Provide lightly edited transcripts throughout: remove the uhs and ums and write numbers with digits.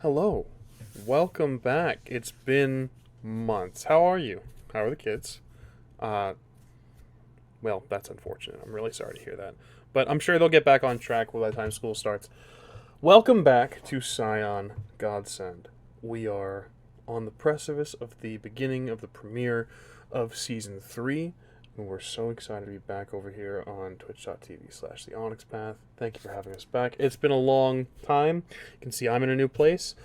Hello. Welcome back. It's been months. How are you? How are the kids? Uh, well, that's unfortunate. I'm really sorry to hear that. But I'm sure they'll get back on track by the time school starts. Welcome back to Scion Godsend. We are on the precipice of the beginning of the premiere of Season 3, and we're so excited to be back over here on twitch.tv/slash the Onyx Path. Thank you for having us back. It's been a long time. You can see I'm in a new place.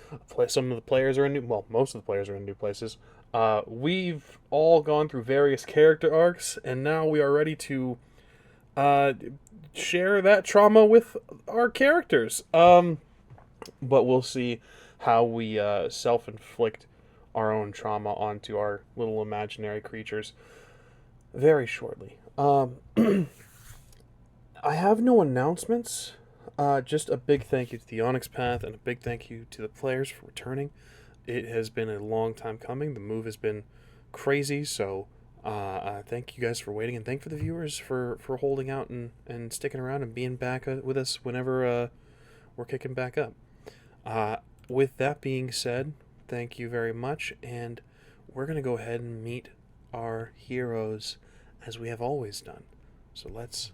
Some of the players are in most of the players are in new places. We've all gone through various character arcs, and now we are ready to uh, share that trauma with our characters. But we'll see how we self-inflict our own trauma onto our little imaginary creatures very shortly. I have no announcements. Just a big thank you to the Onyx Path and a big thank you to the players for returning. It has been a long time coming. The move has been crazy, so thank you guys for waiting, and thank for the viewers for holding out and sticking around and being back with us whenever we're kicking back up. With that being said, thank you very much, and we're going to go ahead and meet our heroes as we have always done. So let's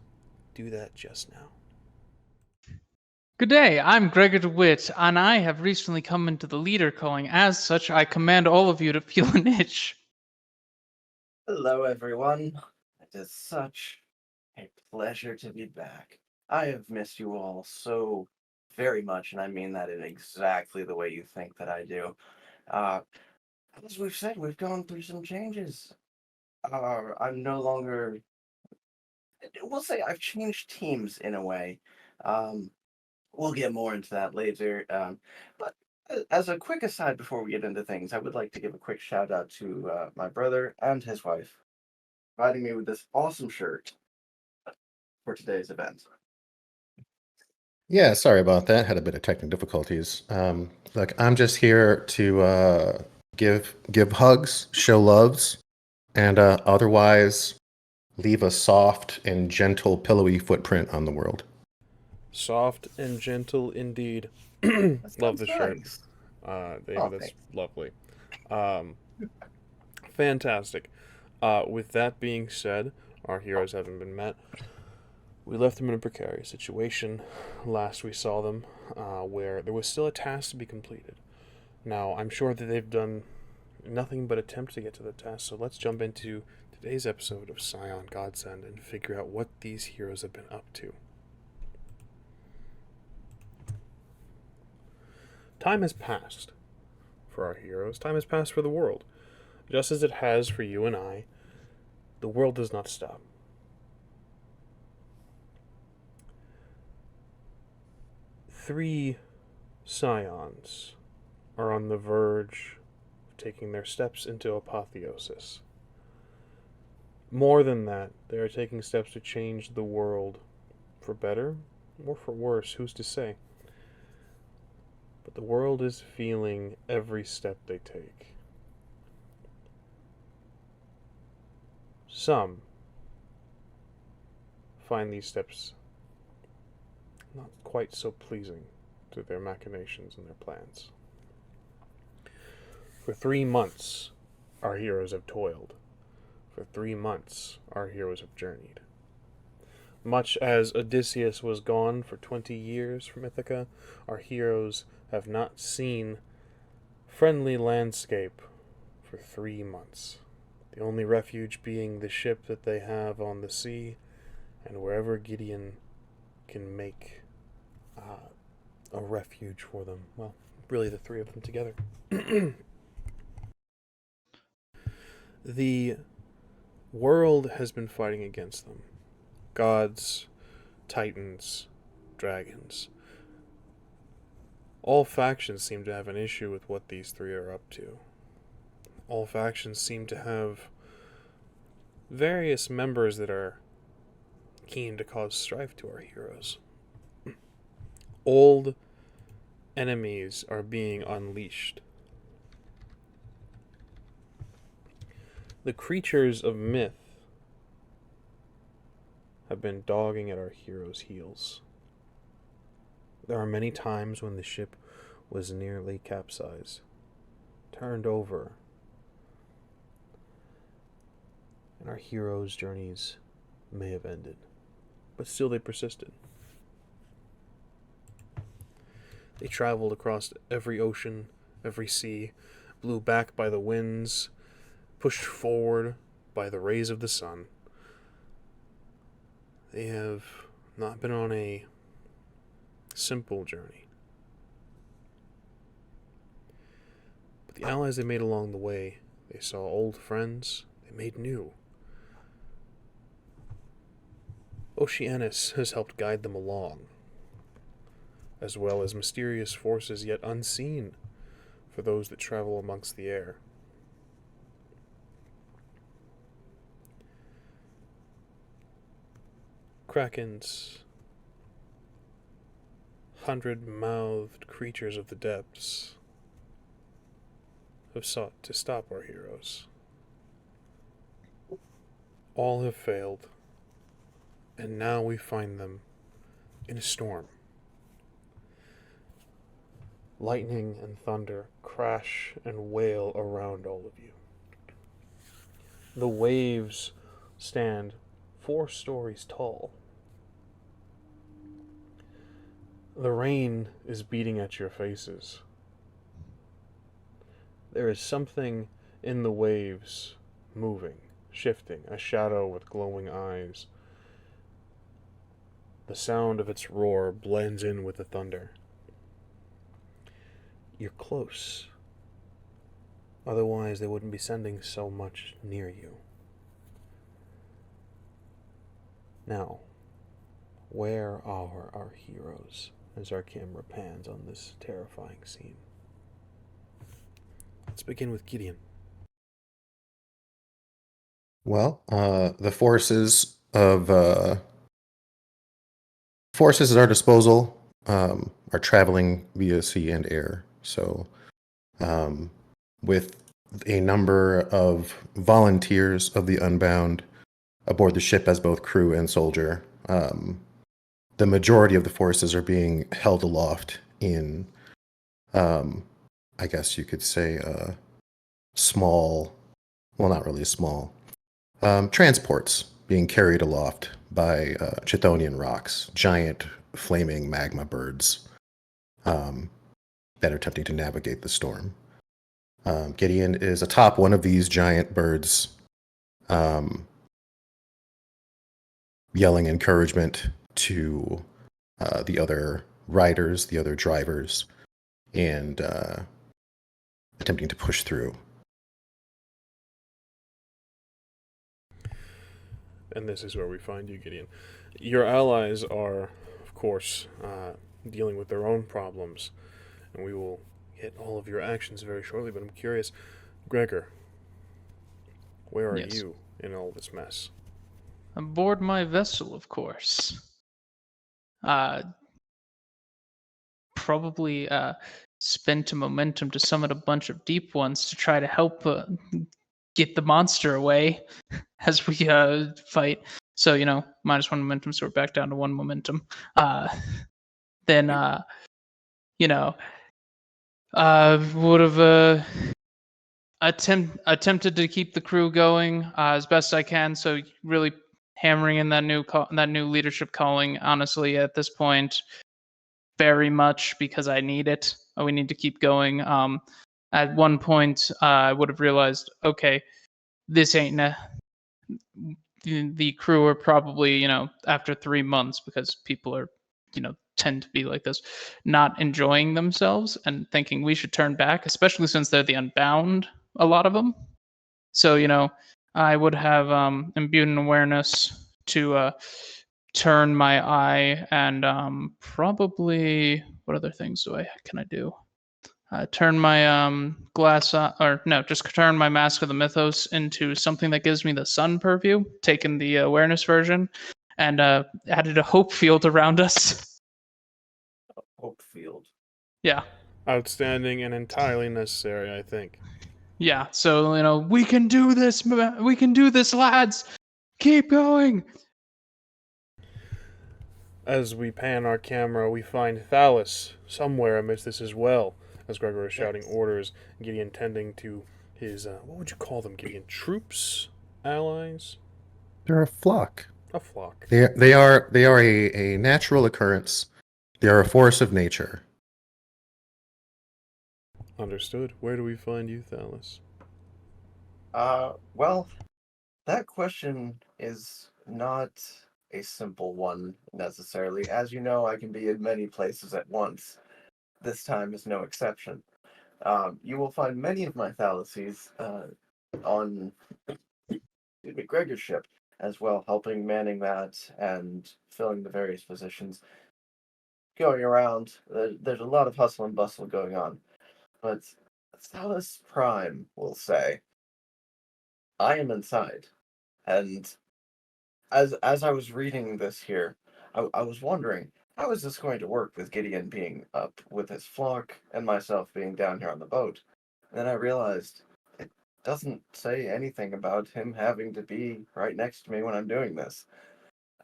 do that just now. Good day, I'm Gregor DeWitt, and I have recently come into the leader calling. As such, I command all of you to feel an itch. Hello, everyone. It is such a pleasure to be back. I have missed you all so very much, and I mean that in exactly the way you think that I do. Uh, as we've said, we've gone through some changes. I'm no longer, we'll say I've changed teams in a way. Um, we'll get more into that later. But as a quick aside before we get into things, I would like to give a quick shout out to my brother and his wife providing me with this awesome shirt for today's event. Yeah, sorry about that. Had a bit of technical difficulties. Look, I'm just here to give hugs, show loves, and otherwise leave a soft and gentle, pillowy footprint on the world. Soft and gentle indeed. That Love sounds the shirt. nice. David, Oh, that's thanks. lovely. Fantastic. With that being said, our heroes haven't been met. We left them in a precarious situation last we saw them, where there was still a task to be completed. Now, I'm sure that they've done nothing but attempt to get to the task, so let's jump into today's episode of Scion Godsend and figure out what these heroes have been up to. Time has passed for our heroes. Time has passed for the world. Just as it has for you and I, the world does not stop. Three Scions are on the verge of taking their steps into apotheosis. More than that, they are taking steps to change the world for better or for worse, who's to say? But the world is feeling every step they take. Some find these steps not quite so pleasing to their machinations and their plans. For 3 months, our heroes have toiled. For 3 months, our heroes have journeyed. Much as Odysseus was gone for 20 years from Ithaca, our heroes have not seen friendly landscape for 3 months. The only refuge being the ship that they have on the sea, and wherever Gideon can make a refuge for them. Well, really the three of them together. The world has been fighting against them. Gods, titans, dragons. All factions seem to have an issue with what these three are up to. All factions seem to have various members that are keen to cause strife to our heroes. Old enemies are being unleashed. The creatures of myth have been dogging at our heroes' heels. There are many times when the ship was nearly capsized, turned over, and our heroes' journeys may have ended. But still they persisted. They traveled across every ocean, every sea, blew back by the winds, pushed forward by the rays of the sun. They have not been on a simple journey. But the allies they made along the way, they saw old friends, they made new. Oceanus has helped guide them along, as well as mysterious forces yet unseen for those that travel amongst the air. Krakens, 100-mouthed creatures of the depths, have sought to stop our heroes. All have failed, and now we find them in a storm. Lightning and thunder crash and wail around all of you. The waves stand 4 stories tall. The rain is beating at your faces. There is something in the waves moving, shifting, a shadow with glowing eyes. The sound of its roar blends in with the thunder. You're close. Otherwise, they wouldn't be sending so much near you. Now, where are our heroes as our camera pans on this terrifying scene? Let's begin with Gideon. Well, the forces at our disposal are traveling via sea and air. So, with a number of volunteers of the Unbound aboard the ship as both crew and soldier, the majority of the forces are being held aloft in, I guess you could say, small, well, not really small, transports being carried aloft by Chthonian rocks, giant flaming magma birds that are attempting to navigate the storm. Gideon is atop one of these giant birds, yelling encouragement to the other riders, the other drivers, and attempting to push through. And this is where we find you, Gideon. Your allies are, of course, dealing with their own problems, and we will hit all of your actions very shortly, but I'm curious, Gregor, where are Yes. you in all this mess? Aboard my vessel, of course. Probably spent a momentum to summon a bunch of deep ones to try to help get the monster away as we fight. So, -1 momentum, so we're back down to 1 momentum. Then, would have attempted to keep the crew going as best I can. So really hammering in that new leadership calling. Honestly, at this point, very much because I need it. We need to keep going. At one point, I would have realized, okay, this ain't the crew are probably, after 3 months, because people are, tend to be like this, not enjoying themselves and thinking we should turn back, especially since they're the Unbound, a lot of them. So, I would have imbued an awareness to turn my eye and probably, what other things can I do? Turn my just turn my Mask of the Mythos into something that gives me the sun purview, taking the awareness version, and added a hope field around us. Hope field. Yeah. Outstanding and entirely necessary, I think. Yeah, so, we can do this, lads! Keep going! As we pan our camera, we find THALIS somewhere amidst this as well, as Gregor is shouting Yes. orders, Gideon tending to his, what would you call them, Gideon? Troops? Allies? They're a flock. A flock. They are a natural occurrence. They are a force of nature. Understood. Where do we find you, THALIS? Well, that question is not a simple one necessarily. As you know, I can be in many places at once. This time is no exception. You will find many of my fallacies on Gregor's ship as well, helping manning that and filling the various positions. Going around, there's a lot of hustle and bustle going on. But Thalys Prime will say, I am inside. And as I was reading this here, I was wondering, how is this going to work with Gideon being up with his flock and myself being down here on the boat? And then I realized it doesn't say anything about him having to be right next to me when I'm doing this.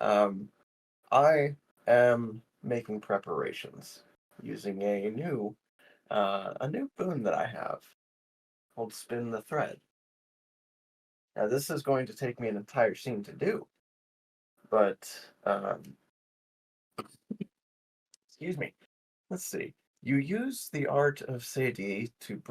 I am making preparations using a new boon that I have called Spin the Thread. Now this is going to take me an entire scene to do, but excuse me. Let's see. You use the art of Sadie to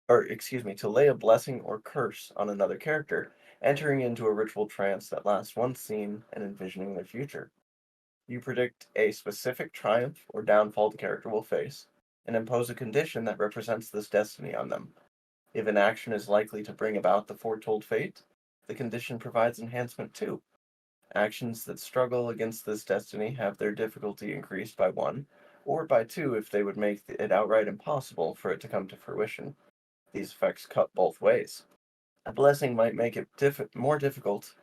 to lay a blessing or curse on another character, entering into a ritual trance that lasts one scene and envisioning their future. You predict a specific triumph or downfall the character will face, and impose a condition that represents this destiny on them. If an action is likely to bring about the foretold fate, the condition provides enhancement too. Actions that struggle against this destiny have their difficulty increased by 1, or by 2 if they would make it outright impossible for it to come to fruition. These effects cut both ways. A blessing might make it more difficult,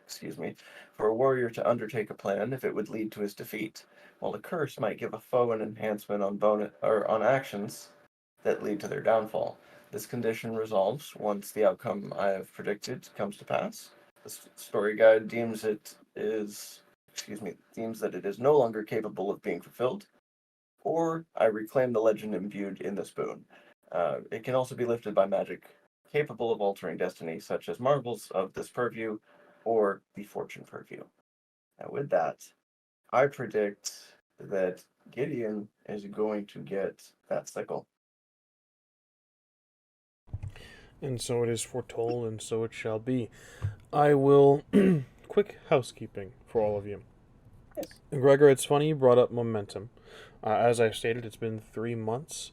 for a warrior to undertake a plan if it would lead to his defeat, while a curse might give a foe an enhancement on on actions that lead to their downfall. This condition resolves once the outcome I have predicted comes to pass. The story guide deems that it is no longer capable of being fulfilled, or I reclaim the legend imbued in this boon. It can also be lifted by magic capable of altering destiny, such as marvels of this purview or the fortune purview. Now, with that, I predict that Gideon is going to get that sickle. And so it is foretold, and so it shall be. I will. Quick housekeeping for all of you. Yes. And Gregor, it's funny you brought up momentum. As I stated, it's been 3 months.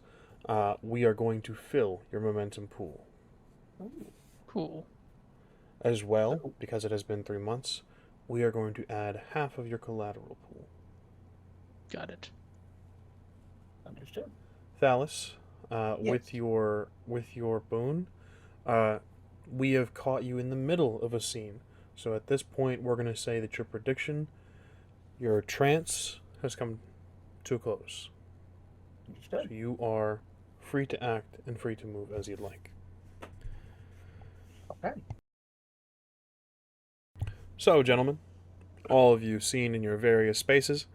We are going to fill your momentum pool. Ooh. Cool. As well, because it has been 3 months, we are going to add half of your collateral pool. Got it. Understood. Thalys, Yes. with your boon, we have caught you in the middle of a scene. So at this point, we're going to say that your prediction, your trance, has come to a close. Understood. So you are free to act and free to move as you'd like. Okay. So, gentlemen, all of you seen in your various spaces,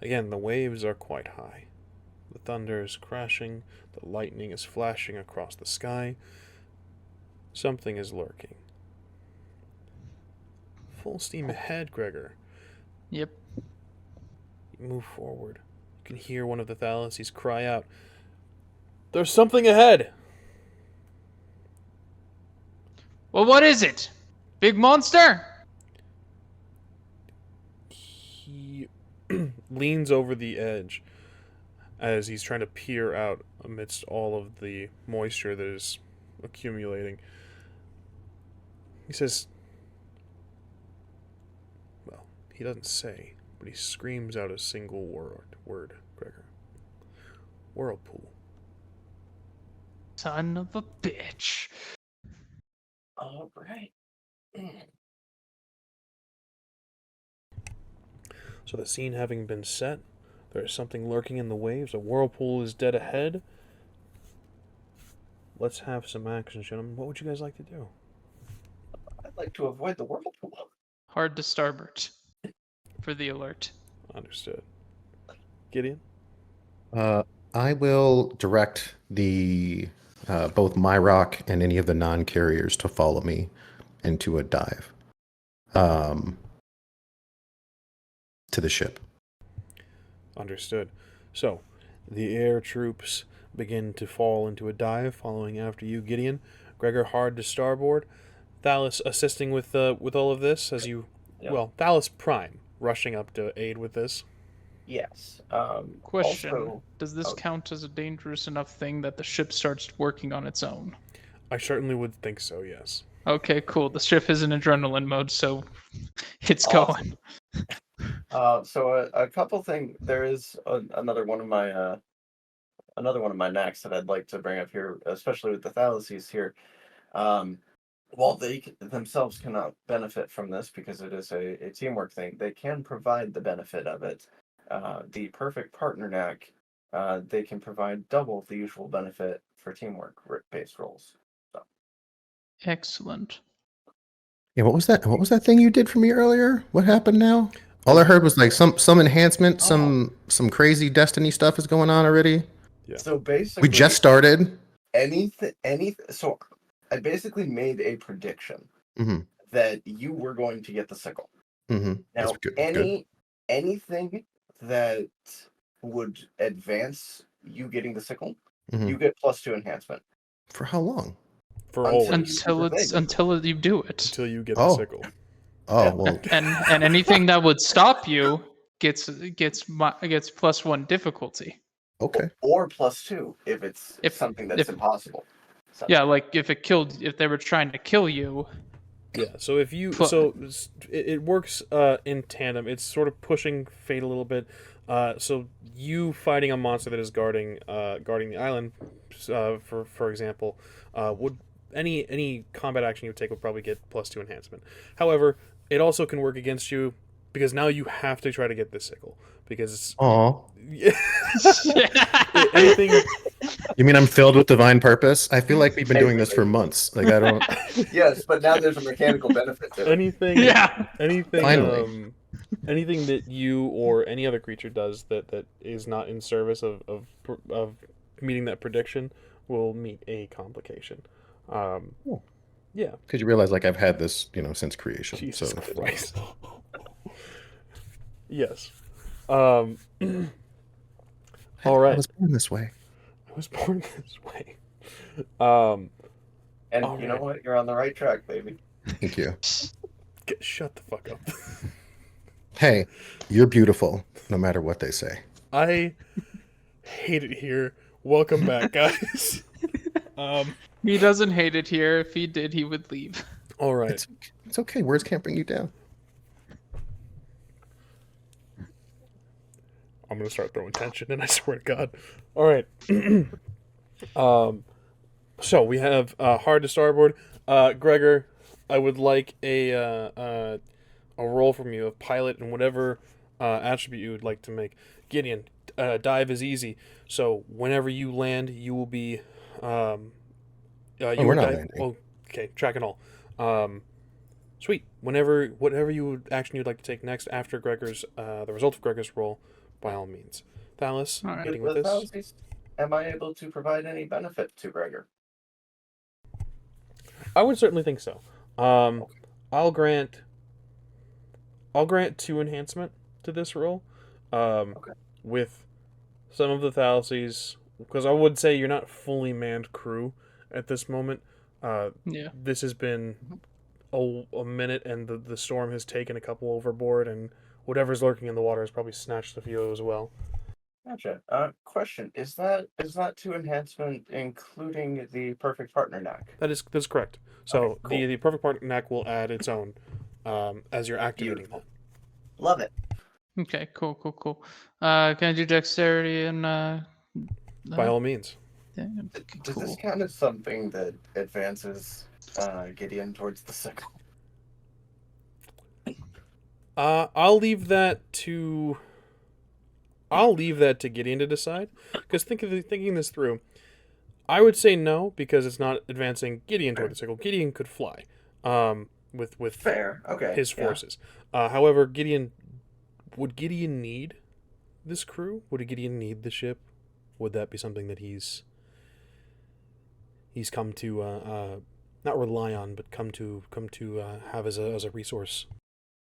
again, the waves are quite high. The thunder is crashing, the lightning is flashing across the sky. Something is lurking. Full steam ahead, Gregor. Yep. You move forward. You can hear one of the Thalassies cry out, "There's something ahead!" Well, what is it? Big monster? He leans over the edge as he's trying to peer out amidst all of the moisture that is accumulating. He says, well, he doesn't say, but he screams out a single word, Gregor. Whirlpool. Son of a bitch. All right. So the scene having been set, there is something lurking in the waves. A whirlpool is dead ahead. Let's have some action, gentlemen. What would you guys like to do? I'd like to avoid the whirlpool. Hard to starboard for the alert. Understood. Gideon? I will direct the both Myrock and any of the non-carriers to follow me into a dive to the ship. Understood. So, the air troops begin to fall into a dive, following after you, Gideon. Gregor hard to starboard. Thalis assisting with all of this as you... Yep. Well, Thalis Prime rushing up to aid with this. Yes. Question: Also, does this count as a dangerous enough thing that the ship starts working on its own? I certainly would think so, yes. Okay, cool. The ship is in adrenaline mode, so it's Awesome. going. So a couple things. There is another one of my necks that I'd like to bring up here, especially with the Thalises here. While they themselves cannot benefit from this because it is a teamwork thing, they can provide the benefit of it. The perfect partner knack, they can provide double the usual benefit for teamwork-based roles. So. Excellent. Yeah, what was that? What was that thing you did for me earlier? What happened now? All I heard was like some enhancement, some crazy Destiny stuff is going on already. Yeah. So basically, We just started. anything. So I basically made a prediction that you were going to get the sickle. Mm-hmm. Now, That's good. anything that would advance you getting the sickle, Mhm. you get +2 enhancement. For how long? For Until always. you- Until you do it. Until you get the Oh. sickle. Oh Yeah. well. And anything that would stop you gets +1 difficulty. Okay. Or +2 if If- something that's impossible. So, Yeah, like if they were trying to kill you. Yeah, so if you it works in tandem. It's sort of pushing fate a little bit. So you fighting a monster that is guarding the island, for example, would any combat action you would take would probably get +2 enhancement. However, it also can work against you because now you have to try to get this sickle because Aw. anything. You mean I'm filled with divine purpose? I feel like we've been doing this for months. Like I don't. yes, but now there's a mechanical benefit to it. Anything Finally. anything that you or any other creature does that is not in service of meeting that prediction will meet a complication. Cool. Yeah. Because you realize, like, I've had this, since creation. Jesus so. Christ. Yes. All right. I was born this way. I was born this way. And all you know right. what? You're on the right track, baby. Thank you. Shut the fuck up. Hey, you're beautiful, no matter what they say. I hate it here. Welcome back, guys. He doesn't hate it here. If he did, he would leave. All right. It's okay. Words can't bring you down. I'm gonna start throwing tension in. I swear to God. All right. So we have hard to starboard. Gregor, I would like a roll from you of pilot and whatever attribute you would like to make. Gideon, dive is easy. So whenever you land, you will be. We're not landing. Well, okay, track and all. Sweet. Whatever action you'd like to take next after Gregor's the result of Gregor's roll, by all means. Thalis, All right. getting with this. Thalises, am I able to provide any benefit to Gregor? I would certainly think so. I'll grant 2 enhancement to this roll. With some of the Thalises, because I would say you're not fully manned crew at this moment. Yeah. This has been a minute, and the storm has taken a couple overboard, and whatever's lurking in the water has probably snatched a few as well. Gotcha. Question: Is that 2 enhancement including the perfect partner knack? That's correct. So Okay, cool. the perfect partner knack will add its own as you're activating Beautiful. that. Love it. Okay. Cool. Can I do dexterity and? By all means. Yeah, Does cool. this count as something that advances Gideon towards the sickle? I'll leave that to Gideon to decide. Because thinking this through, I would say no because it's not advancing Gideon toward the sickle. Gideon could fly, with Fair. Okay. his yeah. forces. However, Gideon would Gideon need this crew? Would Gideon need the ship? Would that be something that he's come to not rely on, but come to have as a resource?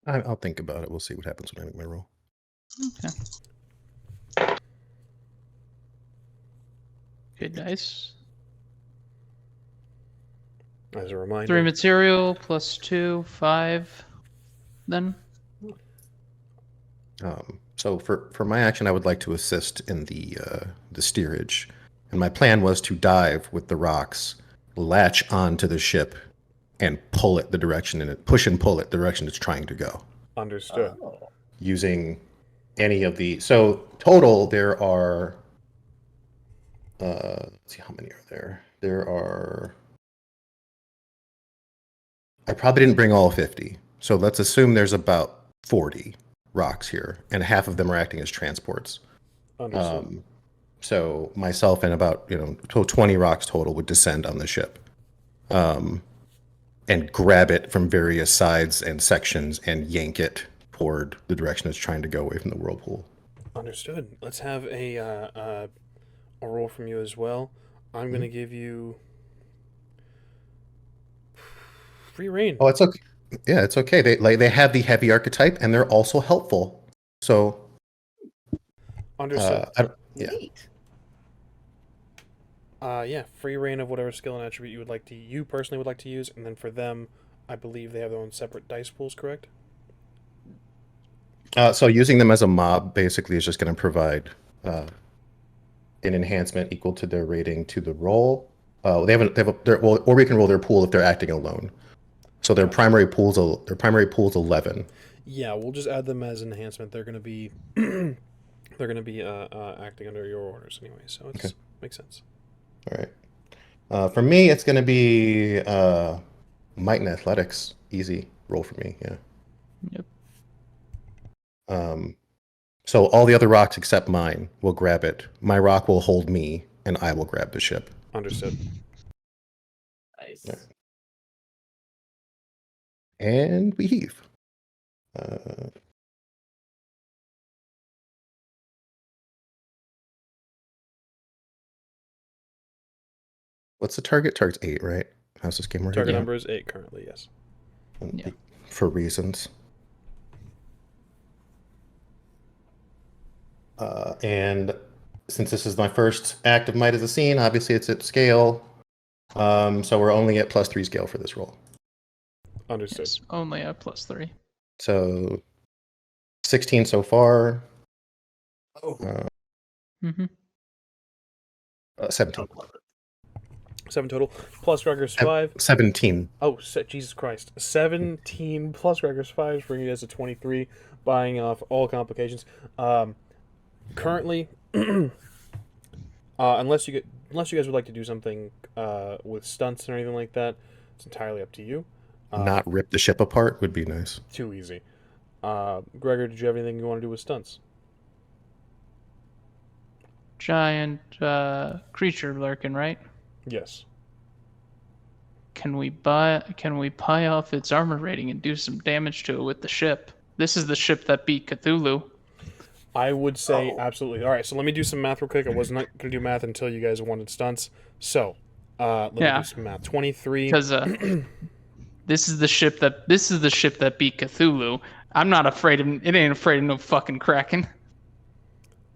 I'll think about it. We'll see what happens when I make my roll. Okay. Good dice. As a reminder, 3 material plus 2, 5. Then. So for my action, I would like to assist in the steerage, and my plan was to dive with the rocks, latch onto the ship, and pull it the direction in it, push and pull it the direction it's trying to go. understood. Using any of the total there are. Let's see how many are there. There are. I probably didn't bring all 50, so let's assume there's about 40 rocks here, and half of them are acting as transports. Understood. So myself and about 20 rocks total would descend on the ship, and grab it from various sides and sections and yank it toward the direction it's trying to go away from the whirlpool. Understood. Let's have a roll from you as well. I'm going to give you free reign. Oh, it's okay. Yeah, it's okay. They have the heavy archetype, and they're also helpful. So, Understood. yeah. Neat. Yeah, free reign of whatever skill and attribute you personally would like to use, and then for them, I believe they have their own separate dice pools, correct? So using them as a mob basically is just going to provide an enhancement equal to their rating to the roll. Or we can roll their pool if they're acting alone. So their primary pool's 11. Yeah, we'll just add them as enhancement. They're going to be acting under your orders anyway, so it makes sense. All right. For me, it's going to be might and athletics. Easy roll for me. Yeah. Yep. So all the other rocks except mine will grab it. My rock will hold me, and I will grab the ship. Understood. Nice. Yeah. And we heave. What's the target? Target's 8, right? How's this game working? Target number is 8 currently, yes. Yeah. For reasons. And since this is my first act of Might as a Scene, obviously it's at scale. So we're only at +3 scale for this roll. Understood. Yes, only a +3. So 16 so far. Oh, 17. 7 total, plus Gregor's 5. 17. Oh, Jesus Christ. 17 plus Gregor's 5, bringing us to 23, buying off all complications. Currently, unless you guys would like to do something with stunts or anything like that, it's entirely up to you. Not rip the ship apart would be nice. Too easy. Gregor, did you have anything you want to do with stunts? Giant creature lurking, right? Yes. Can we buy off its armor rating and do some damage to it with the ship? This is the ship that beat Cthulhu. I would say absolutely. All right, so let me do some math real quick. I was not going to do math until you guys wanted stunts. So, let me do some math. 23. Because this is the ship that beat Cthulhu. I'm not afraid of it. Ain't afraid of no fucking Kraken.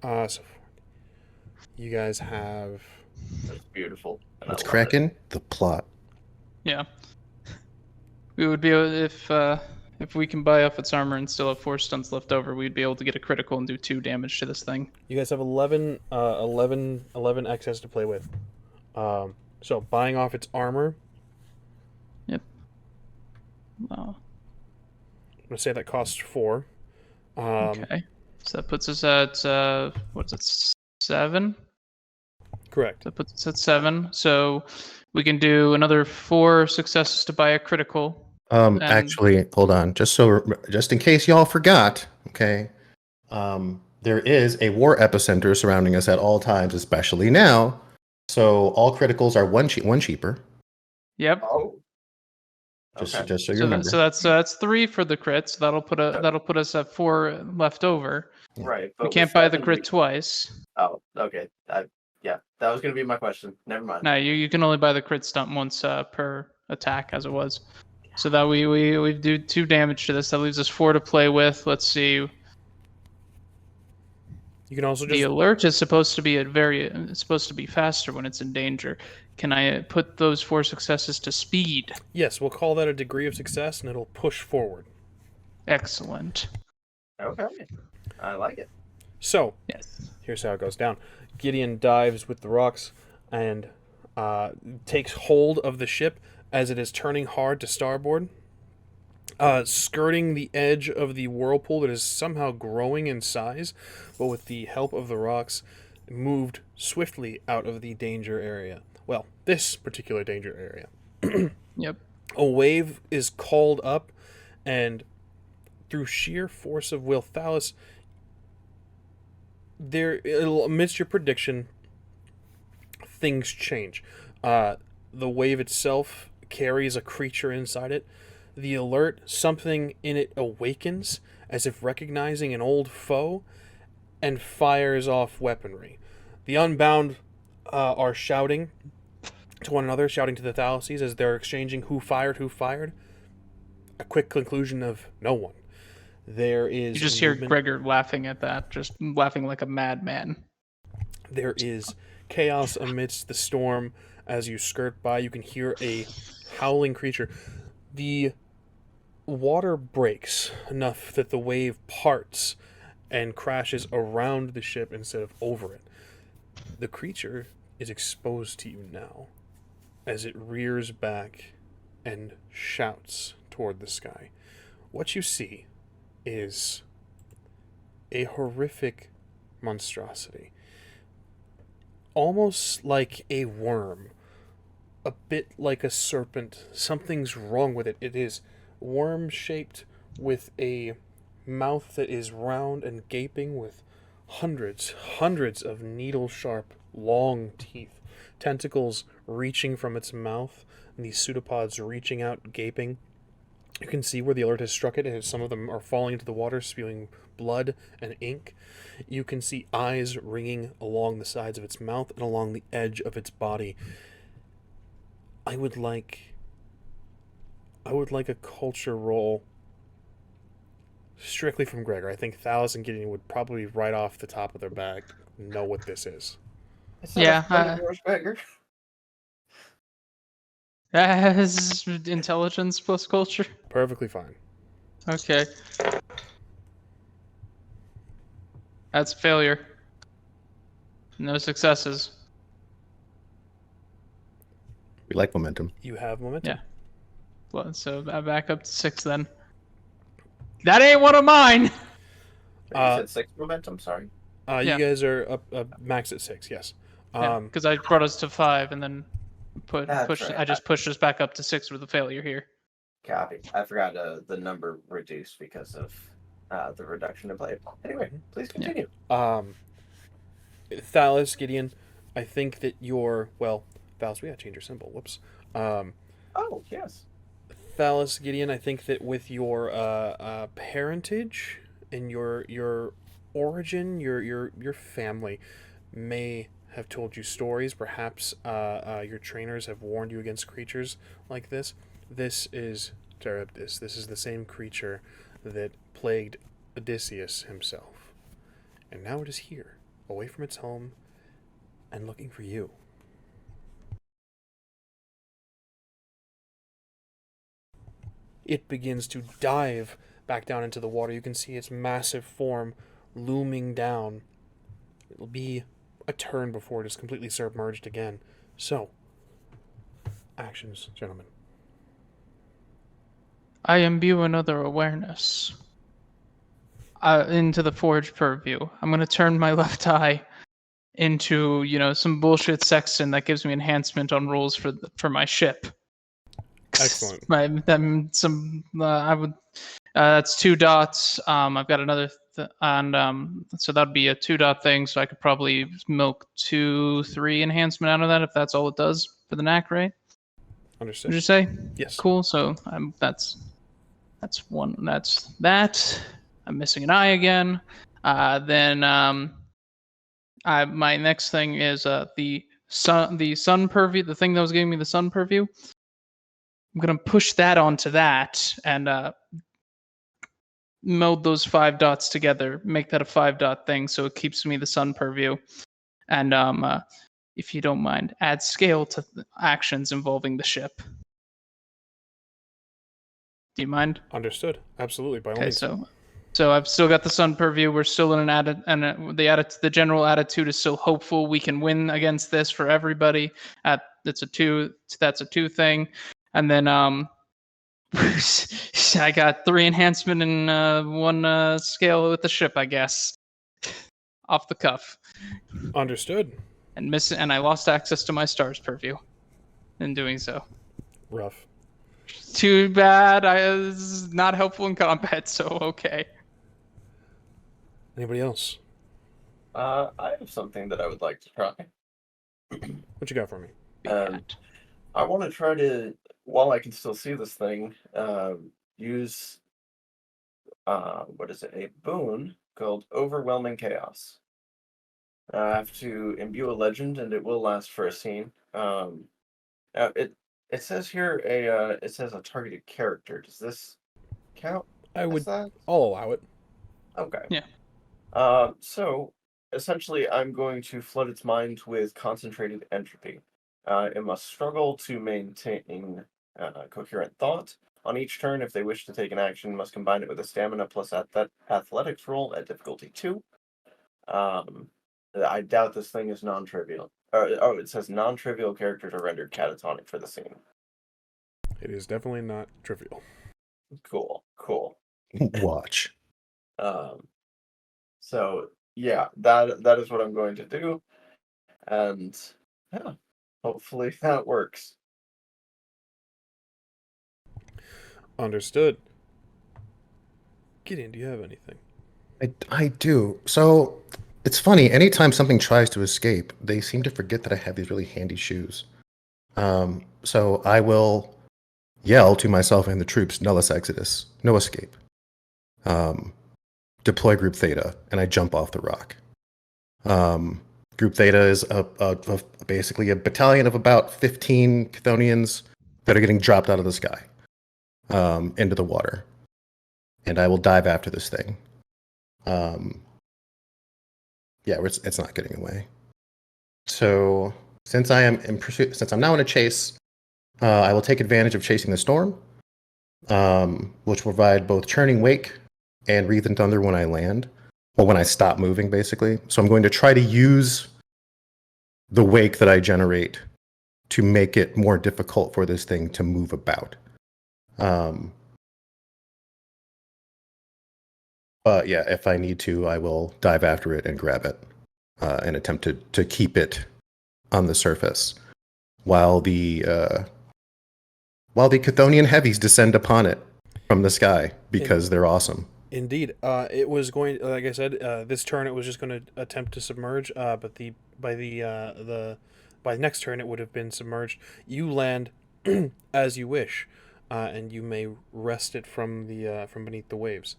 So you guys have. that's beautiful. And I What's love cracking? The plot. Yeah. We would be able, if we can buy off its armor and still have 4 stunts left over, we'd be able to get a critical and do 2 damage to this thing. You guys have 11 excess to play with. So buying off its armor. Yep. Oh. I'm gonna say that costs 4. Okay. So that puts us at what is it, 7? Correct. That puts us at 7. So we can do another 4 successes to buy a critical. Actually, hold on. Just in case y'all forgot, okay? There is a war epicenter surrounding us at all times, especially now. So all criticals are one cheaper. Yep. Oh, Just, Okay. just so you So, remember. that's 3 for the crit. So that'll put us at 4 left over. Right. But We with can't buy the 7, crit twice. Oh, okay. Yeah, that was gonna be my question. Never mind. No, you can only buy the crit stunt once per attack, as it was. So that we do 2 damage to this. That leaves us 4 to play with. Let's see. You can also The just alert is supposed to be it's supposed to be faster when it's in danger. Can I put those 4 successes to speed? yes, we'll call that a degree of success, and it'll push forward. Excellent. Okay. I like it. So Yes. here's how it goes down. Gideon dives with the rocks and takes hold of the ship as it is turning hard to starboard, skirting the edge of the whirlpool that is somehow growing in size, but with the help of the rocks, moved swiftly out of the danger area. Well, this particular danger area. Yep. A wave is called up, and through sheer force of will, Thalis, amidst your prediction, things change. The wave itself carries a creature inside it. The alert, something in it awakens, as if recognizing an old foe, and fires off weaponry. The Unbound are shouting to one another, shouting to the Thalises as they're exchanging who fired. A quick conclusion of no one. There is You just hear movement. Gregor laughing at that, just laughing like a madman. There is chaos amidst the storm as you skirt by. You can hear a howling creature. The water breaks enough that the wave parts and crashes around the ship instead of over it. The creature is exposed to you now as it rears back and shouts toward the sky. What you see is a horrific monstrosity. Almost like a worm. A bit like a serpent. Something's wrong with it. It is worm-shaped with a mouth that is round and gaping with hundreds of needle-sharp, long teeth. Tentacles reaching from its mouth, and these pseudopods reaching out, gaping. You can see where the alert has struck it, and some of them are falling into the water, spewing blood and ink. You can see eyes ringing along the sides of its mouth and along the edge of its body. I would like a culture roll strictly from Gregor. I think Thalis and Gideon would probably right off the top of their bag know what this is. Yeah, Gregor. That has intelligence plus culture. Perfectly fine. Okay. That's failure. No successes. We like momentum. You have momentum. Yeah. Well, so I back up to 6 then. That ain't one of mine! You said 6 momentum, sorry. You Yeah. guys are up max at 6, yes. Because I brought us to 5 and then That's pushed. right. I just pushed us back up to 6 with a failure here. Copy. I forgot the number reduced because of the reduction in play. Anyway, please continue. Thalis, Gideon, I think that Thalis, we gotta change your symbol. Whoops. Oh, yes. Thalis, Gideon, I think that with your parentage and your origin, your family may have told you stories. Perhaps your trainers have warned you against creatures like this. This is Charybdis. This is the same creature that plagued Odysseus himself. And now it is here, away from its home, and looking for you. It begins to dive back down into the water. You can see its massive form looming down. It'll be a turn before it is completely submerged again. So, actions, gentlemen. I imbue another awareness into the forge purview. I'm going to turn my left eye into, some bullshit sexton that gives me enhancement on rolls for my ship. Excellent. That's 2 dots. I've got another, so that'd be a 2-dot thing. So I could probably milk 2, 3 enhancement out of that if that's all it does for the knack, right? Understood. Would you say? Yes. Cool. So that's one. That's that. I'm missing an eye again. Then my next thing is the sun purview. The thing that was giving me the sun purview. I'm gonna push that onto that and meld those 5 dots together. Make that a 5-dot thing, so it keeps me the sun purview. And if you don't mind, add scale to actions involving the ship. Do you mind? Understood. Absolutely. By all means. So I've still got the sun purview. We're still in the general attitude is still hopeful we can win against this for everybody. That's a 2 thing, and then I got 3 enhancement and 1 scale with the ship, I guess, off the cuff. Understood. And I lost access to my stars purview in doing so. Rough. Too bad. I was not helpful in combat, so okay. Anybody else? I have something that I would like to try. What you got for me? I want to try to, while I can still see this thing, use a boon called Overwhelming Chaos. I have to imbue a legend, and it will last for a scene. It says here it says a targeted character. Does this count? I'll That? allow it. Okay. Yeah. So essentially, I'm going to flood its mind with concentrated entropy. It must struggle to maintain coherent thought. On each turn, if they wish to take an action, must combine it with a stamina plus athletics roll at difficulty 2. I doubt this thing is non-trivial. It says non-trivial characters are rendered catatonic for the scene. It is definitely not trivial. Cool. Watch. So yeah, that is what I'm going to do, and yeah, hopefully that works. Understood. Gideon, do you have anything? I do. So it's funny. Anytime something tries to escape, they seem to forget that I have these really handy shoes. So I will yell to myself and the troops, Nullus Exodus, no escape. Deploy Group Theta, and I jump off the rock. Group Theta is basically a battalion of about 15 Chthonians that are getting dropped out of the sky into the water. And I will dive after this thing. It's not getting away. So since I am in pursuit, since I'm now in a chase, I will take advantage of chasing the storm, which will provide both churning wake and wreath and thunder when I land, or when I stop moving, basically. So I'm going to try to use the wake that I generate to make it more difficult for this thing to move about. But yeah, if I need to, I will dive after it and grab it and attempt to keep it on the surface while the Chthonian heavies descend upon it from the sky because they're awesome. Indeed. It was going, like I said, this turn it was just going to attempt to submerge, but by the next turn it would have been submerged. You land as you wish, and you may wrest it from beneath the waves,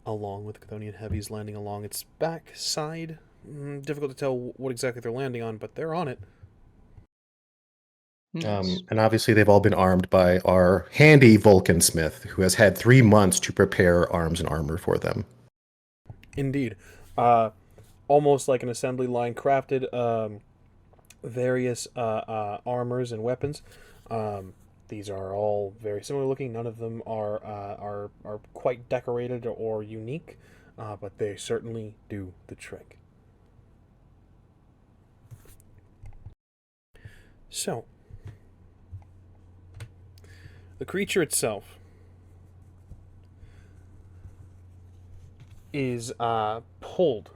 along with the Chthonian heavies landing along its back side. Difficult to tell what exactly they're landing on, but they're on it. Nice. And obviously they've all been armed by our handy Vulcan Smith, who has had 3 months to prepare arms and armor for them. Indeed. Almost like an assembly line crafted various armors and weapons. These are all very similar looking. None of them are quite decorated or unique, but they certainly do the trick. So, the creature itself is pulled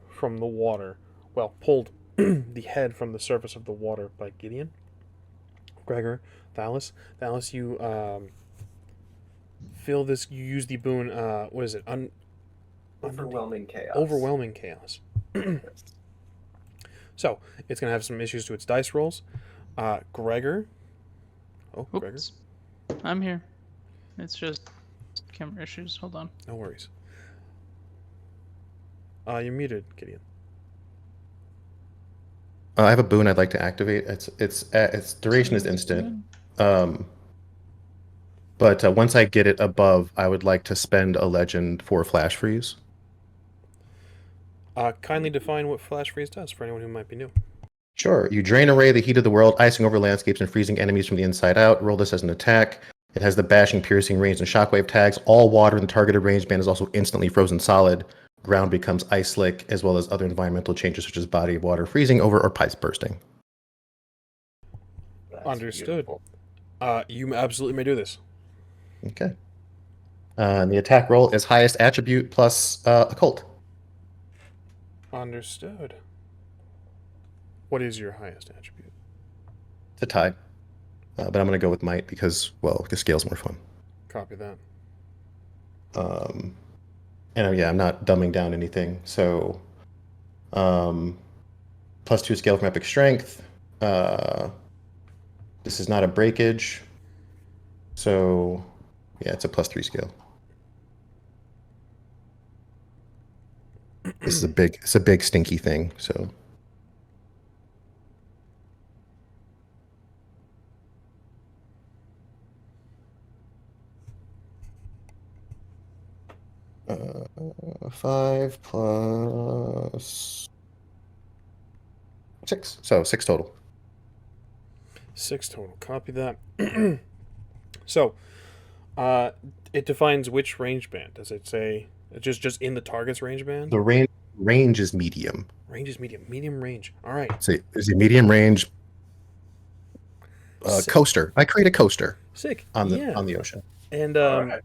from the water. Well, pulled the head from the surface of the water by Gideon, Gregor, Thalis. Thalis, you feel this. You use the boon. What is it? Overwhelming chaos. Overwhelming chaos. So it's gonna have some issues to its dice rolls. Gregor, Oh, Gregor. Oops. I'm here. It's just camera issues. Hold on. No worries. You're muted, Gideon. I have a boon I'd like to activate. Its duration is instant. But once I get it above, I would like to spend a legend for flash freeze. Kindly define what flash freeze does for anyone who might be new. Sure. You drain away the heat of the world, icing over landscapes and freezing enemies from the inside out. Roll this as an attack. It has the bashing, piercing, range, and shockwave tags. All water in the targeted range band is also instantly frozen solid. Ground becomes ice slick, as well as other environmental changes such as body of water freezing over or pipes bursting. That's Understood. beautiful. You absolutely may do this. Okay. And the attack roll is highest attribute plus occult. Understood. What is your highest attribute? It's a tie. But I'm going to go with might because, well, the scale's more fun. Copy that. And yeah, I'm not dumbing down anything. So, +2 scale from epic strength. This is not a breakage. So, yeah, it's a +3 scale. This is it's a big stinky thing. So, uh, 5 plus 6. So 6 total. 6 total. Copy that. So, it defines which range band. Does it say just in the target's range band? The range is medium. Range is medium. Medium range. All right. So there's a medium range Sick. coaster. I create a coaster Sick. on the Yeah. on the ocean. And Alright.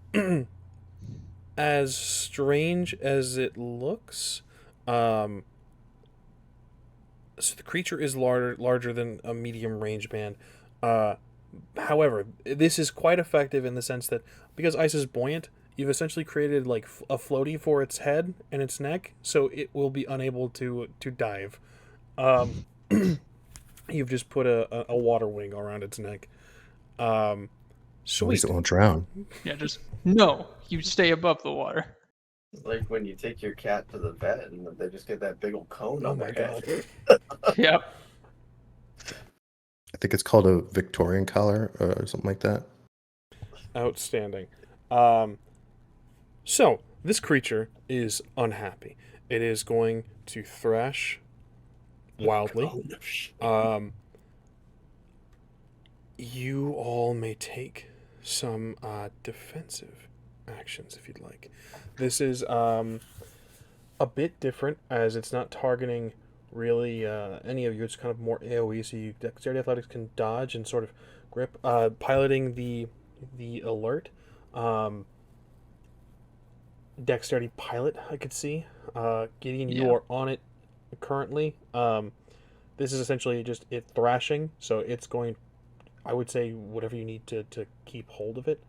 as strange as it looks, so the creature is larger than a medium range band. However, this is quite effective in the sense that because ice is buoyant, you've essentially created like a floaty for its head and its neck, so it will be unable to dive. You've just put a water wing around its neck. At Sweet. least it won't drown. Yeah, just no. You stay above the water. It's like when you take your cat to the vet and they just get that big old cone Oh on my their head. god. Yep. I think it's called a Victorian collar or something like that. Outstanding. So this creature is unhappy. It is going to thrash wildly. You all may take some defensive actions if you'd like. This is a bit different as it's not targeting really any of you. It's kind of more AoE, so you dexterity athletics can dodge and sort of grip. Piloting the alert. Dexterity pilot, I could see. Gideon, you Yeah. are on it currently. This is essentially just it thrashing, so it's going, I would say, whatever you need to keep hold of it,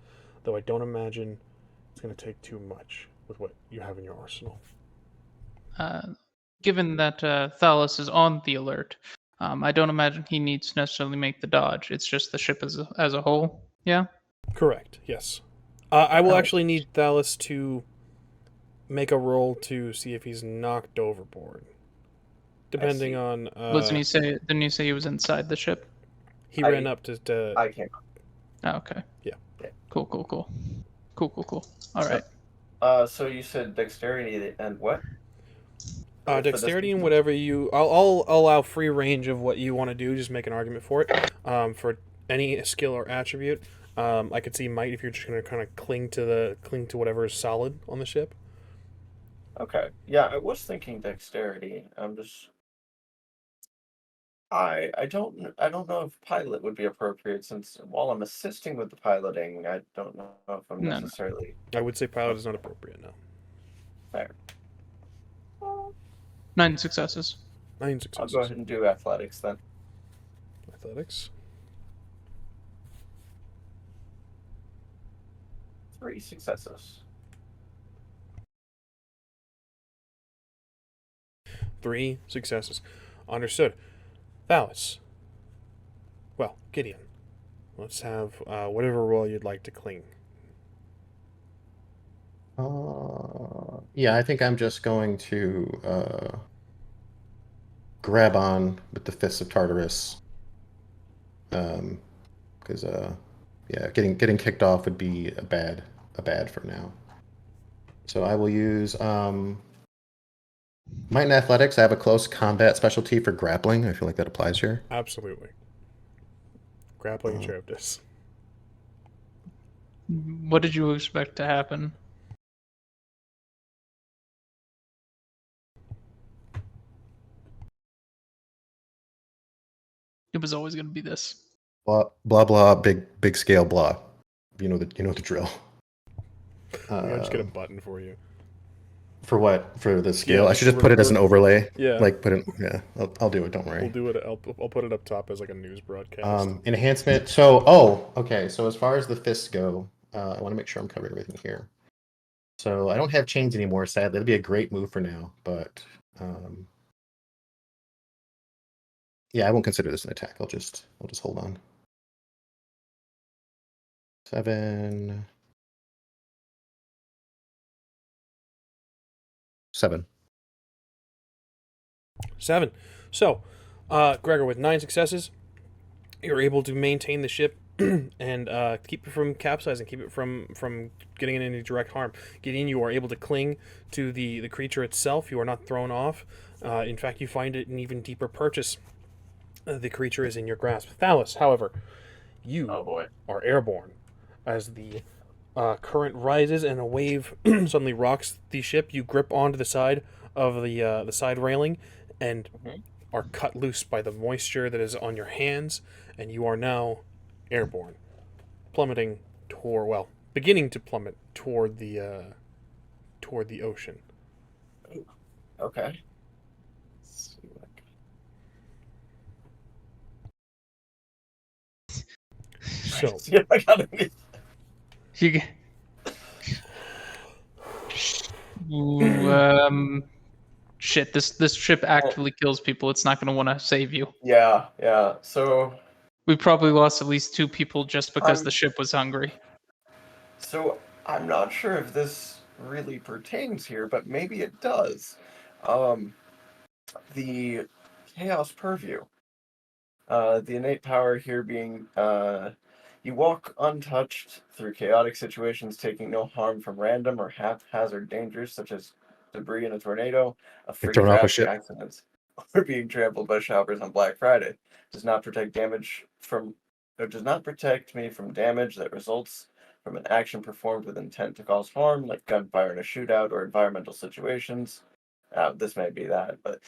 though I don't imagine it's going to take too much with what you have in your arsenal. Given that Thalis is on the alert, I don't imagine he needs to necessarily make the dodge. It's just the ship as a whole. Yeah. Correct, yes. I will Oh. actually need Thalis to make a roll to see if he's knocked overboard. Depending see. on... Didn't he say he was inside the ship? he ran up to... I can't. Oh, okay. Yeah. Yeah. Cool. All right. So you said dexterity and what? Dexterity and whatever you... I'll allow free range of what you want to do. Just make an argument for it. For any skill or attribute. I could see might if you're just going to kind of cling to whatever is solid on the ship. Okay. Yeah, I was thinking dexterity. I'm just. I don't know if pilot would be appropriate since while I'm assisting with the piloting, I don't know if I'm No. necessarily I would say pilot is not appropriate now. fair. 9 successes. 9 I'll successes. go ahead and do athletics then. Athletics. 3 successes. 3 successes. Understood. Thalis. Well, Gideon. Let's have whatever roll you'd like to cling. Yeah, I think I'm just going to grab on with the Fists of Tartarus. Because yeah, getting kicked off would be a bad for now. So I will use Might and Athletics. I have a close combat specialty for grappling. I feel like that applies here. Absolutely. Grappling and Charybdis. What did you expect to happen? It was always going to be this. Blah blah blah. Big scale blah. You know the drill. I'm just get a button for you. For what? For the scale? Yeah, I should just put it as an overlay. Yeah. Like put it. Yeah, I'll do it. Don't worry. We'll do it. I'll put it up top as like a news broadcast. Enhancement. So, okay. So as far as the fists go, I want to make sure I'm covering everything here. So I don't have chains anymore. Sadly, that'd be a great move for now. But yeah, I won't consider this an attack. I'll just hold on. 7. 7. 7. So, Gregor, with 9 successes, you're able to maintain the ship and keep it from capsizing, keep it from getting in any direct harm. Gideon, you are able to cling to the creature itself. You are not thrown off. In fact, you find it an even deeper purchase. The creature is in your grasp. Thalis, however, you are airborne as the current rises and a wave suddenly rocks the ship. You grip onto the side of the side railing and are cut loose by the moisture that is on your hands, and you are now airborne, plummeting beginning to plummet toward the ocean. Okay. So, Yeah, I got it. Shit, this ship actively kills people. It's not going to want to save you. Yeah. So We probably lost at least 2 people just because the ship was hungry. So I'm not sure if this really pertains here, but maybe it does. The Chaos Purview. The innate power here being you walk untouched through chaotic situations, taking no harm from random or haphazard dangers such as debris in a tornado, a frigate thrown off a crashing ship. accidents, or being trampled by shoppers on Black Friday. Does not protect me from damage that results from an action performed with intent to cause harm, like gunfire in a shootout or environmental situations. This may be that, but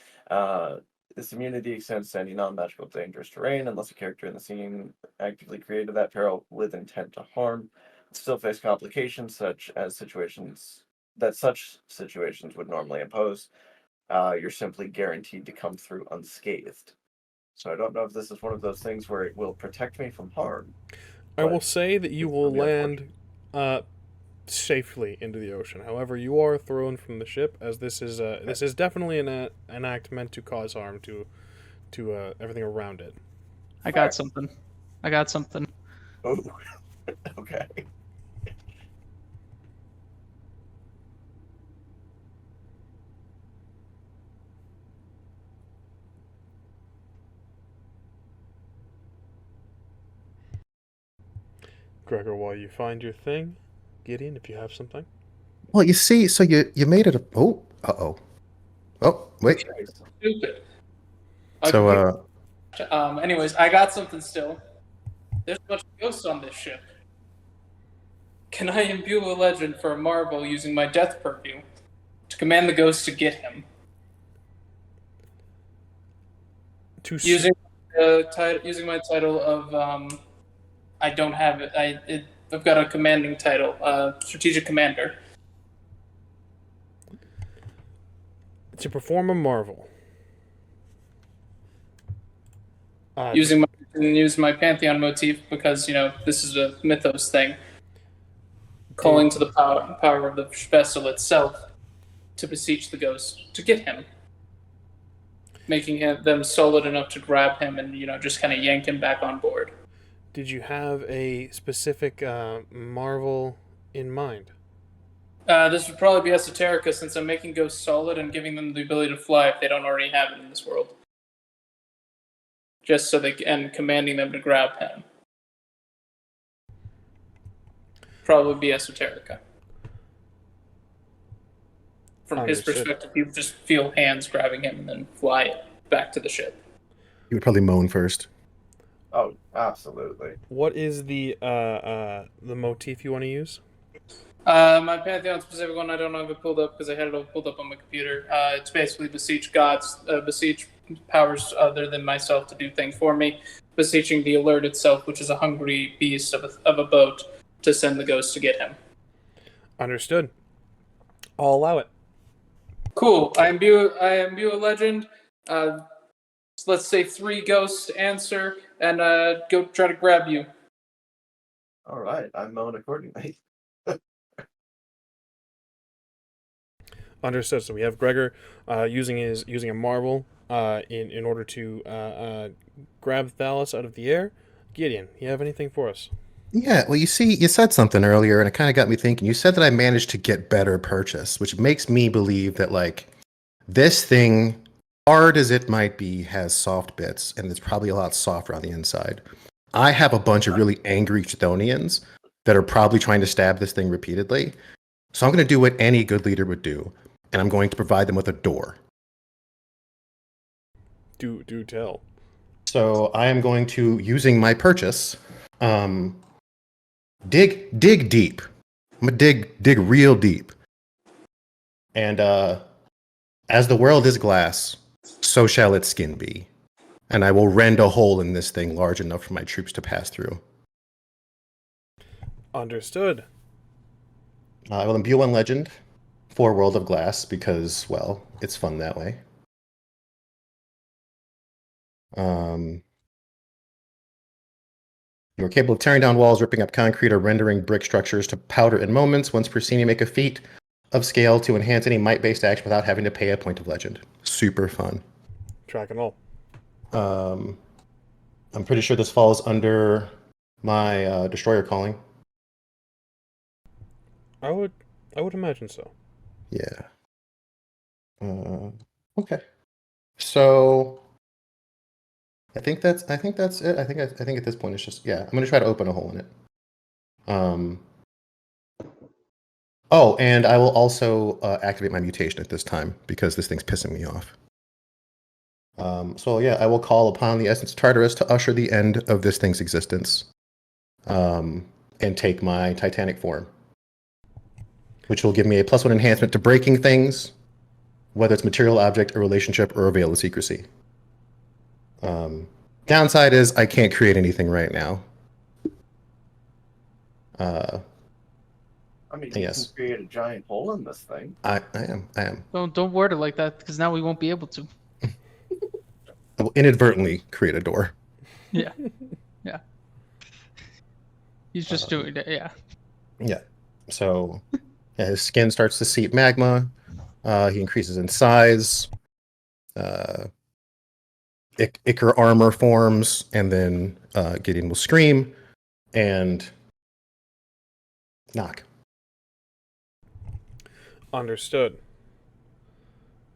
this immunity extends to any non-magical dangerous terrain unless a character in the scene actively created that peril with intent to harm. Still face complications such situations would normally impose. You're simply guaranteed to come through unscathed. So I don't know if this is one of those things where it will protect me from harm. I will say that you will land safely into the ocean. However, you are thrown from the ship, as this is definitely an act meant to cause harm to everything around it. I got something. Oh, okay. Gregor, while you find your thing, Gideon, if you have something. Well, you see, so you made it. Oh, wait. Stupid. So anyways, I got something still. There's a bunch of ghosts on this ship. Can I imbue a legend for a marvel using my death purview to command the ghost to get him? Using my title of I don't have it. I've got a commanding title, strategic commander. To perform a marvel. Use my Pantheon motif because, this is a mythos thing. Calling to the power of the vessel itself to beseech the ghost to get him. Making them solid enough to grab him and, just kind of yank him back on board. Did you have a specific marvel in mind? This would probably be Esoterica, since I'm making ghosts solid and giving them the ability to fly if they don't already have it in this world. Just so they and commanding them to grab him. Probably be Esoterica. From his Understood. perspective, he would just feel hands grabbing him and then fly it back to the ship. You would probably moan first. Oh, absolutely. What is the motif you want to use? My Pantheon specific one, I don't have it pulled up because I had it all pulled up on my computer. It's basically beseech gods, beseech powers other than myself to do things for me, beseeching the alert itself, which is a hungry beast of a boat, to send the ghost to get him. Understood. I'll allow it. Cool. I imbue a legend. So let's say 3 ghosts answer and go try to grab you. All right, I'm moan accordingly. Understood. So we have Gregor using a marvel in order to grab Thalis out of the air. Gideon, you have anything for us? Yeah, well, you see, you said something earlier, and it kind of got me thinking. You said that I managed to get better purchase, which makes me believe that, like, this thing, hard as it might be, has soft bits, and it's probably a lot softer on the inside. I have a bunch of really angry Chthonians that are probably trying to stab this thing repeatedly. So I'm going to do what any good leader would do, and I'm going to provide them with a door. Do tell. So I am going to, using my purchase, dig deep. I'm gonna dig real deep. And as the world is glass, so shall its skin be. And I will rend a hole in this thing large enough for my troops to pass through. Understood. I will imbue one legend for World of Glass because, well, it's fun that way. You are capable of tearing down walls, ripping up concrete, or rendering brick structures to powder in moments. Once per scene, you make a feat of scale to enhance any might-based action without having to pay a point of legend. Super fun. Track and roll. I'm pretty sure this falls under my Destroyer calling. I would imagine so. Yeah. Okay. So I think that's it. I think at this point it's just, yeah, I'm gonna try to open a hole in it. Oh, and I will also activate my mutation at this time because this thing's pissing me off. So yeah, I will call upon the essence of Tartarus to usher the end of this thing's existence, and take my Titanic form, which will give me a +1 enhancement to breaking things, whether it's material, object, a relationship, or a veil of secrecy. Downside is I can't create anything right now. I mean, you Yes. can create a giant hole in this thing. I am. Don't word it like that, because now we won't be able to. I will inadvertently create a door. Yeah. Yeah. He's just doing it, yeah. Yeah. So yeah, his skin starts to seep magma. He increases in size. Ichor armor forms, and then Gideon will scream and knock. Understood.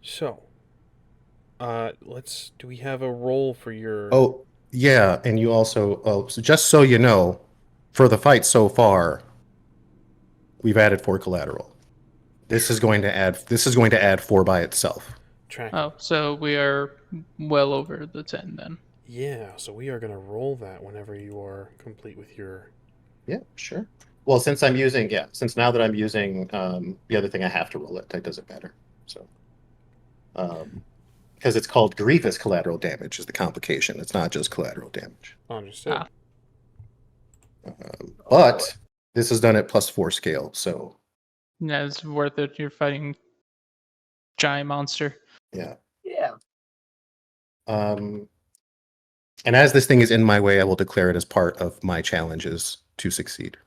So, do we have a role for your... Oh, yeah, and you also, so just so you know, for the fight so far, we've added 4 collateral. This is going to add 4 by itself. Track. Oh, so we are well over the 10 then. Yeah, so we are going to roll that whenever you are complete with your... Yeah, sure. Well, since now that I'm using the other thing, I have to roll it. That doesn't matter. So, because it's called grievous collateral damage is the complication. It's not just collateral damage. Understood. But this is done at +4 scale, so Yeah, it's worth it. You're fighting giant monster. yeah. Yeah. And as this thing is in my way, I will declare it as part of my challenges to succeed.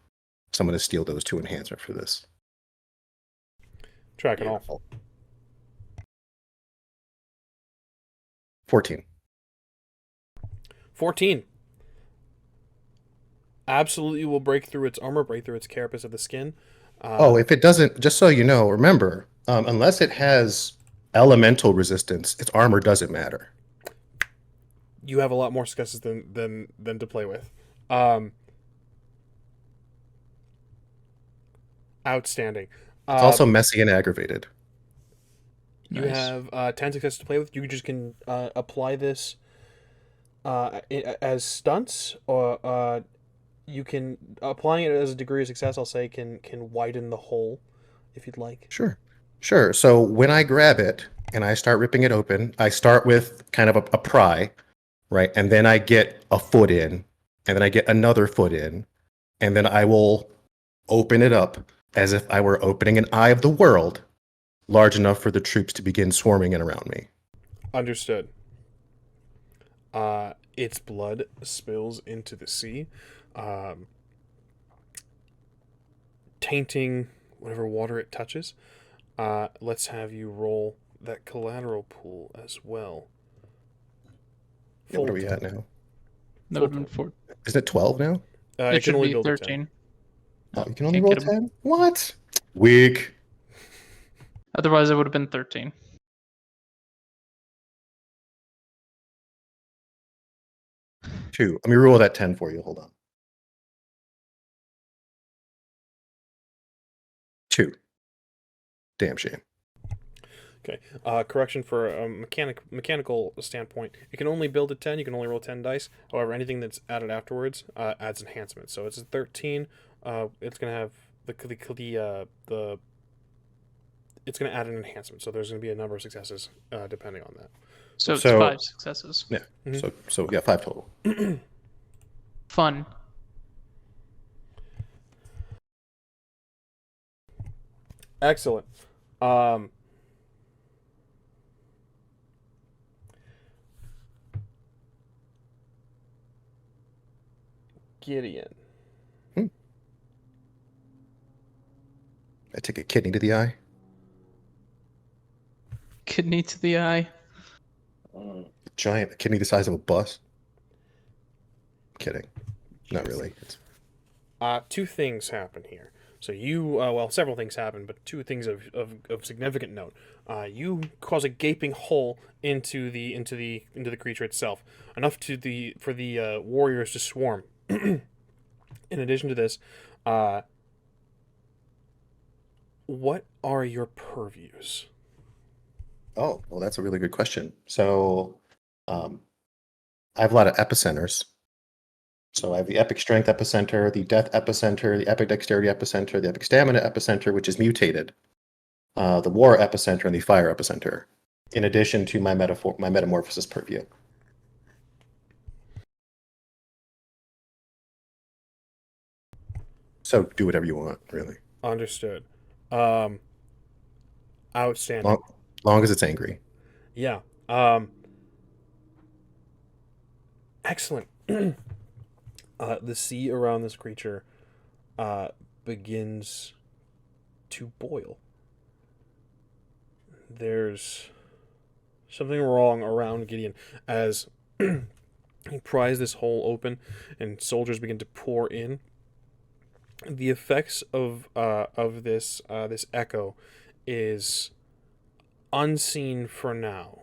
So I'm going to steal those 2 enhancement for this. Track and all. Beautiful. 14. 14. absolutely will break through its armor, break through its carapace of the skin. If it doesn't, just so you know, remember, unless it has elemental resistance, its armor doesn't matter. You have a lot more successes than to play with. Outstanding. It's also messy and aggravated. You Nice. have 10 successes to play with. You just can apply this as stunts, or you can applying it as a degree of success. I'll say can widen the hole, if you'd like. Sure. So when I grab it and I start ripping it open, I start with kind of a pry, right? And then I get a foot in, and then I get another foot in, and then I will open it up as if I were opening an eye of the world, large enough for the troops to begin swarming in around me. Understood. Its blood spills into the sea, tainting whatever water it touches. Let's have you roll that collateral pool as well. Yeah, what are we at now? That would have been 4. Isn't it 12 now? It You can should only be build a 10. 13. Oh, you can only Can't roll get 'em. 10? What? Weak. Otherwise, it would have been 13. Two. Let me roll that 10 for you. Hold on. 2. Damn shame. Okay. Correction for a mechanical standpoint. You can only build a 10. You can only roll 10 dice. However, anything that's added afterwards adds enhancement. So it's a 13. It's gonna have the it's gonna add an enhancement. So there's gonna be a number of successes depending on that. So it's So- 5 successes. Yeah. Mhm. So we got 5 total. Fun. Excellent. Gideon. I take a kidney to the eye. Kidney to the eye. Giant kidney the size of a bus. Kidding. Not really. It's... Two things happen here. So you, well, several things happen, but two things of significant note. You cause a gaping hole into the creature itself, enough for the warriors to swarm. In addition to this, what are your purviews? Oh, well, that's a really good question. So, I have a lot of epicenters. So I have the epic strength epicenter, the death epicenter, the epic dexterity epicenter, the epic stamina epicenter, which is mutated, the war epicenter, and the fire epicenter. In addition to my metamorphosis purview. So do whatever you want, really. Understood. Outstanding. Long as it's angry. Yeah. Excellent. The sea around this creature begins to boil. There's something wrong around Gideon as he pries this hole open and soldiers begin to pour in. The effects of this echo is unseen for now,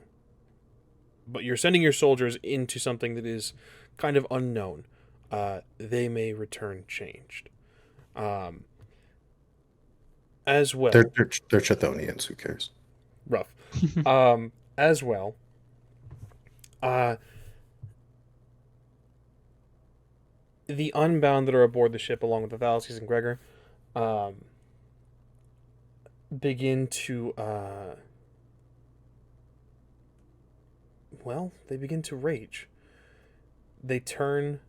but you're sending your soldiers into something that is kind of unknown. They may return changed. As well, They're Chthonians, who cares? rough. As well, the Unbound that are aboard the ship, along with the THALIS and GREGOR, begin to they begin to rage. They turn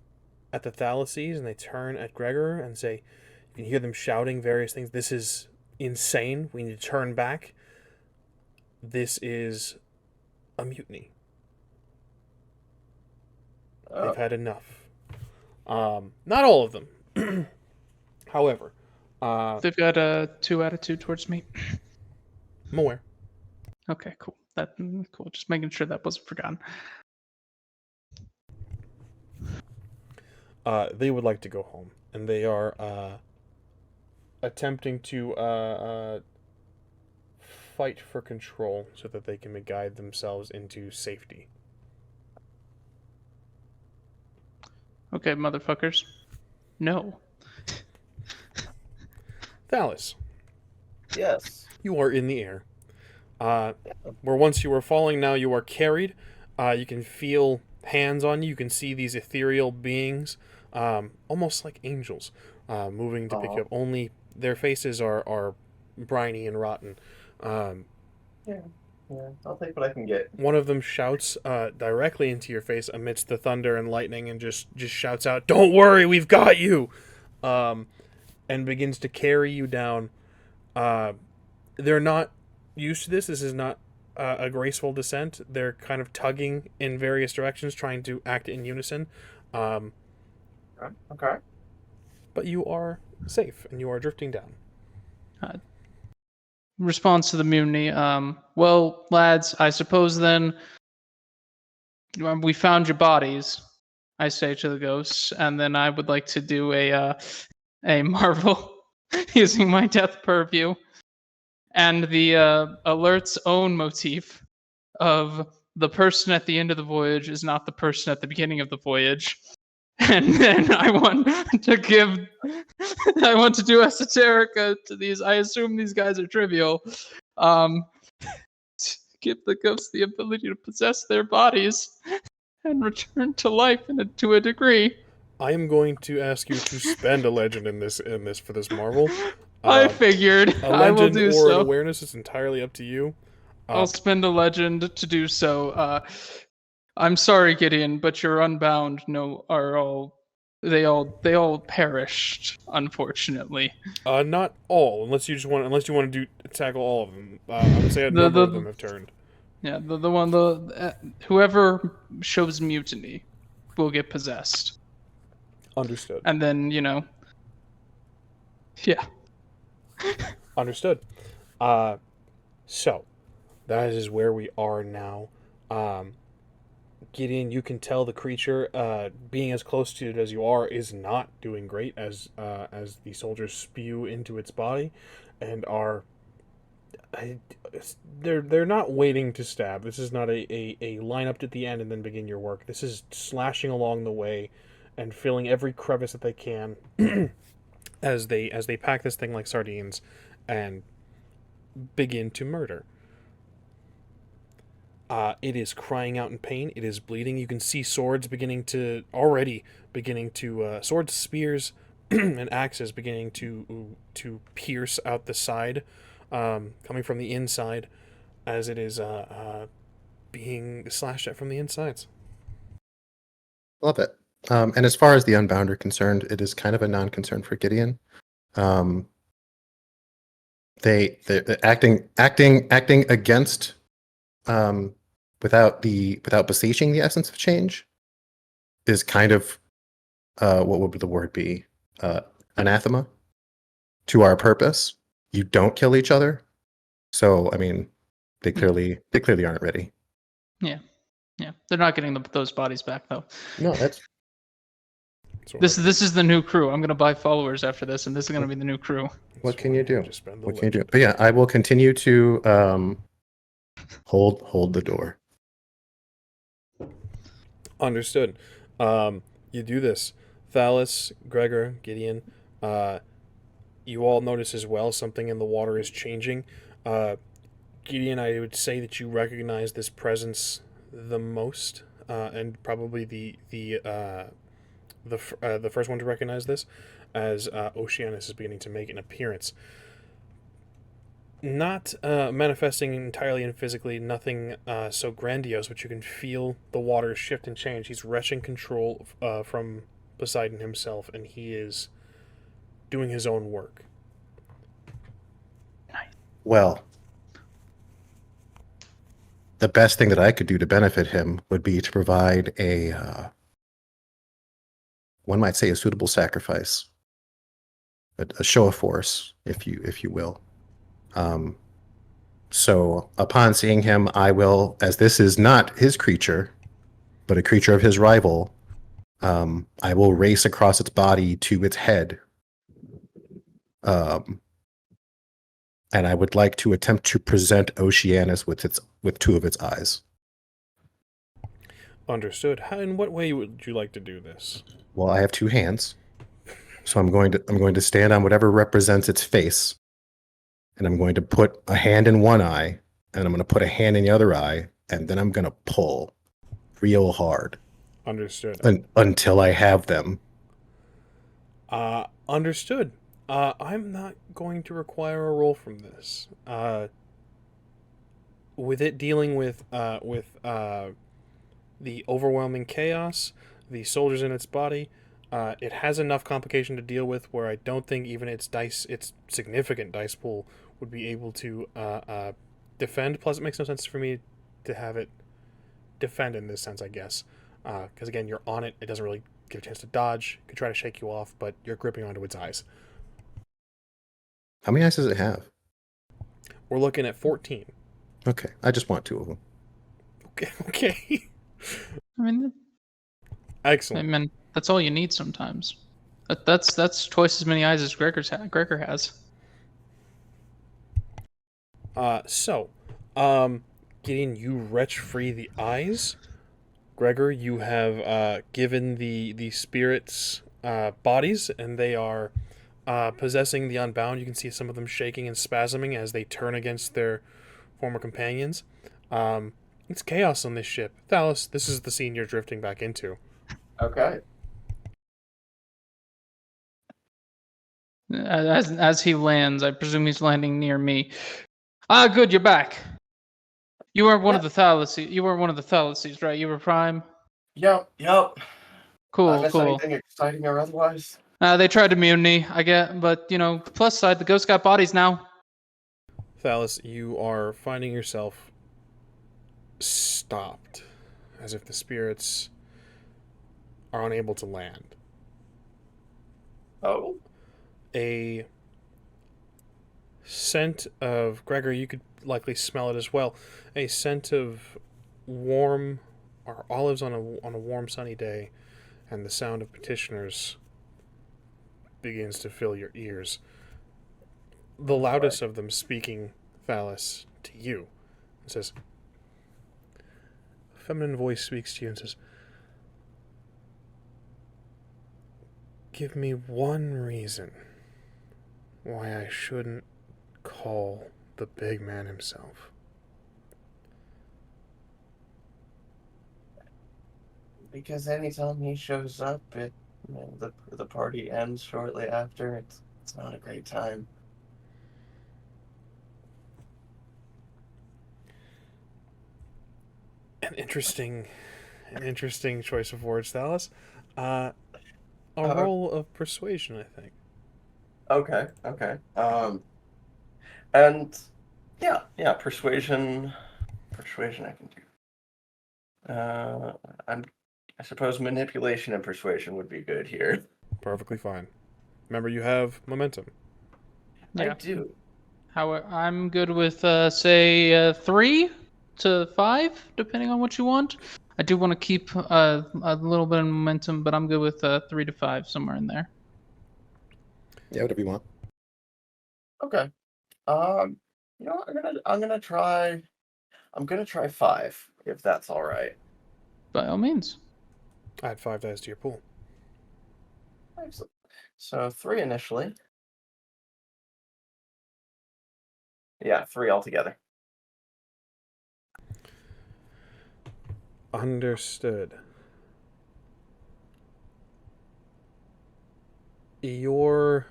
at the THALIS and they turn at GREGOR and say, you can hear them shouting various things. This is insane. We need to turn back. This is a mutiny. They've had enough. Not all of them. However, They've got a 2 attitude towards me. I'm aware. Okay, cool. Cool. Just making sure that wasn't forgotten. they would like to go home, and they are attempting to fight for control so that they can guide themselves into safety. Okay, motherfuckers. No. Thalis, Yes. you are in the air. Where once you were falling, now you are carried. You can feel hands on you. You can see these ethereal beings, almost like angels, moving to pick you up. Only their faces are briny and rotten. Yeah, I'll take what I can get. One of them shouts directly into your face amidst the thunder and lightning, and just shouts out, "Don't worry, we've got you!" And begins to carry you down. They're not used to this. This is not a graceful descent. They're kind of tugging in various directions, trying to act in unison. Okay. But you are safe, and you are drifting down. Response to the mutiny. Well, lads, I suppose then we found your bodies, I say to the ghosts, and then I would like to do a marvel using my death purview and the alert's own motif of the person at the end of the voyage is not the person at the beginning of the voyage. And then I want to do esoterica to these. I assume these guys are trivial. To give the ghosts the ability to possess their bodies and return to life to a degree. I am going to ask you to spend a legend in this for this marvel. I figured A I will legend do or so. an awareness is entirely up to you. I'll spend a legend to do so. I'm sorry, Gideon, but you're unbound. They all perished, unfortunately. Not all, unless you want to tackle all of them. I would say a number of them have turned. Yeah, whoever shows mutiny will get possessed. Understood. And then, yeah. Understood. So, that is where we are now. Gideon, you can tell the creature, being as close to it as you are, is not doing great as the soldiers spew into its body, and are. They're not waiting to stab. This is not a line up at the end and then begin your work. This is slashing along the way, and filling every crevice that they can, as they pack this thing like sardines, and begin to murder. It is crying out in pain. It is bleeding. You can see swords swords, spears, and axes beginning to pierce out the side, coming from the inside, as it is being slashed at from the insides. Love it. And as far as the Unbound are concerned, it is kind of a non-concern for Gideon. They're acting against, without beseeching the essence of change, is kind of what would the word be? Anathema to our purpose. You don't kill each other. So I mean, they clearly aren't ready. Yeah. They're not getting those bodies back though. No, that's. This is the new crew. I'm gonna buy followers after this, and this is gonna be the new crew. What can you do? What can you do? But yeah, I will continue to hold the door. Understood. You do this. Thalis, Gregor, Gideon, you all notice as well something in the water is changing. Gideon, I would say that you recognize this presence the most, and probably the first one to recognize this, as Oceanus is beginning to make an appearance. Not manifesting entirely and physically, nothing so grandiose, but you can feel the water shift and change. He's wresting control from Poseidon himself, and he is doing his own work. Well, the best thing that I could do to benefit him would be to provide one might say a suitable sacrifice, a show of force, if you will. So upon seeing him, I will, as this is not his creature, but a creature of his rival, I will race across its body to its head. And I would like to attempt to present Oceanus with two of its eyes. Understood. In what way would you like to do this? Well, I have two hands, so I'm going to stand on whatever represents its face, and I'm going to put a hand in one eye, and I'm going to put a hand in the other eye, and then I'm going to pull real hard. Understood. Until I have them. Understood. I'm not going to require a roll from this. With it dealing with the overwhelming chaos, the soldiers in its body, it has enough complication to deal with where I don't think even its significant dice pool would be able to defend. Plus, it makes no sense for me to have it defend in this sense, I guess. Because again, you're on it. It doesn't really give a chance to dodge. Could try to shake you off, but you're gripping onto its eyes. How many eyes does it have? We're looking at 14. Okay, I just want two of them. Okay. I mean, Excellent. that's all you need sometimes. That's twice as many eyes as Gregor has. Gideon, you retch free the eyes. Gregor, you have given the spirits bodies, and they are possessing the unbound. You can see some of them shaking and spasming as they turn against their former companions. It's chaos on this ship. Thalis, this is the scene you're drifting back into. Okay. As he lands, I presume he's landing near me. Ah, good, you're back. You weren't one of the Thalis. You weren't one of the Thalises, right? You were Prime. Yep. Cool, Miss cool. anything exciting or otherwise? They tried to mutiny, I get, but plus side, the ghosts got bodies now. Thalis, you are finding yourself stopped, as if the spirits are unable to land. Oh. A scent of Gregor, you could likely smell it as well. A scent of warm or olives on a warm sunny day, and the sound of petitioners begins to fill your ears. The loudest of them speaking, Thalis, to you, and says, a feminine voice speaks to you and says, give me one reason why I shouldn't call the big man himself. Because anytime he shows up, the party ends shortly after. It's not a great time. An interesting choice of words, Thalis. A roll of persuasion, I think. Okay. And yeah, persuasion I can do. I suppose manipulation and persuasion would be good here. Perfectly fine. Remember, you have momentum. Yeah. I do. I'm good with say 3 to 5, depending on what you want. I do want to keep a little bit of momentum, but I'm good with 3 to 5, somewhere in there. Yeah, whatever you want. Okay. You know what, I'm gonna try 5, if that's all right. By all means. Add 5 dice to your pool. Excellent. So 3 initially. Yeah, 3 altogether. Understood. Your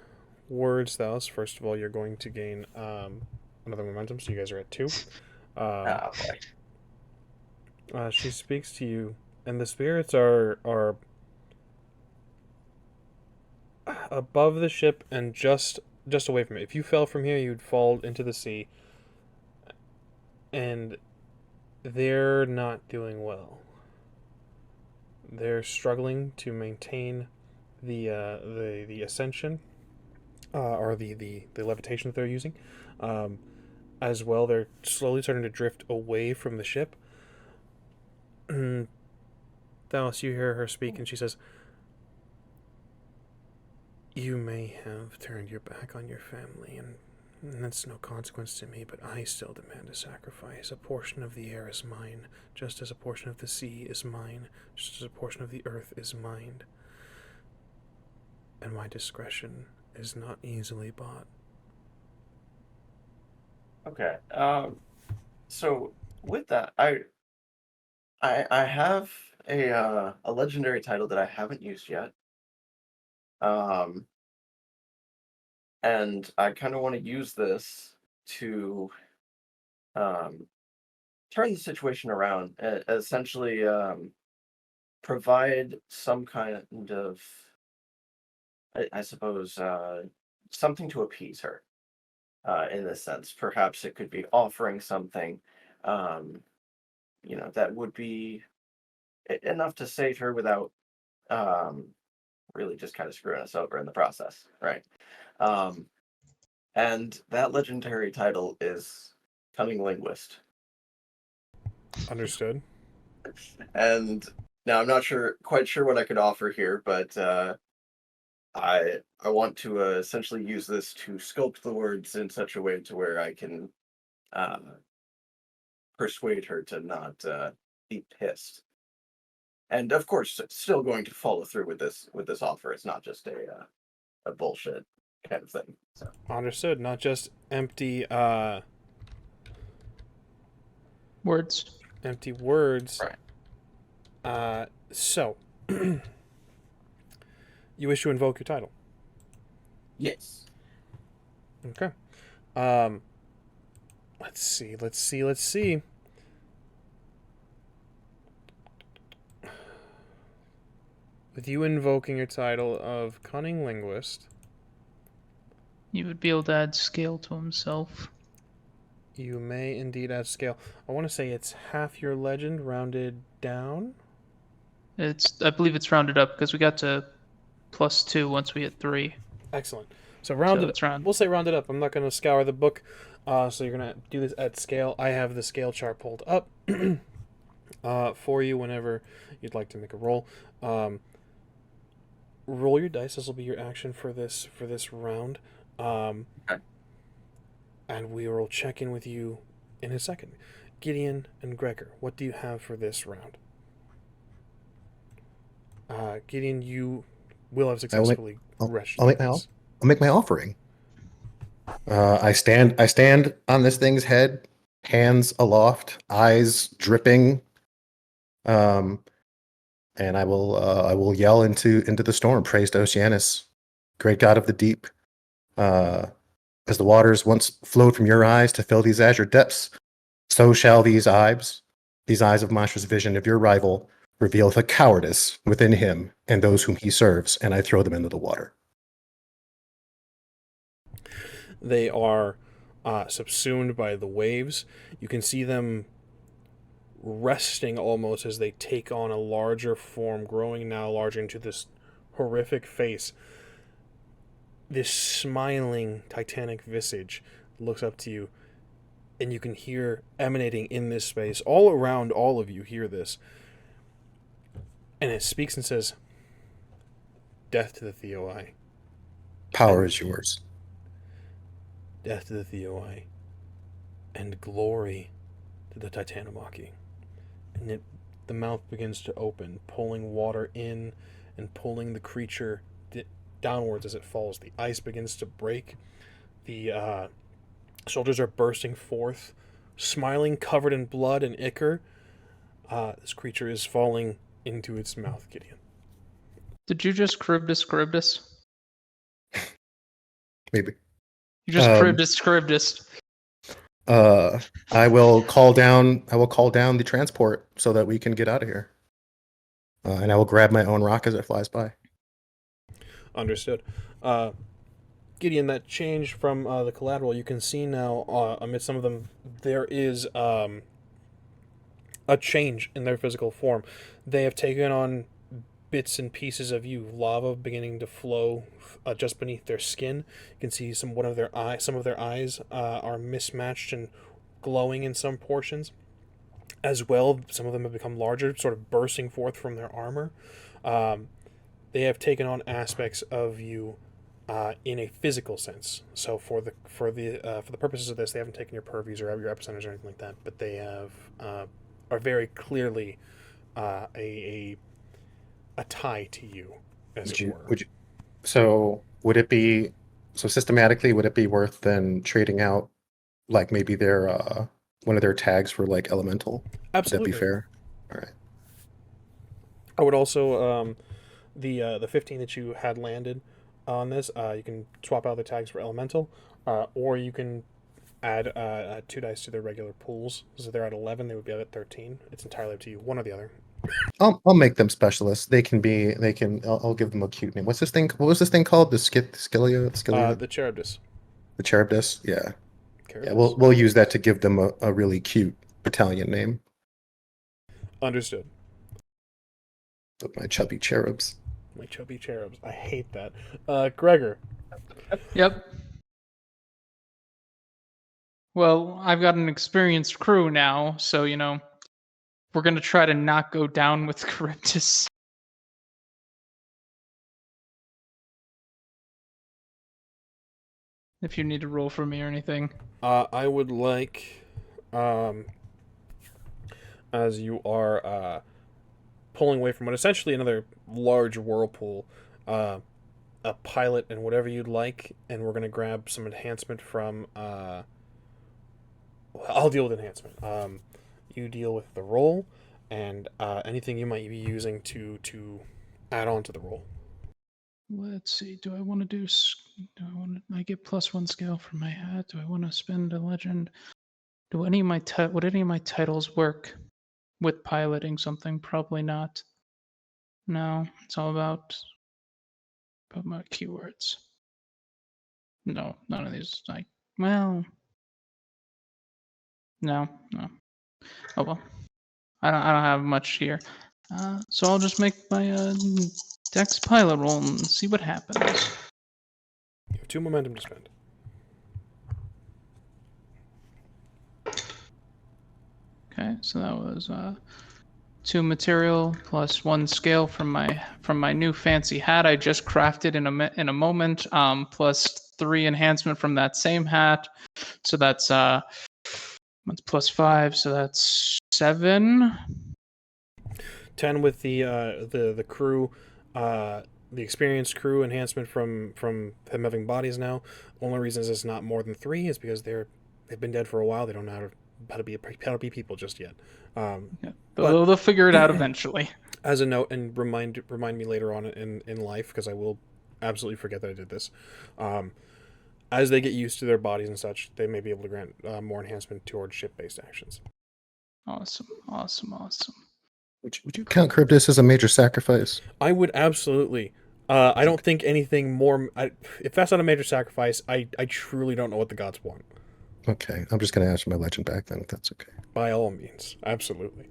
words, Thalis. First of all, you're going to gain another momentum, so you guys are at 2. Boy. She speaks to you, and the spirits are above the ship and just away from it. If you fell from here, you'd fall into the sea, and they're not doing well. They're struggling to maintain the ascension, or the levitation that they're using. As well, they're slowly starting to drift away from the ship. Thalis, you hear her speak, and she says, You may have turned your back on your family, and that's no consequence to me, but I still demand a sacrifice. A portion of the air is mine, just as a portion of the sea is mine, just as a portion of the earth is mine. And my discretion is not easily bought. Okay. So with that, I have a legendary title that I haven't used yet. And I kind of want to use this to turn the situation around, essentially provide some kind of, I suppose, something to appease her. In this sense, perhaps it could be offering something, um, that would be enough to save her without um, really just kind of screwing us over in the process, right? Um, and that legendary title is Cunning Linguist. Understood. And now I'm not quite sure what I could offer here, but I want to essentially use this to sculpt the words in such a way to where I can uh, persuade her to not be pissed. And of course, still going to follow through with this offer. It's not just a bullshit kind of thing. So Understood. Not just empty Words. empty words. right. So you wish to invoke your title. Yes. Okay. Let's see. With you invoking your title of Cunning Linguist, You would be able to add scale to himself. you may indeed add scale. I want to say it's half your legend rounded down. I believe it's rounded up because we got to +2 once we hit 3. Excellent. So it's round. We'll say rounded up. I'm not going to scour the book. So you're going to do this at scale. I have the scale chart pulled up for you whenever you'd like to make a roll. Roll your dice. This will be your action for this round. Okay. And we will check in with you in a second. Gideon and Gregor, what do you have for this round? Gideon, you will have successfully rushed. I'll make my offering. I stand on this thing's head, hands aloft, eyes dripping, and I will yell into the storm. Praise to Oceanus, great god of the deep. As the waters once flowed from your eyes to fill these azure depths, so shall these eyes of monstrous vision of your rival reveal the cowardice within him and those whom he serves, and I throw them into the water. They are subsumed by the waves. You can see them resting almost as they take on a larger form, growing now larger into this horrific face. This smiling titanic visage looks up to you, and you can hear emanating in this space, all around all of you hear this. And it speaks and says, "Death to the Theoi. Power is yours. Death to the Theoi. And glory to the Titanomachy." And the mouth begins to open, pulling water in and pulling the creature downwards as it falls. The ice begins to break. The soldiers are bursting forth, smiling, covered in blood and ichor. This creature is falling into its mouth, Gideon. Did you just Charybdis? Maybe. You just Charybdis. I will call down the transport so that we can get out of here. And I will grab my own rock as it flies by. Understood. Gideon, that change from the collateral, you can see now amidst some of them, there is a change in their physical form. They have taken on bits and pieces of you, lava beginning to flow just beneath their skin. You can see some of their eyes are mismatched and glowing in some portions. As well, some of them have become larger, sort of bursting forth from their armor. They have taken on aspects of you in a physical sense. So for the purposes of this, they haven't taken your purviews or your epicenters or anything like that, but they have are very clearly a tie to you, as it were. So would it be so systematically? Would it be worth then trading out like maybe their one of their tags for like elemental? Absolutely. Would that be fair? All right. I would also the 15 that you had landed on this. You can swap out the tags for elemental, or you can add 2 dice to their regular pools. So they're at 11. They would be at 13. It's entirely up to you. One or the other. I'll make them specialists. They can. I'll give them a cute name. What's this thing? What was this thing called? The Scylla? The Charybdis. The Charybdis. Yeah. Charybdis. Yeah. We'll use that to give them a really cute battalion name. Understood. With my chubby cherubs. My chubby cherubs. I hate that. Gregor. Yep. Well, I've got an experienced crew now, so, we're going to try to not go down with Charybdis. If you need to roll for me or anything. I would like, as you are pulling away from what essentially another large whirlpool, a pilot and whatever you'd like, and we're going to grab some enhancement from... I'll deal with enhancement. You deal with the roll, and anything you might be using to add on to the roll. Let's see. Do I want to do? I get +1 scale for my hat. Do I want to spend a legend? Would any of my titles work with piloting something? Probably not. No, it's all about my keywords. No, none of these. No. Oh well. I don't have much here. So I'll just make my Dex pilot roll and see what happens. You have 2 momentum to spend. Okay, so that was 2 material plus 1 scale from my new fancy hat I just crafted in a moment. Plus 3 enhancement from that same hat. So that's +5. So that's 7. 10 with the crew, the experienced crew enhancement from them having bodies now. Only reason is it's not more than 3 is because they've been dead for a while. They don't know how to be people just yet. Yeah, they'll figure it out eventually. As a note, and remind me later on in life, because I will absolutely forget that I did this. As they get used to their bodies and such, they may be able to grant more enhancement towards ship-based actions. Awesome. Would you count Charybdis as a major sacrifice? I would absolutely. I don't think anything more... if that's not a major sacrifice, I truly don't know what the gods want. Okay, I'm just going to ask my legend back then, if that's okay. By all means, absolutely.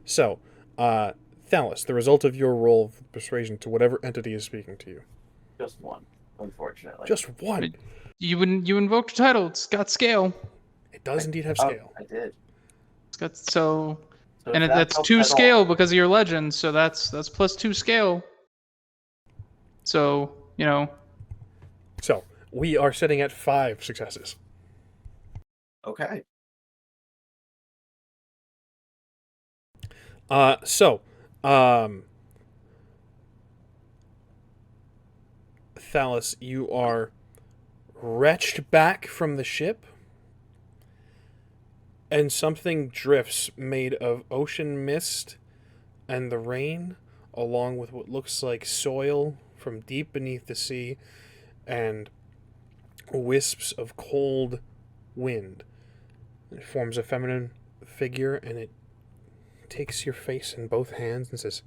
So, Thalis, the result of your roll of persuasion to whatever entity is speaking to you. Just 1, unfortunately. Just 1? You invoked a title. It's got scale. It does indeed have scale. I did. It's got so if that's 2 scale because of your legend. So that's +2 scale. So So we are sitting at 5 successes. Okay. Thalis, you are wretched back from the ship, and something drifts made of ocean mist and the rain, along with what looks like soil from deep beneath the sea, and wisps of cold wind. It forms a feminine figure, and it takes your face in both hands and says,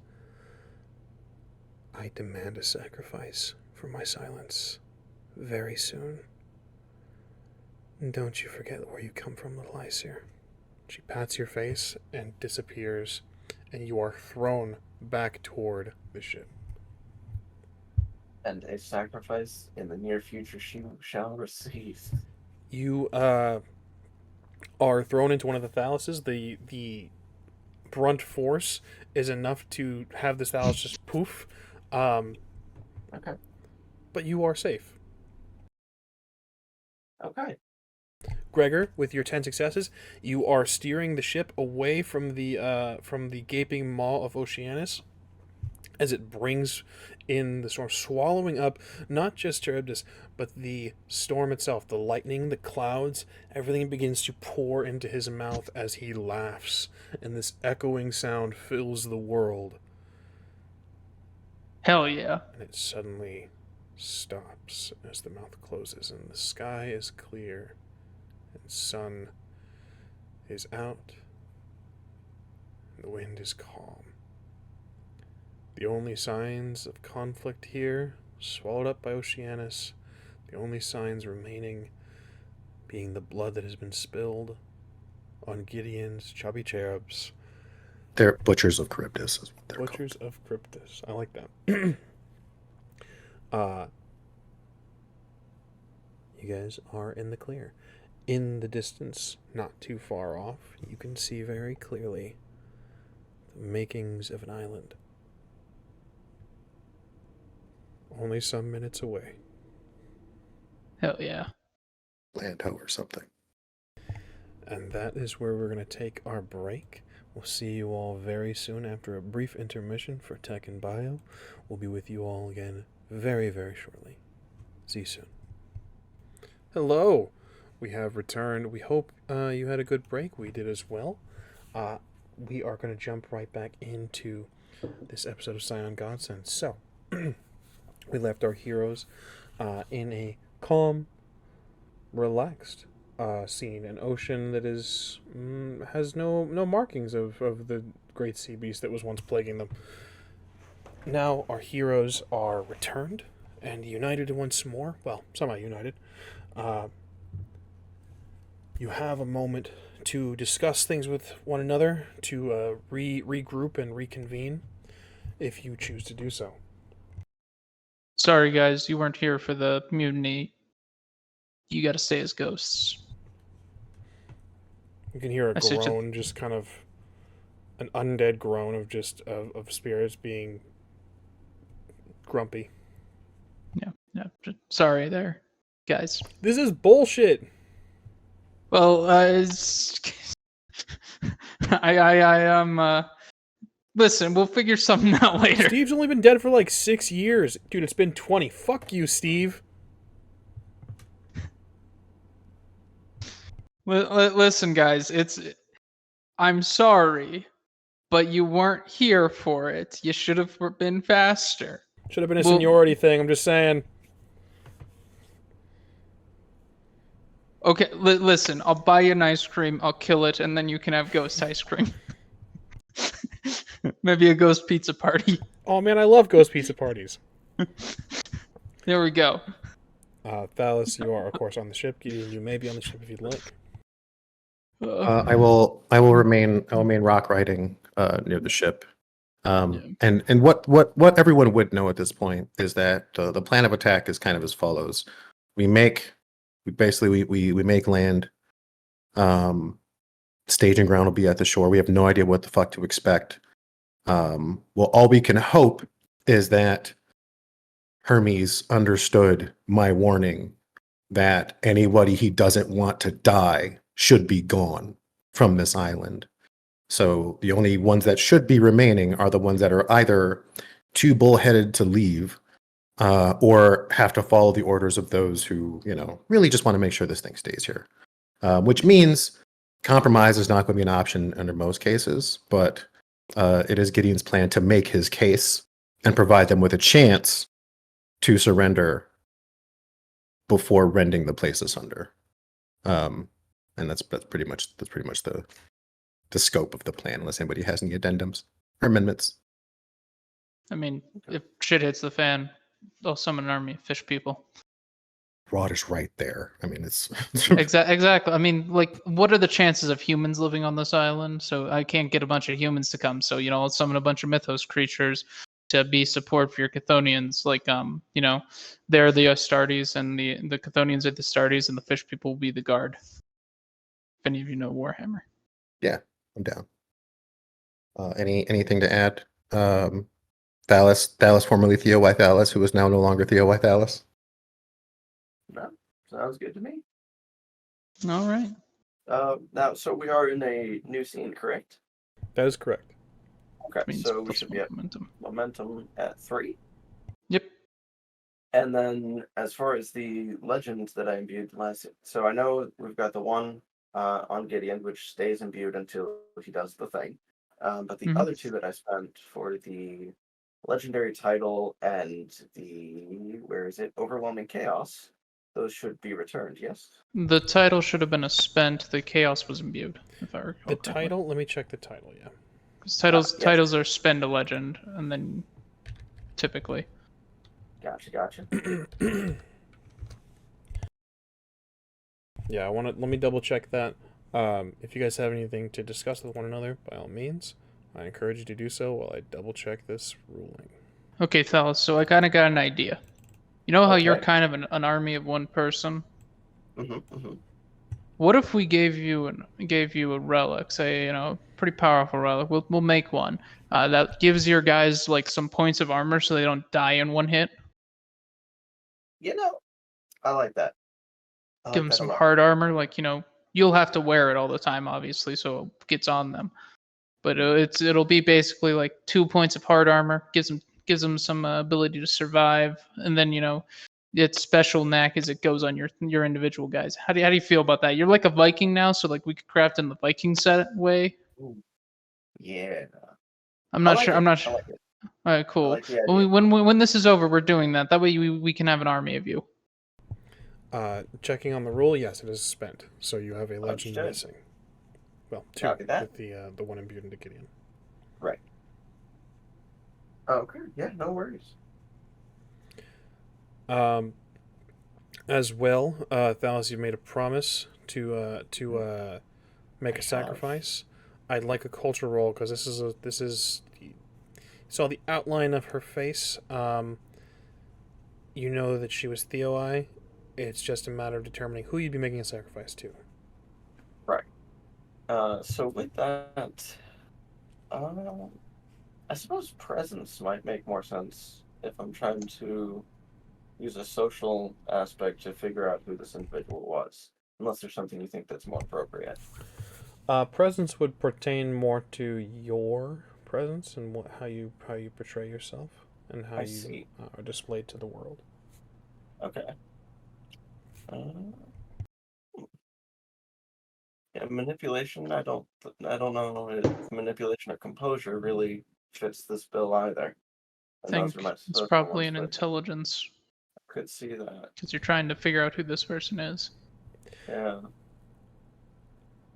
"I demand a sacrifice for my silence very soon. And don't you forget where you come from, little Aesir." She pats your face and disappears, and you are thrown back toward the ship. And a sacrifice in the near future she shall receive. You are thrown into one of the Thalises. The brunt force is enough to have this Thalis just poof. Okay. But you are safe. Okay. Gregor, with your 10 successes, you are steering the ship away from the gaping maw of Oceanus as it brings in the storm, swallowing up not just Charybdis, but the storm itself, the lightning, the clouds, everything begins to pour into his mouth as he laughs, and this echoing sound fills the world. Hell yeah. And it suddenly stops as the mouth closes, and the sky is clear, and sun is out, and the wind is calm. The only signs of conflict here, swallowed up by Oceanus, the only signs remaining being the blood that has been spilled on Gideon's chubby cherubs. They're butchers of Charybdis. Is what they're Butchers called. of Charybdis. I like that. You guys are in the clear. In the distance, not too far off, you can see very clearly the makings of an island. Only some minutes away. Hell yeah. Landho or something. And that is where we're going to take our break. We'll see you all very soon after a brief intermission for Tech and Bio. We'll be with you all again very, very shortly. See you soon. Hello! We have returned. We hope you had a good break. We did as well. We are going to jump right back into this episode of Scion Godsend. So, we left our heroes in a calm, relaxed scene, an ocean that is has no markings of the great sea beast that was once plaguing them. Now our heroes are returned and united once more. Well, semi-united. You have a moment to discuss things with one another, to regroup and reconvene, if you choose to do so. Sorry, guys, you weren't here for the mutiny. You gotta stay as ghosts. You can hear a I see groan, just kind of an undead groan of just of spirits being grumpy. Yeah. Sorry there, guys. This is bullshit. Well, listen, we'll figure something out later. Steve's only been dead for like 6 years. Dude, it's been 20. Fuck you, Steve. Listen, guys, I'm sorry, but you weren't here for it. You should have been faster. Should have been a seniority thing, I'm just saying. Okay, listen, I'll buy you an ice cream, I'll kill it, and then you can have ghost ice cream. Maybe a ghost pizza party. Oh man, I love ghost pizza parties. There we go. Thalis, you are of course on the ship. Gideon, you may be on the ship if you'd like. I will remain rock riding near the ship. And what everyone would know at this point is that the plan of attack is kind of as follows: we make land. Staging ground will be at the shore. We have no idea what the fuck to expect. Well, all we can hope is that Hermes understood my warning that anybody he doesn't want to die should be gone from this island. So the only ones that should be remaining are the ones that are either too bullheaded to leave, or have to follow the orders of those who, really just want to make sure this thing stays here. Which means compromise is not going to be an option under most cases, but it is Gideon's plan to make his case and provide them with a chance to surrender before rending the place asunder. And that's pretty much the scope of the plan, unless anybody has any addendums or amendments. I mean, if shit hits the fan, they'll summon an army of fish people. Rod is right there. I mean, it's Exactly. I mean, like, what are the chances of humans living on this island? So I can't get a bunch of humans to come. So, I'll summon a bunch of mythos creatures to be support for your Chthonians. Like, they're the Astartes, and the Chthonians are the Astartes, and the fish people will be the guard. If any of you know Warhammer. Yeah, I'm down. Anything to add, Thalis, formerly Theo Y. Thalis, who is now no longer Theo Y. Thalis. No, sounds good to me. All right. Now, so we are in a new scene, correct? That is correct. Okay, Means so we plus should one be at momentum. momentum at 3. Yep. And then, as far as the legends that I imbued last, so I know we've got the one on Gideon, which stays imbued until he does the thing. But the other two that I spent for the legendary title and the overwhelming chaos, those should be returned. Yes. The title should have been a spent. The chaos was imbued, if I recall The correctly. title, let me check the title, yeah. 'Cause Yes. titles are spend a legend, and then typically. Gotcha. Yeah, let me double check that. If you guys have anything to discuss with one another, by all means, I encourage you to do so while I double check this ruling. Okay, Thalis, so I kind of got an idea. You know how you're Okay. kind of an army of one person? Mm-hmm. What if we gave you a relic, say, pretty powerful relic? We'll make one that gives your guys like some points of armor so they don't die in one hit. I like that. I Give like them that a some lot. hard armor, like you'll have to wear it all the time, obviously, so it gets on them. But it'll be basically like 2 points of hard armor, gives them some ability to survive, and then its special knack is it goes on your individual guys. How do you feel about that? You're like a Viking now, so like we could craft in the Viking set way. Ooh. Yeah. I'm I not like sure. it. I'm not I sure. like it. All right, I cool. like the idea. When this is over, we're doing that. That way we can have an army of you. Checking on the rule, yes, it is spent. So you have a legend Understood. missing. Well, 2 Copy that. with the one imbued into Gideon. Right. Okay. Yeah. No worries. As well, Thalis, you've made a promise to make a sacrifice. I'd like a culture roll because this is you saw the outline of her face. You know that she was Theoi. It's just a matter of determining who you'd be making a sacrifice to. Right. So with that, I suppose presence might make more sense if I'm trying to use a social aspect to figure out who this individual was. Unless there's something you think that's more appropriate. Presence would pertain more to your presence and how you portray yourself and how I you see. are displayed to the world. Okay. Yeah, manipulation. I don't know if manipulation or composure really fits this bill either. I And those think are my it's social probably ones, an but intelligence I could see that. because you're trying to figure out who this person is. Yeah.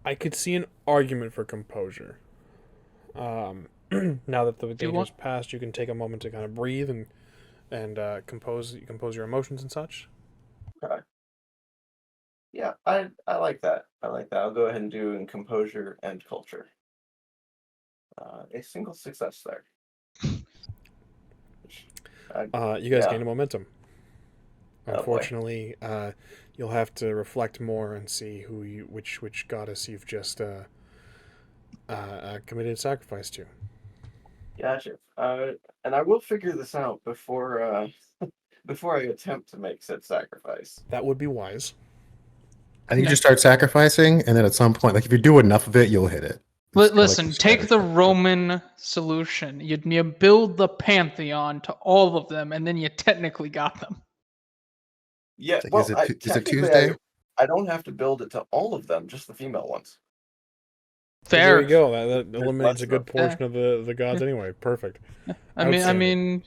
I could see an argument for composure. Now that the danger's passed, you can take a moment to kind of breathe and compose your emotions and such. Okay. Yeah, I like that. I like that. I'll go ahead and do in composure and culture. A single success there. You guys Yeah. gain a momentum. Oh, boy. Unfortunately, you'll have to reflect more and see which goddess you've just committed sacrifice to. Gotcha. And I will figure this out before before I attempt to make said sacrifice. That would be wise. I think you just start sacrificing, and then at some point, like if you do enough of it, you'll hit it. Listen, take the Roman solution. You build the pantheon to all of them, and then you technically got them. Yeah, Like, well, is it technically, Tuesday? I don't have to build it to all of them, just the female ones. So Fair. there you go. That There's eliminates a less good of portion of the gods anyway. Perfect. I mean,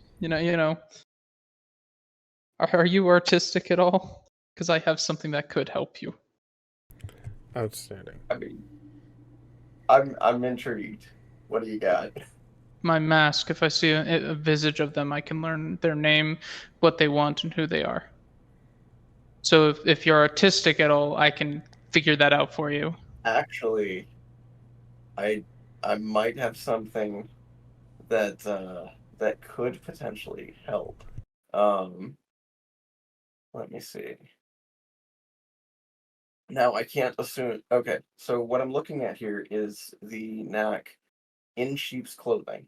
are you artistic at all? Because I have something that could help you. Outstanding. I mean, I'm intrigued. What do you got? My mask. If I see a visage of them, I can learn their name, what they want, and who they are. So if you're artistic at all, I can figure that out for you. Actually, I might have something that that could potentially help. Let me see. Now I can't assume. Okay, so what I'm looking at here is the knack in sheep's clothing.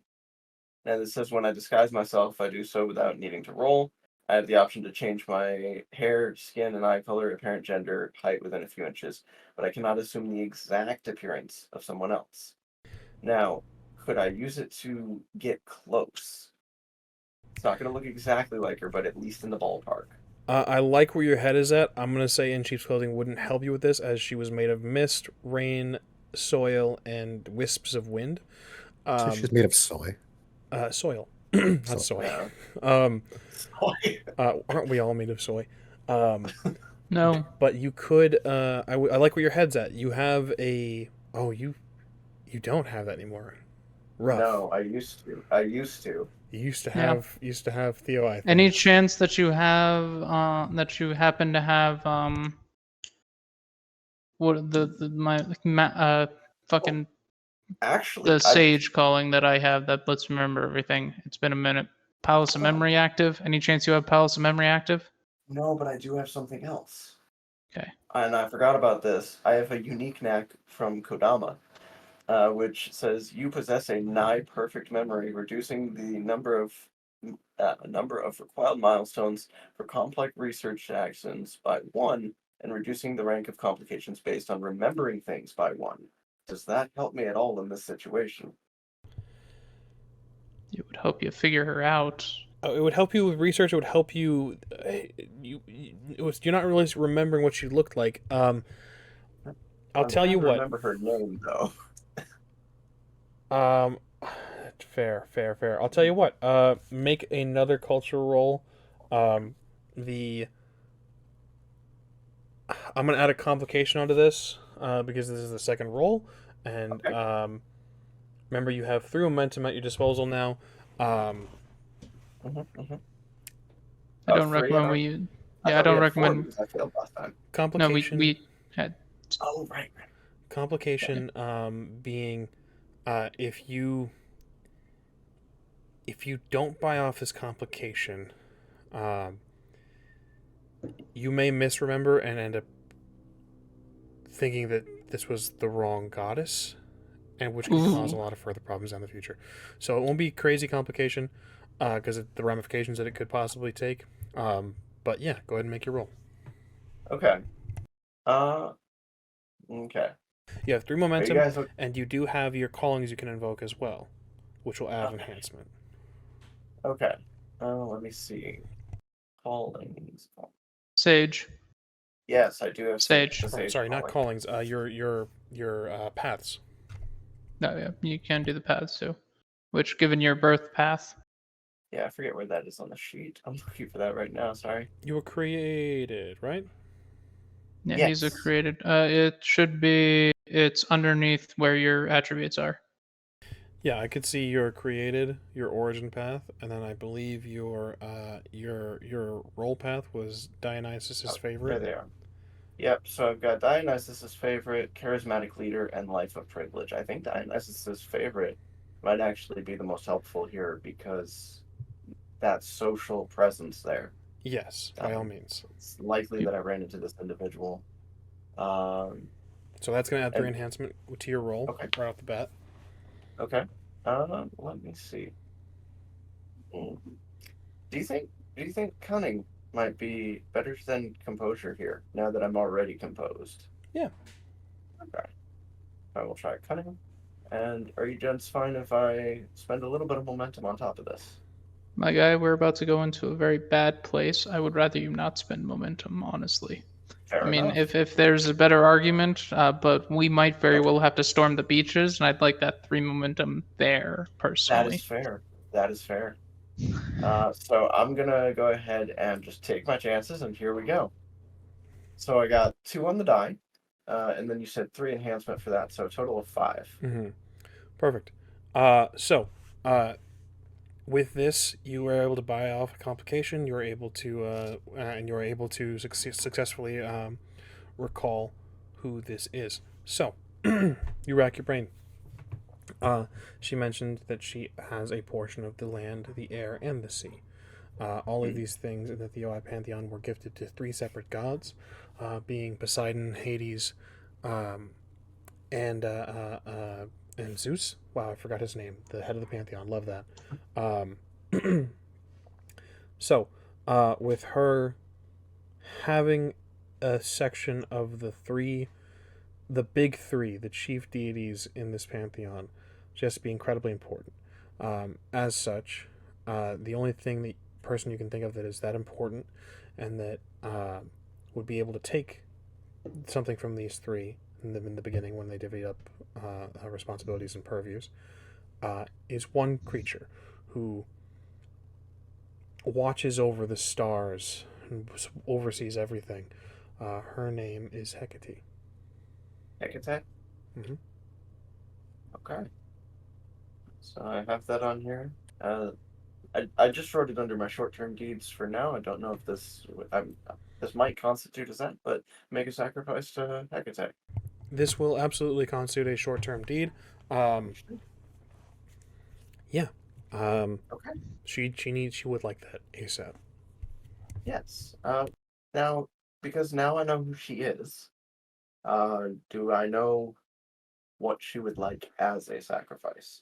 And it says when I disguise myself, I do so without needing to roll. I have the option to change my hair, skin, and eye color, apparent gender, height within a few inches, but I cannot assume the exact appearance of someone else. Now, could I use it to get close? It's not going to look exactly like her, but at least in the ballpark. I like where your head is at. I'm going to say in sheep's clothing wouldn't help you with this, as she was made of mist, rain, soil, and wisps of wind. So she's made of soy. Soil. Not soy. Yeah. Aren't we all made of soy? No. But you could. I like where your head's at. You have a. Oh, you don't have that anymore. Rough. No, I used to. You used to Yeah. have Theo. I think. Any chance that you have that you happen to have what fucking Actually, the sage calling that I have that lets me remember everything. It's been a minute. Palace of Memory active. Any chance you have Palace of Memory active? No, but I do have something else. Okay. And I forgot about this. I have a unique knack from Kodama, which says you possess a nigh perfect memory, reducing the number of required milestones for complex research actions by 1, and reducing the rank of complications based on remembering things by 1. Does that help me at all in this situation? It would help you figure her out. It would help you with research. It would help you. You're not really remembering what she looked like. I'll tell you what. Remember her name though. Fair. I'll tell you what. Make another culture roll. I'm gonna add a complication onto this because this is the second roll, and Okay. remember you have 3 momentum at your disposal now. I don't recommend we use. Yeah, I don't recommend. I failed last time. Complication. No, we had. Oh, right. Complication being if you don't buy off this complication, you may misremember and end up thinking that this was the wrong goddess, and which can cause a lot of further problems down the future. So it won't be crazy complication because of the ramifications that it could possibly take. But yeah, go ahead and make your roll. Okay. Okay. You have 3 momentum, You guys and you do have your callings you can invoke as well, which will add enhancement. Okay. Let me see. Callings. Sage. Yes, I do have Sage. Sorry, not callings. Your paths. No, yeah, you can do the paths too. Which, given your birth path, Yeah, I forget where that is on the sheet. I'm looking for that right now. Sorry. You were created, right? yeah, he's a created. It should be. It's underneath where your attributes are. Yeah, I could see your created, your origin path, and then I believe your role path was Dionysus's favorite. There they are. Yep, so I've got Dionysus's favorite, charismatic leader, and life of privilege. I think Dionysus's favorite might actually be the most helpful here because that social presence there. Yes, by all means. It's likely that I ran into this individual. So that's going to add 3 enhancement to your roll right off the bat. Okay. Let me see. Do you think cunning might be better than composure here, now that I'm already composed? Yeah. Okay. I will try cunning. And are you gents fine if I spend a little bit of momentum on top of this? My guy, we're about to go into a very bad place. I would rather you not spend momentum, honestly. Fair I mean, enough. if there's a better argument, but we might very well have to storm the beaches, and I'd like that 3 momentum there, personally. That is fair. So I'm gonna go ahead and just take my chances, and here we go. So I got 2 on the die, and then you said 3 enhancement for that, so a total of 5. Mm-hmm. Perfect. With this, you were able to buy off a complication. You were able to, successfully recall who this is. So, you rack your brain. She mentioned that she has a portion of the land, the air, and the sea. All of these things in the Theoi pantheon were gifted to 3 separate gods, being Poseidon, Hades, and and Zeus. Wow, I forgot his name. The head of the pantheon. Love that. So, with her having a section of the big three, the chief deities in this pantheon, just be incredibly important. As such, the only person you can think of that is that important and that would be able to take something from these three in the beginning when they divvy up responsibilities and purviews is one creature who watches over the stars and oversees everything. Her name is Hecate. Hecate? Mm-hmm. Okay. So I have that on here. I just wrote it under my short-term deeds for now. I don't know if this might constitute as that, but make a sacrifice to Hecate. This will absolutely constitute a short-term deed. Yeah. Okay. She would like that ASAP. Yes. Now, because now I know who she is, do I know what she would like as a sacrifice?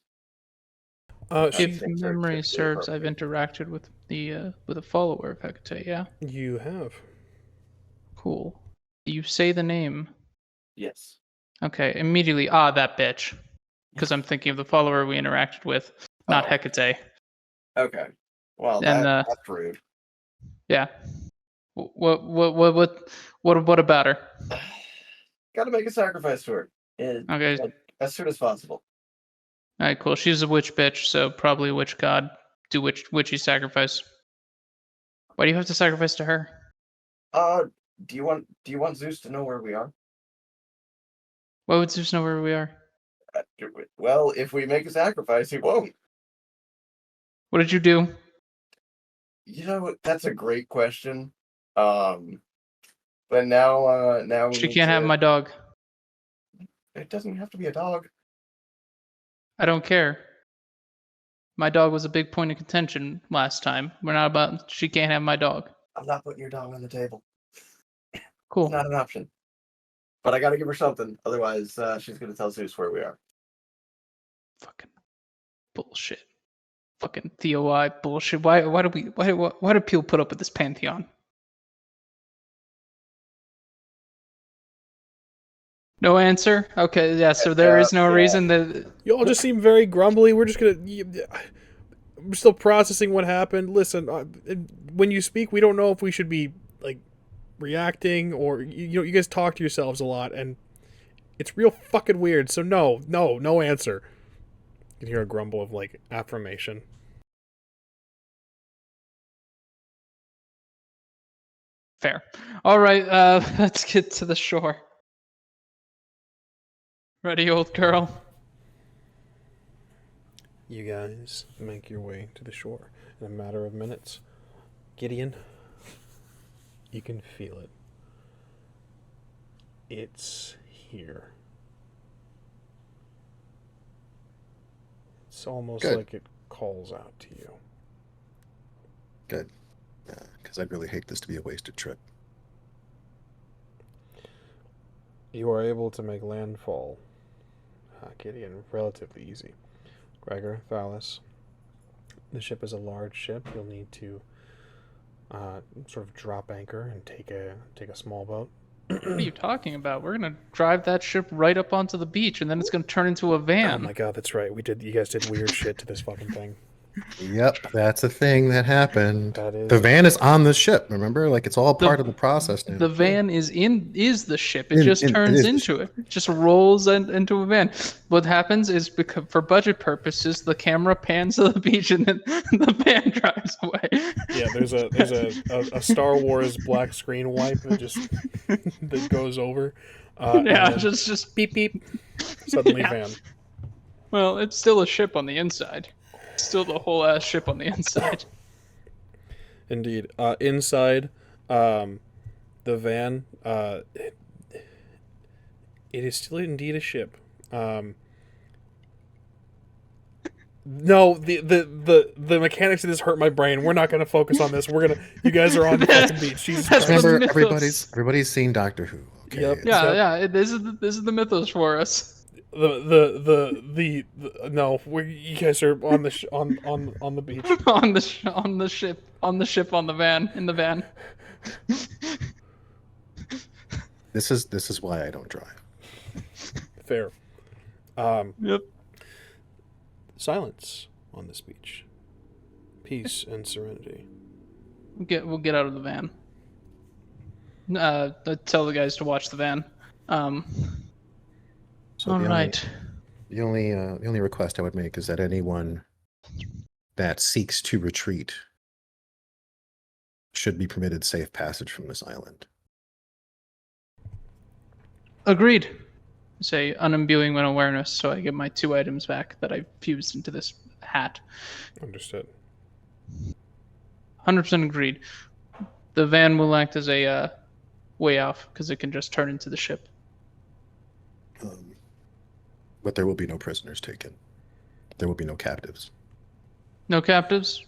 If things are memory typically serves, I've appropriate. interacted with a follower of Hecate. Yeah, You have. cool. You say the name. Yes. Okay, immediately. Ah, that bitch. Because I'm thinking of the follower we interacted with, not Oh. Hecate. Okay. Well, And that's rude. yeah. What about her? Got to make a sacrifice to her. Okay. As soon as possible. All right, cool. She's a witch bitch, so probably a witch god. Do witchy sacrifice. Why do you have to sacrifice to her? Do you want Zeus to know where we are? Why would Zeus know where we are? Well, if we make a sacrifice, he won't. What did you do? That's a great question. But now we She need can't have to- my dog. It doesn't have to be a dog. I don't care. My dog was a big point of contention last time. We're not about. She can't have my dog. I'm not putting your dog on the table. Cool. It's not an option. But I got to give her something. Otherwise, she's going to tell Zeus where we are. Fucking bullshit. Fucking TOI bullshit. Why do people put up with this pantheon? No answer? Okay, yeah, so there is no reason that... You all just seem very grumbly. We're just gonna... We're still processing what happened. Listen, when you speak, we don't know if we should be, like, reacting or... You guys talk to yourselves a lot, and it's real fucking weird, so no answer. You can hear a grumble of, like, affirmation. Fair. All right, let's get to the shore. Ready, old girl? You guys make your way to the shore in a matter of minutes. Gideon, you can feel it. It's here. It's almost Good. like it calls out to you. Good. Because I'd really hate this to be a wasted trip. You are able to make landfall, Gideon, relatively easy. Gregor, Thalis, the ship is a large ship. You'll need to sort of drop anchor and take a small boat. What are you talking about? We're gonna drive that ship right up onto the beach, and then it's gonna turn into a van. Oh my god, that's right. You guys did weird shit to this fucking thing. Yep, that's a thing that happened. That is... The van is on the ship, remember? Like, it's all part of the process now. The van is the ship. It just It turns is the into it. It just rolls into a van. What happens is, because for budget purposes, the camera pans to the beach and then the van drives away. Yeah, there's a Star Wars black screen wipe that just that goes over. Yeah, and just beep beep. Suddenly Yeah. van. Well, it's still a ship on the inside. It's still the whole ass ship on the inside. Indeed. Inside the van, it is still indeed a ship. No, the mechanics of this hurt my brain. We're not going to focus on this. You guys are on the fucking beach. Jesus That's Christ. Remember, mythos. everybody's seen Doctor Who. Okay? Yep. Yeah, yeah. This is the mythos for us. no, you guys are on the on the beach. on the ship, on the van, in the van. This is why I don't drive. Fair. Yep. Silence on this beach. Peace and serenity. We'll get out of the van. Tell the guys to watch the van. So All the right. the only request I would make is that anyone that seeks to retreat should be permitted safe passage from this island. Agreed. Say unimbuing when awareness, so I get my 2 items back that I fused into this hat. Understood. 100% agreed. The van will act as a way off because it can just turn into the ship. But there will be no prisoners taken. There will be no captives. No captives?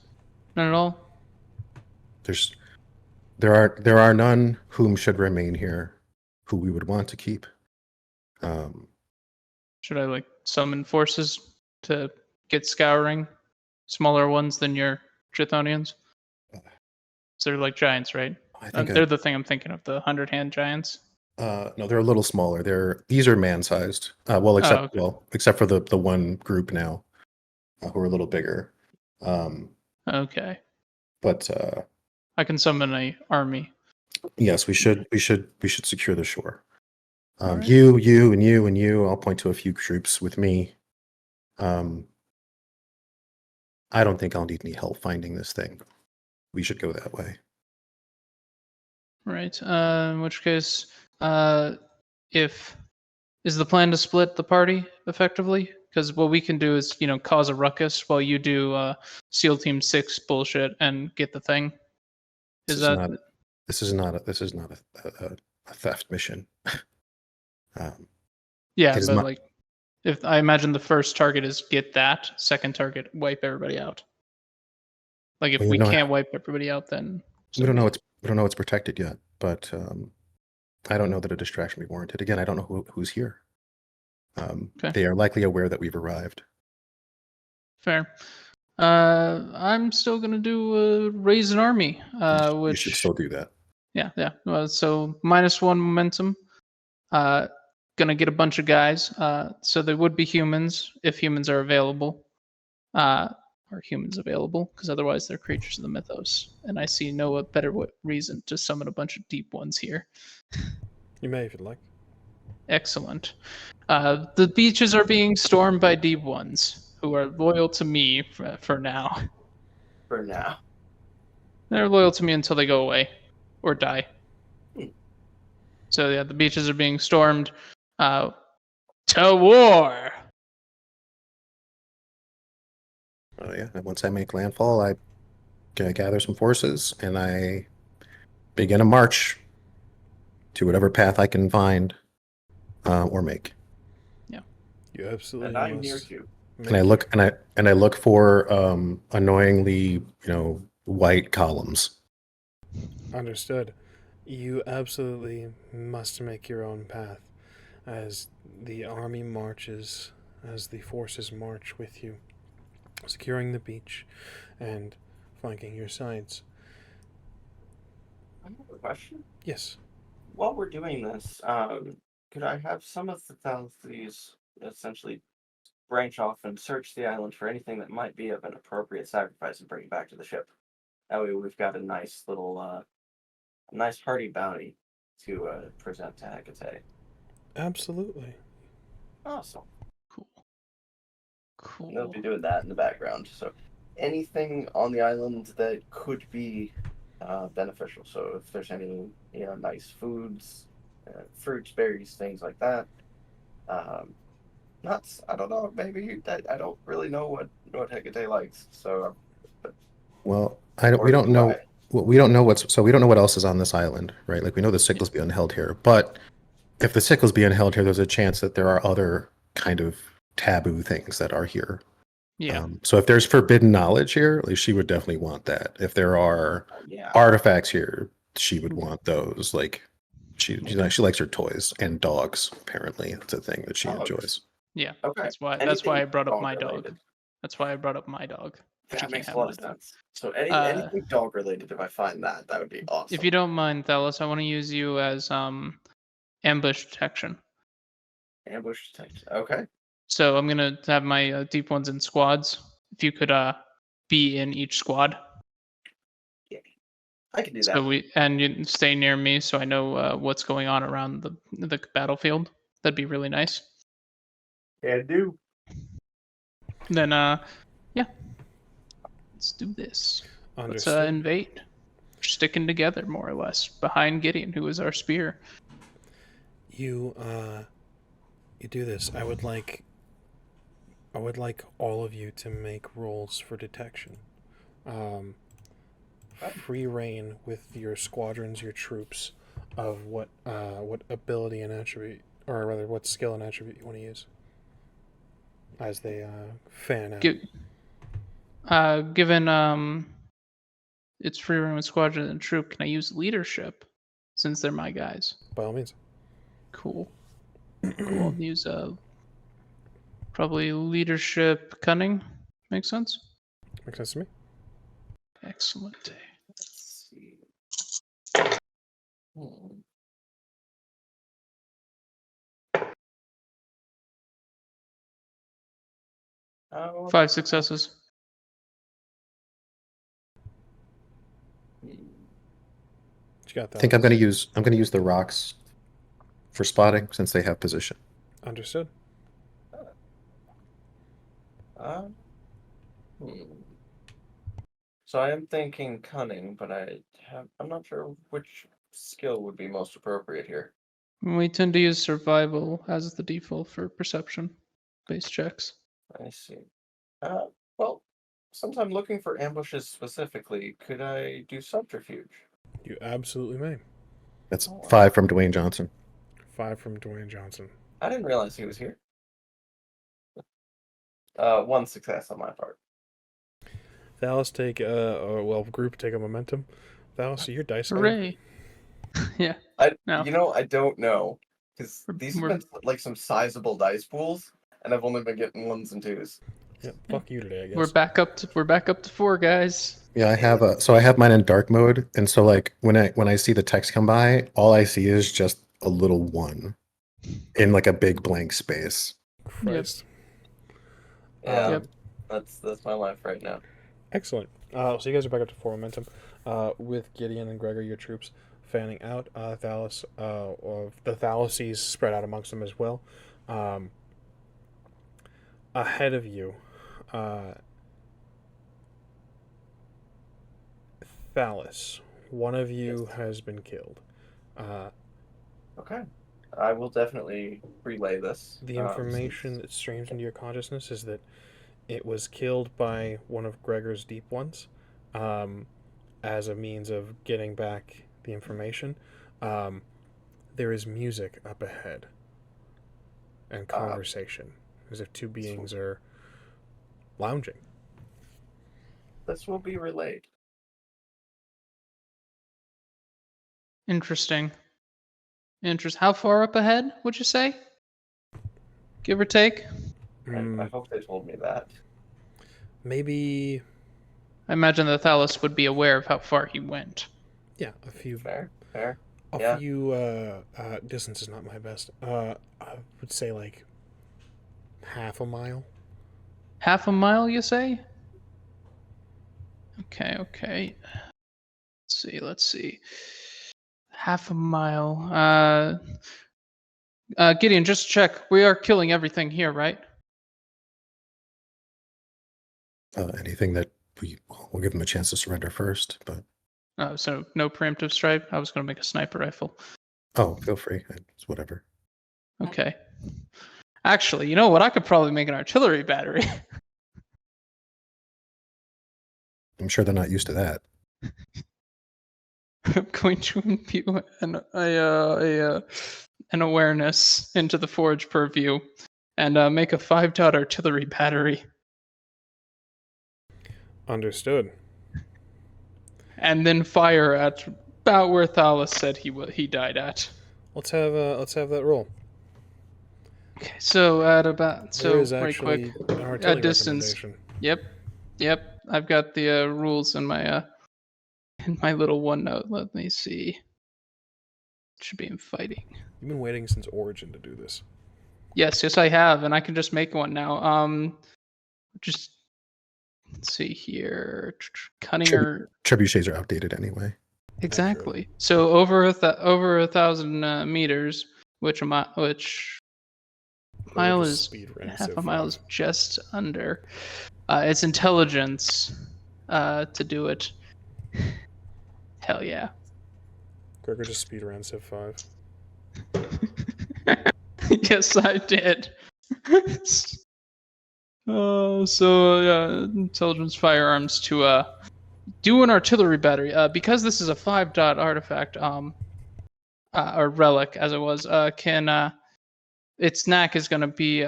None at all? There are none whom should remain here, who we would want to keep. Should I summon forces to get scouring? Smaller ones than your Chthonians? So they're like giants, right? I think They're the thing I'm thinking of, the 100-hand giants. no, they're a little smaller. These are man-sized. Except for the one group now, who are a little bigger. Okay. But I can summon a army. yes, we should secure the shore. Alright. You and you. I'll point to a few troops with me. I don't think I'll need any help finding this thing. We should go that way. Right. In which case, is the plan to split the party effectively? Because what we can do is, cause a ruckus while you do SEAL Team 6 bullshit and get the thing. This is not a theft mission. Yeah, It is but my- if I imagine the first target is get that, second target wipe everybody out. If Well, we you know- can't wipe everybody out, then we don't know it's protected yet, but I don't know that a distraction would be warranted. Again, I don't know who's here. Okay. They are likely aware that we've arrived. fair. I'm still gonna do raise an army, You which should still do that. yeah. Well, so -1 momentum. Gonna get a bunch of guys. So there would be humans if humans are available. Are humans available? Because otherwise they're creatures of the mythos, and I see no better reason to summon a bunch of deep ones here. You may if you'd like. Excellent. The beaches are being stormed by deep ones who are loyal to me for now. For now. They're loyal to me until they go away or die. So yeah, the beaches are being stormed. To war. Yeah, and once I make landfall, I gather some forces and I begin a march to whatever path I can find or make. You absolutely And I'm must here too. And I look for annoyingly, white columns. Understood. You absolutely must make your own path as the army marches, as the forces march with you, securing the beach and flanking your sides. I have a question. Yes. While we're doing this, could I have some of the Thalis essentially branch off and search the island for anything that might be of an appropriate sacrifice and bring it back to the ship? That way we've got a nice little, nice hearty bounty to present to Hecate. Absolutely. Awesome. Cool. They'll be doing that in the background. So anything on the island that could be beneficial. So if there's any nice foods, fruits, berries, things like that. Nuts. I don't know. Maybe I don't really know what Hecate likes. So. Well, we don't know. We don't know what else is on this island, right? Like we know the sickle's being held here, but if the sickle's being held here, there's a chance that there are other kind of taboo things that are here. Yeah. So if there's forbidden knowledge here, like she would definitely want that. If there are artifacts here, she would want those. Like she likes her toys and dogs. Apparently, it's a thing that she enjoys. Yeah, Okay. that's why Anything I brought up my dog-related? dog. That's why I brought up my dog. But you That can't makes a have lot my of dog. sense. So anything dog related, if I find that would be awesome. If you don't mind, Thalos, I want to use you as ambush detection. Ambush detection. Okay. So I'm gonna have my deep ones in squads. If you could be in each squad. Yeah. I can do that. So you stay near me, so I know what's going on around the battlefield. That'd be really nice. Can do. Then yeah, let's do this. Let's Understood. invade. We're sticking together more or less behind Gideon, who is our spear. You do this. I would like all of you to make rolls for detection. Free reign with your squadrons, your troops, of what ability and attribute, or rather, what skill and attribute you want to use as they fan out. Given it's free reign with squadron and troop, can I use leadership since they're my guys? By all means. Cool. Cool. I'll use probably leadership cunning. Makes sense? Makes sense to me. Excellent. Let's see. Hmm. Oh, 5 successes. What you got that? I think I'm gonna use the rocks for spotting since they have position. Understood. hmm. So I am thinking cunning, but I'm not sure which skill would be most appropriate here. We tend to use survival as the default for perception based checks. I see. Well, since I'm looking for ambushes specifically, could I do subterfuge? You absolutely may. That's Oh, 5 from Dwayne Johnson. 5 from Dwayne Johnson. I didn't realize he was here. 1 success on my part. Thalos take group take a momentum. Thalos, your dice. Hooray! Yeah. No. You know, I don't know because these have We're- been like some sizable dice pools, and I've only been getting 1s and 2s. Yeah, fuck you today, I guess. We're back up to 4, guys. Yeah, I have mine in dark mode, and so like when I see the text come by, all I see is just a little 1 in like a big blank space. Christ. Yeah, Yep. that's my life right now. Excellent. So you guys are back up to 4 momentum. With Gideon and Gregor, your troops fanning out. Thalis, of the Thalises spread out amongst them as well. Ahead of you, Thalis, one of you has been killed. Okay. I will definitely relay this. The information that streams into your consciousness is that it was killed by one of Gregor's deep ones, as a means of getting back the information. There is music up ahead and conversation, as if 2 beings are lounging. This will be relayed. Interesting. How far up ahead would you say? Give or take? I hope they told me that. Maybe, I imagine the Thalis would be aware of how far he went. yeah, a few. Fair. A few. Distance is not my best. I would say like half a mile. Half a mile, you say? Okay. Let's see. Half a mile. Gideon, just check. We are killing everything here, right? Anything that we'll give them a chance to surrender first, but So no preemptive strike. I was going to make a sniper rifle. feel free. It's whatever. Okay. Actually, you know what? I could probably make an artillery battery. I'm sure they're not used to that. I'm going to imbue an awareness into the forge purview and make a 5-dot artillery battery. Understood. And then fire at about where Thalis said he died at. Let's have that roll. Okay, so at about There is right actually quick, an artillery distance. recommendation. Yep. I've got the rules in my little OneNote. Let me see. It should be in fighting. You've been waiting since Origin to do this. Yes, I have, and I can just make one now. Just let's see here. Cunning or Trebuchets are outdated anyway. exactly. So over over 1,000 meters, which mile is Speed ran half Civ a mile 5. is just under. It's intelligence to do it. Hell yeah. Gregor just speed ran Civ 5. Yes, I did. Intelligence firearms to do an artillery battery. Because this is a 5-dot artifact, or relic as it was, its knack is gonna be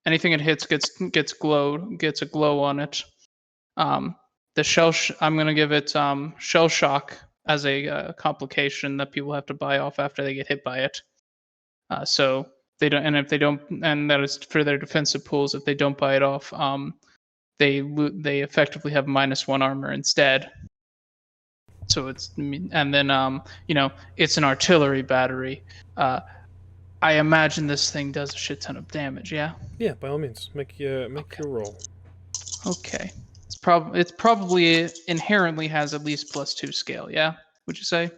anything it hits gets a glow on it. I'm gonna give it shell shock as a complication that people have to buy off after they get hit by it. So they don't, and if they don't, and that is for their defensive pools. If they don't buy it off, they effectively have -1 armor instead. So and then it's an artillery battery. I imagine this thing does a shit ton of damage. Yeah. Yeah, by all means, make your roll. Okay. It's probably inherently has at least +2 scale. Yeah. Would you say?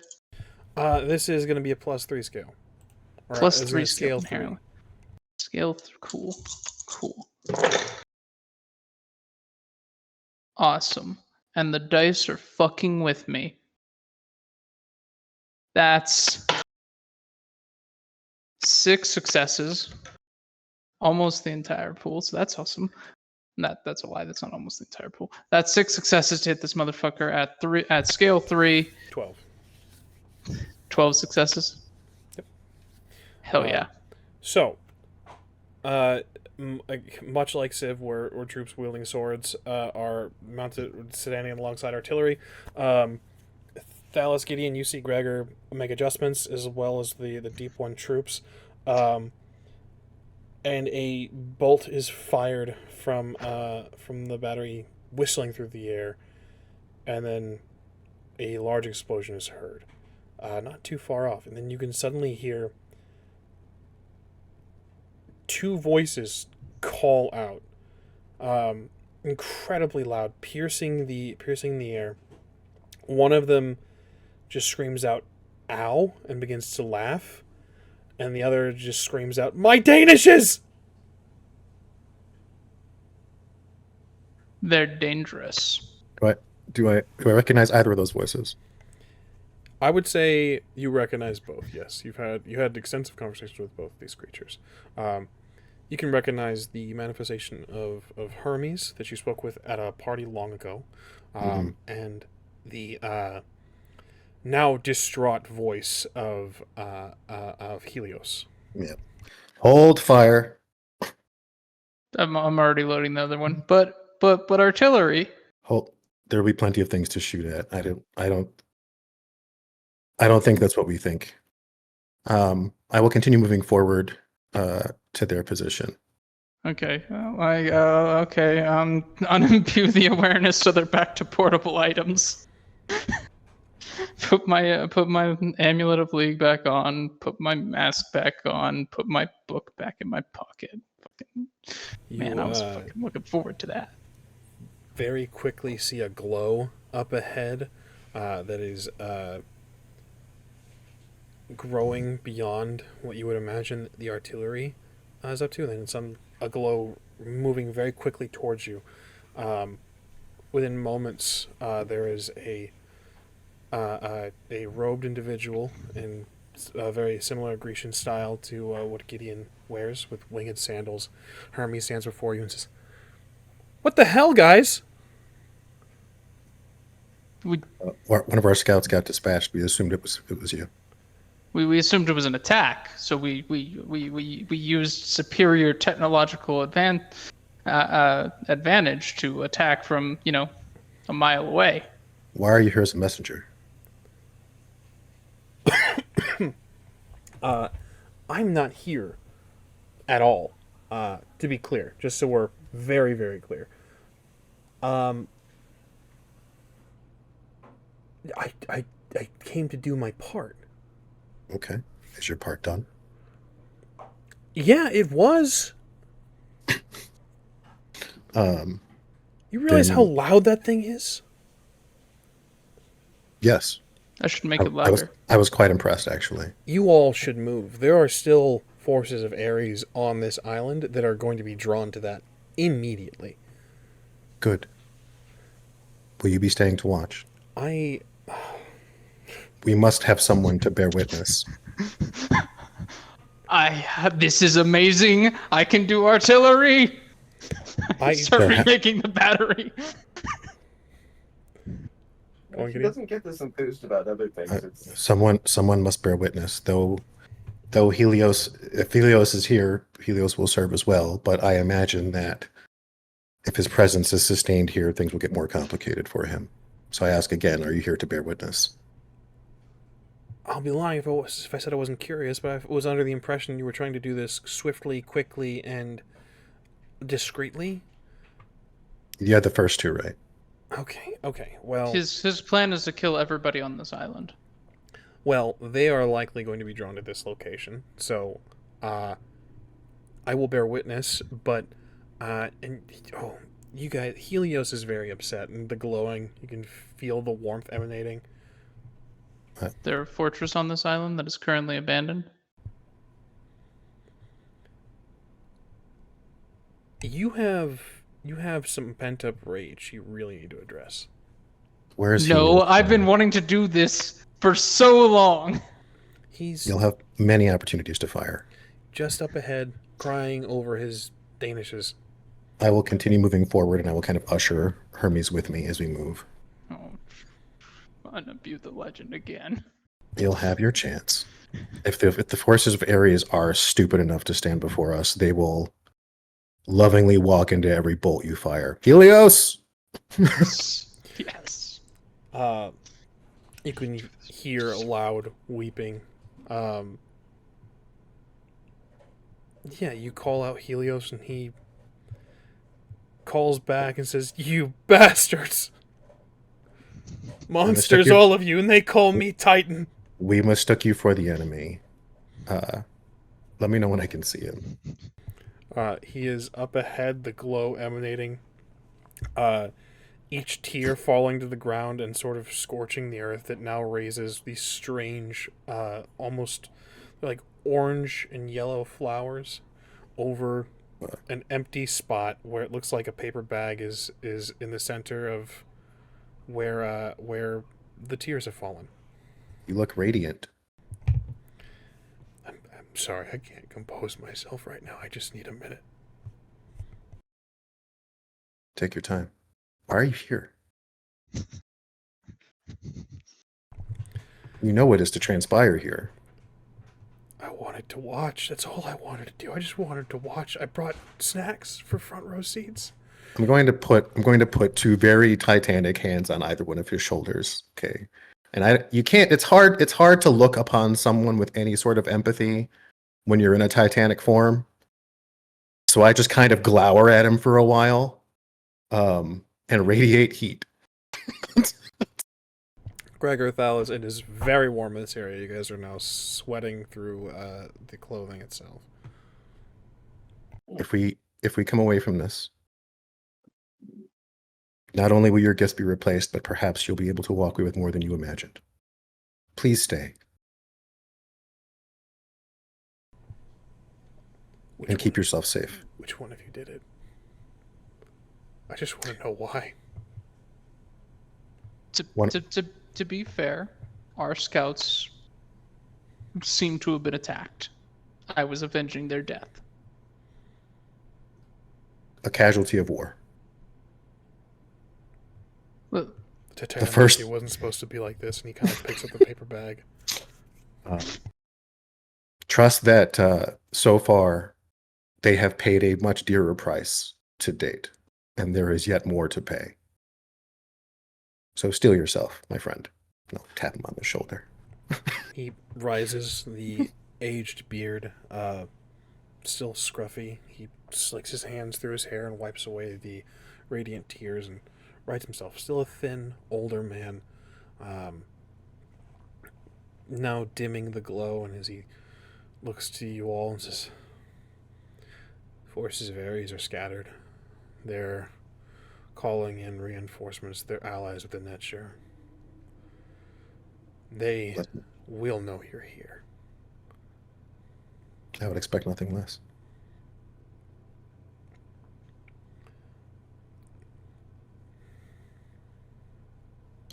This is going to be a +3 scale. Or +3 scale inherently. Cool. Awesome. And the dice are fucking with me. That's 6 successes. Almost the entire pool, so that's awesome. That's a lie, that's not almost the entire pool. That's 6 successes to hit this motherfucker at scale 3. 12. 12 successes? Yep. Hell yeah. So, much like Civ, where troops wielding swords are mounted, standing alongside artillery, Thalis, Gideon, you see Gregor make adjustments, as well as the Deep One troops. And a bolt is fired from the battery, whistling through the air, and then a large explosion is heard, not too far off. And then you can suddenly hear 2 voices call out, incredibly loud, piercing the air. One of them just screams out, "Ow," and begins to laugh, and the other just screams out, "My Danishes!" They're dangerous. Do I recognize either of those voices? I would say you recognize both. Yes, you had extensive conversations with both these creatures. You can recognize the manifestation of Hermes that you spoke with at a party long ago, and the now distraught voice of Helios. Yeah. Hold fire. I'm already loading the other one, but artillery. Hold. There'll be plenty of things to shoot at. I don't think that's what we think. I will continue moving forward to their position. Okay. Okay. Unimpute the awareness so they're back to portable items. Put my amulet of league back on. Put my mask back on. Put my book back in my pocket. Man, I was fucking looking forward to that. Very quickly see a glow up ahead that is growing beyond what you would imagine the artillery is up to. And then a glow moving very quickly towards you. Within moments, there is a robed individual in a very similar Grecian style to what Gideon wears, with winged sandals. Hermes stands before you and says, "What the hell, guys?" One of our scouts got dispatched. We assumed it was you. We assumed it was an attack, so we used superior technological advantage to attack from a mile away. Why are you here as a messenger? I'm not here at all. To be clear, just so we're very, very clear. I I came to do my part. Okay. Is your part done? Yeah, it was. You realize how Then loud that thing is? yes. I should make I, it I was louder. I was quite impressed actually. You all should move. There are still forces of Ares on this island that are going to be drawn to that immediately. Good. Will you be staying to watch? I We must have someone to bear witness. This is amazing. I can do artillery. Start There ha- remaking the battery. If he doesn't get this enthused about other things, it's someone must bear witness. Though Helios, if Helios is here, Helios will serve as well. But I imagine that if his presence is sustained here, things will get more complicated for him. So I ask again: are you here to bear witness? I'll be lying if I said I wasn't curious, but I was under the impression you were trying to do this swiftly, quickly, and discreetly. You had the first two right. Okay. Well, His plan is to kill everybody on this island. they are likely going to be drawn to this location. So, I will bear witness, but you guys, Helios is very upset, and the glowing, you can feel the warmth emanating. There a fortress on this island that is currently abandoned? You have some pent up rage you really need to address. Where is No, Helios? I've been wanting to do this for so long. You'll have many opportunities to fire. Just up ahead, crying over his Danishes. I will continue moving forward, and I will kind of usher Hermes with me as we move. Oh, unabuse the legend again. You'll have your chance. If the forces of Ares are stupid enough to stand before us, they will lovingly walk into every bolt you fire. Helios! Yes. You can hear loud weeping. Yeah, you call out Helios, and he calls back and says, "You bastards! Monsters, all of you, and they call me Titan." We mistook you for the enemy. Let me know when I can see him. He is up ahead, the glow emanating. Each tear falling to the ground and sort of scorching the earth that now raises these strange, almost like orange and yellow flowers over an empty spot where it looks like a paper bag is in the center of where the tears have fallen. You look radiant. I'm sorry, I can't compose myself right now. I just need a minute. Take your time. Why are you here? You know what is to transpire here. I wanted to watch. That's all I wanted to do. I just wanted to watch. I brought snacks for front row seats. I'm going to put two very titanic hands on either one of your shoulders. Okay. And you can't, it's hard to look upon someone with any sort of empathy when you're in a titanic form. So I just kind of glower at him for a while, and radiate heat. Gregor, THALIS, it is very warm in this area. You guys are now sweating through the clothing itself. If we come away from this, not only will your gifts be replaced, but perhaps you'll be able to walk away with more than you imagined. Please stay. And keep yourself safe. Which one of you did it? I just want to know why. To be fair, our scouts seem to have been attacked. I was avenging their death. A casualty of war. Well, The first, it wasn't supposed to be like this, and he kind of picks up the paper bag. Trust that so far they have paid a much dearer price to date, and there is yet more to pay. So steel yourself, my friend. No, tap him on the shoulder. He rises, the aged beard, still scruffy. He slicks his hands through his hair and wipes away the radiant tears and rights himself. Still a thin, older man, um, now dimming the glow, and as he looks to you all and says, "Forces of Ares are scattered. They're calling in reinforcements, their allies within that shore. They Listen, will know you're here." I would expect nothing less.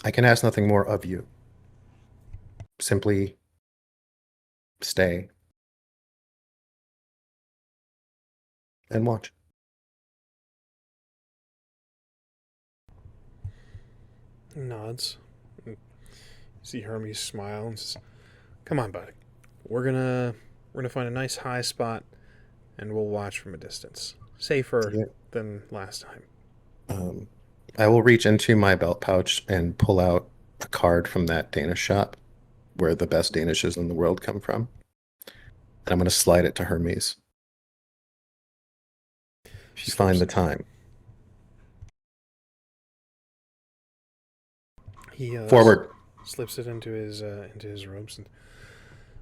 I can ask nothing more of you. Simply stay and watch. He nods. You see Hermes smile and says, "Come on, buddy. We're gonna find a nice high spot, and we'll watch from a distance. Safer Yeah. than last time." Um, I will reach into my belt pouch and pull out a card from that Danish shop where the best Danishes in the world come from. And I'm going to slide it to Hermes. If you find the time. He Forward. slips it into his robes,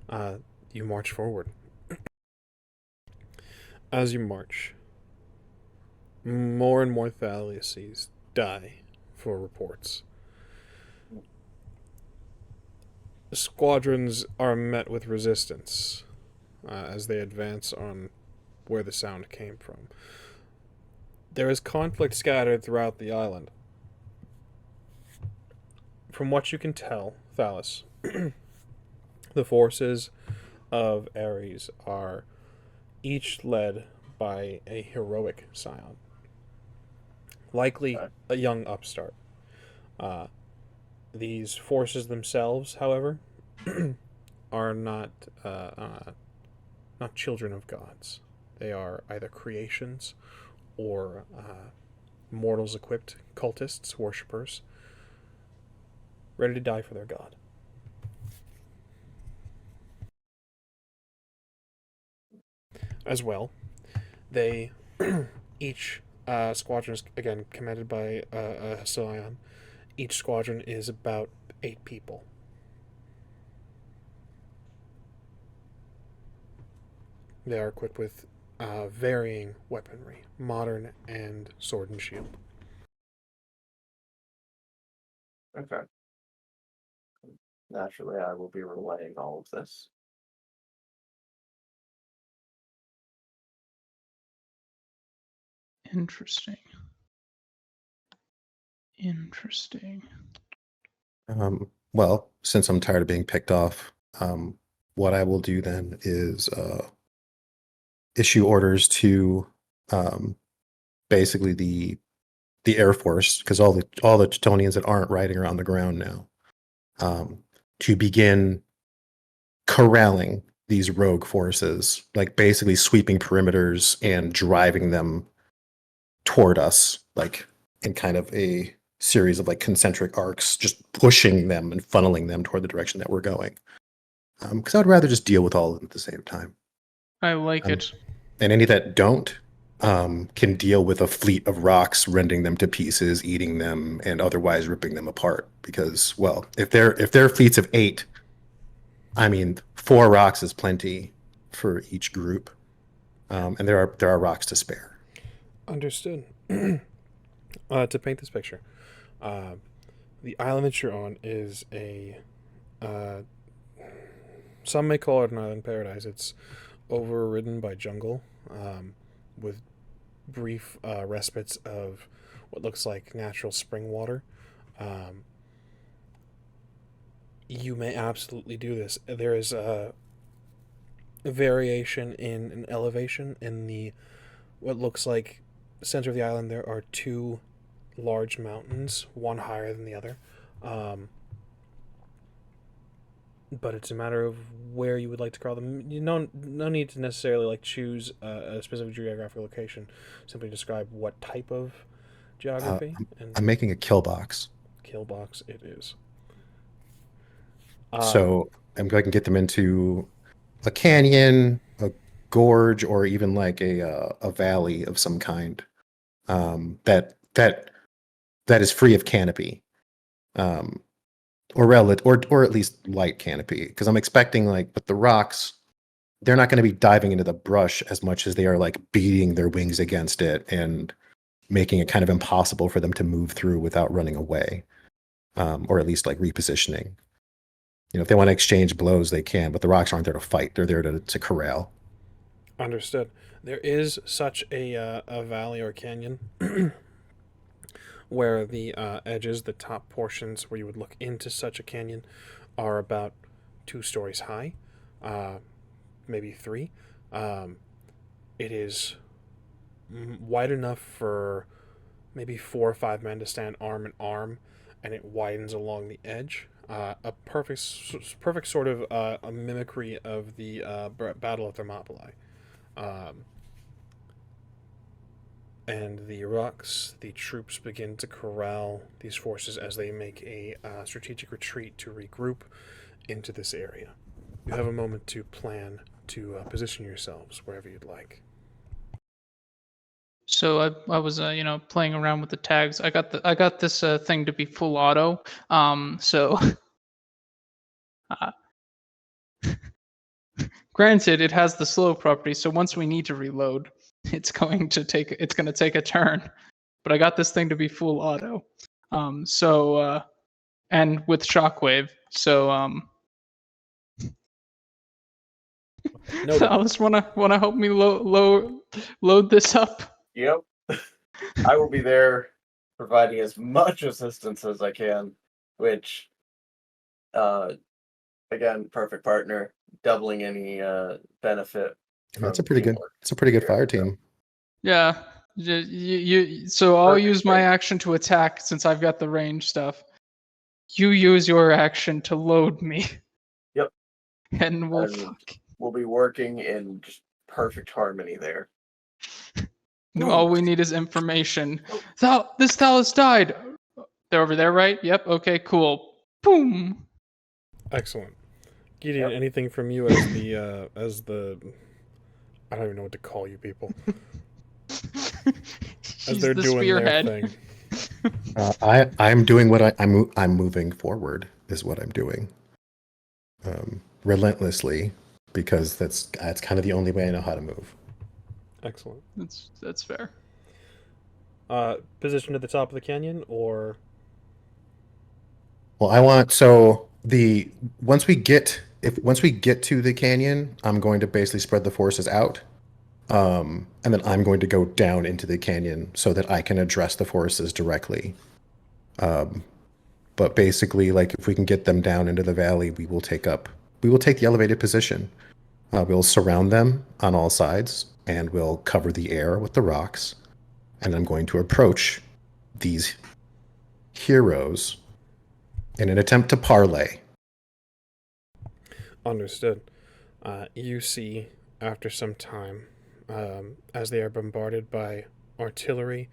and you march forward. As you march, more and more Thalises die for reports. Squadrons are met with resistance as they advance on where the sound came from. There is conflict scattered throughout the island. From what you can tell, Thalis, the forces of Ares are each led by a heroic Scion, likely a young upstart. These forces themselves, however, are not children of gods. They are either creations or mortals-equipped cultists, worshippers, ready to die for their god. As well, they each squadron is again commanded by a Scion. Each squadron is about 8 people. They are equipped with varying weaponry, modern and sword and shield. Okay. Naturally, I will be relaying all of this. Interesting. Interesting. Well, since I'm tired of being picked off, what I will do then is issue orders to basically the Air Force, because all the Teutonians that aren't riding around the ground now, to begin corralling these rogue forces, like basically sweeping perimeters and driving them toward us, like in kind of a series of like concentric arcs, just pushing them and funneling them toward the direction that we're going. Because I'd rather just deal with all of them at the same time. I like it. And any that don't can deal with a fleet of rocks, rending them to pieces, eating them, and otherwise ripping them apart. Because, well, if they're fleets of 8, I mean, 4 rocks is plenty for each group, and there are rocks to spare. Understood. To paint this picture, the island that you're on is a some may call it an island paradise. It's overridden by jungle, with brief respites of what looks like natural spring water. You may absolutely do this. There is a variation in an elevation in the what looks like center of the island. There are 2 large mountains, one higher than the other. But it's a matter of where you would like to crawl them. No need to necessarily like choose a specific geographic location. Simply describe what type of geography. And I'm making a kill box. kill box it is. So I can get them into a canyon, a gorge, or even like a valley of some kind that is free of canopy, or at least light canopy. Because I'm expecting, like, with the rocks, they're not going to be diving into the brush as much as they are like beating their wings against it and making it kind of impossible for them to move through without running away, or at least like repositioning. If they want to exchange blows, they can, but the rocks aren't there to fight. They're there to corral. Understood. There is such a valley or canyon where the edges, the top portions where you would look into such a canyon, are about 2 stories high, maybe 3. It is wide enough for maybe 4 or 5 men to stand arm in arm, and it widens along the edge. A perfect sort of a mimicry of the Battle of Thermopylae. And the rocks, the troops begin to corral these forces as they make a strategic retreat to regroup into this area. You have a moment to plan to position yourselves wherever you'd like. So I was playing around with the tags. I got this thing to be full auto. So uh, granted, it has the slow property. So once we need to reload, it's going to take a turn. But I got this thing to be full auto. And with shockwave. So Noted. Alice, wanna help me load this up? Yep. I will be there providing as much assistance as I can, which, again, perfect partner, doubling any benefit. That's from a pretty good. teamwork. It's a pretty good fire team. Yeah. So I'll Perfect use my range. action to attack since I've got the range stuff. You use your action to load me. Yep. And we'll And fuck. we'll be working in just perfect harmony there. All we need is information. This Thalis died. They're over there, right? Yep. Okay. Cool. Boom. Excellent. Gideon, Yep. anything from you as the I don't even know what to call you people. As He's they're the doing spearhead. their thing. I'm doing what I'm moving forward is what I'm doing, relentlessly, because that's kind of the only way I know how to move. Excellent. That's fair. Positioned at the top of the canyon, or Well, once we get to the canyon, I'm going to basically spread the forces out, and then I'm going to go down into the canyon so that I can address the forces directly. But basically, like, if we can get them down into the valley, we will take the elevated position. We'll surround them on all sides, and we'll cover the air with the rocks. And I'm going to approach these heroes in an attempt to parlay. understood. You see, after some time, as they are bombarded by artillery,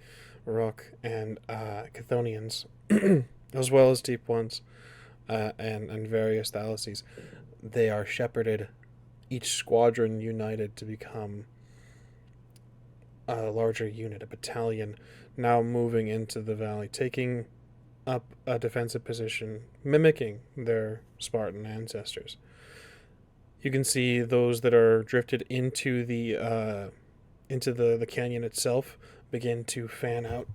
rock, and Chthonians, as well as deep ones, and various thalases, they are shepherded, each squadron united to become a larger unit, a battalion, now moving into the valley, taking up a defensive position, mimicking their Spartan ancestors. You can see those that are drifted into the canyon itself begin to fan out,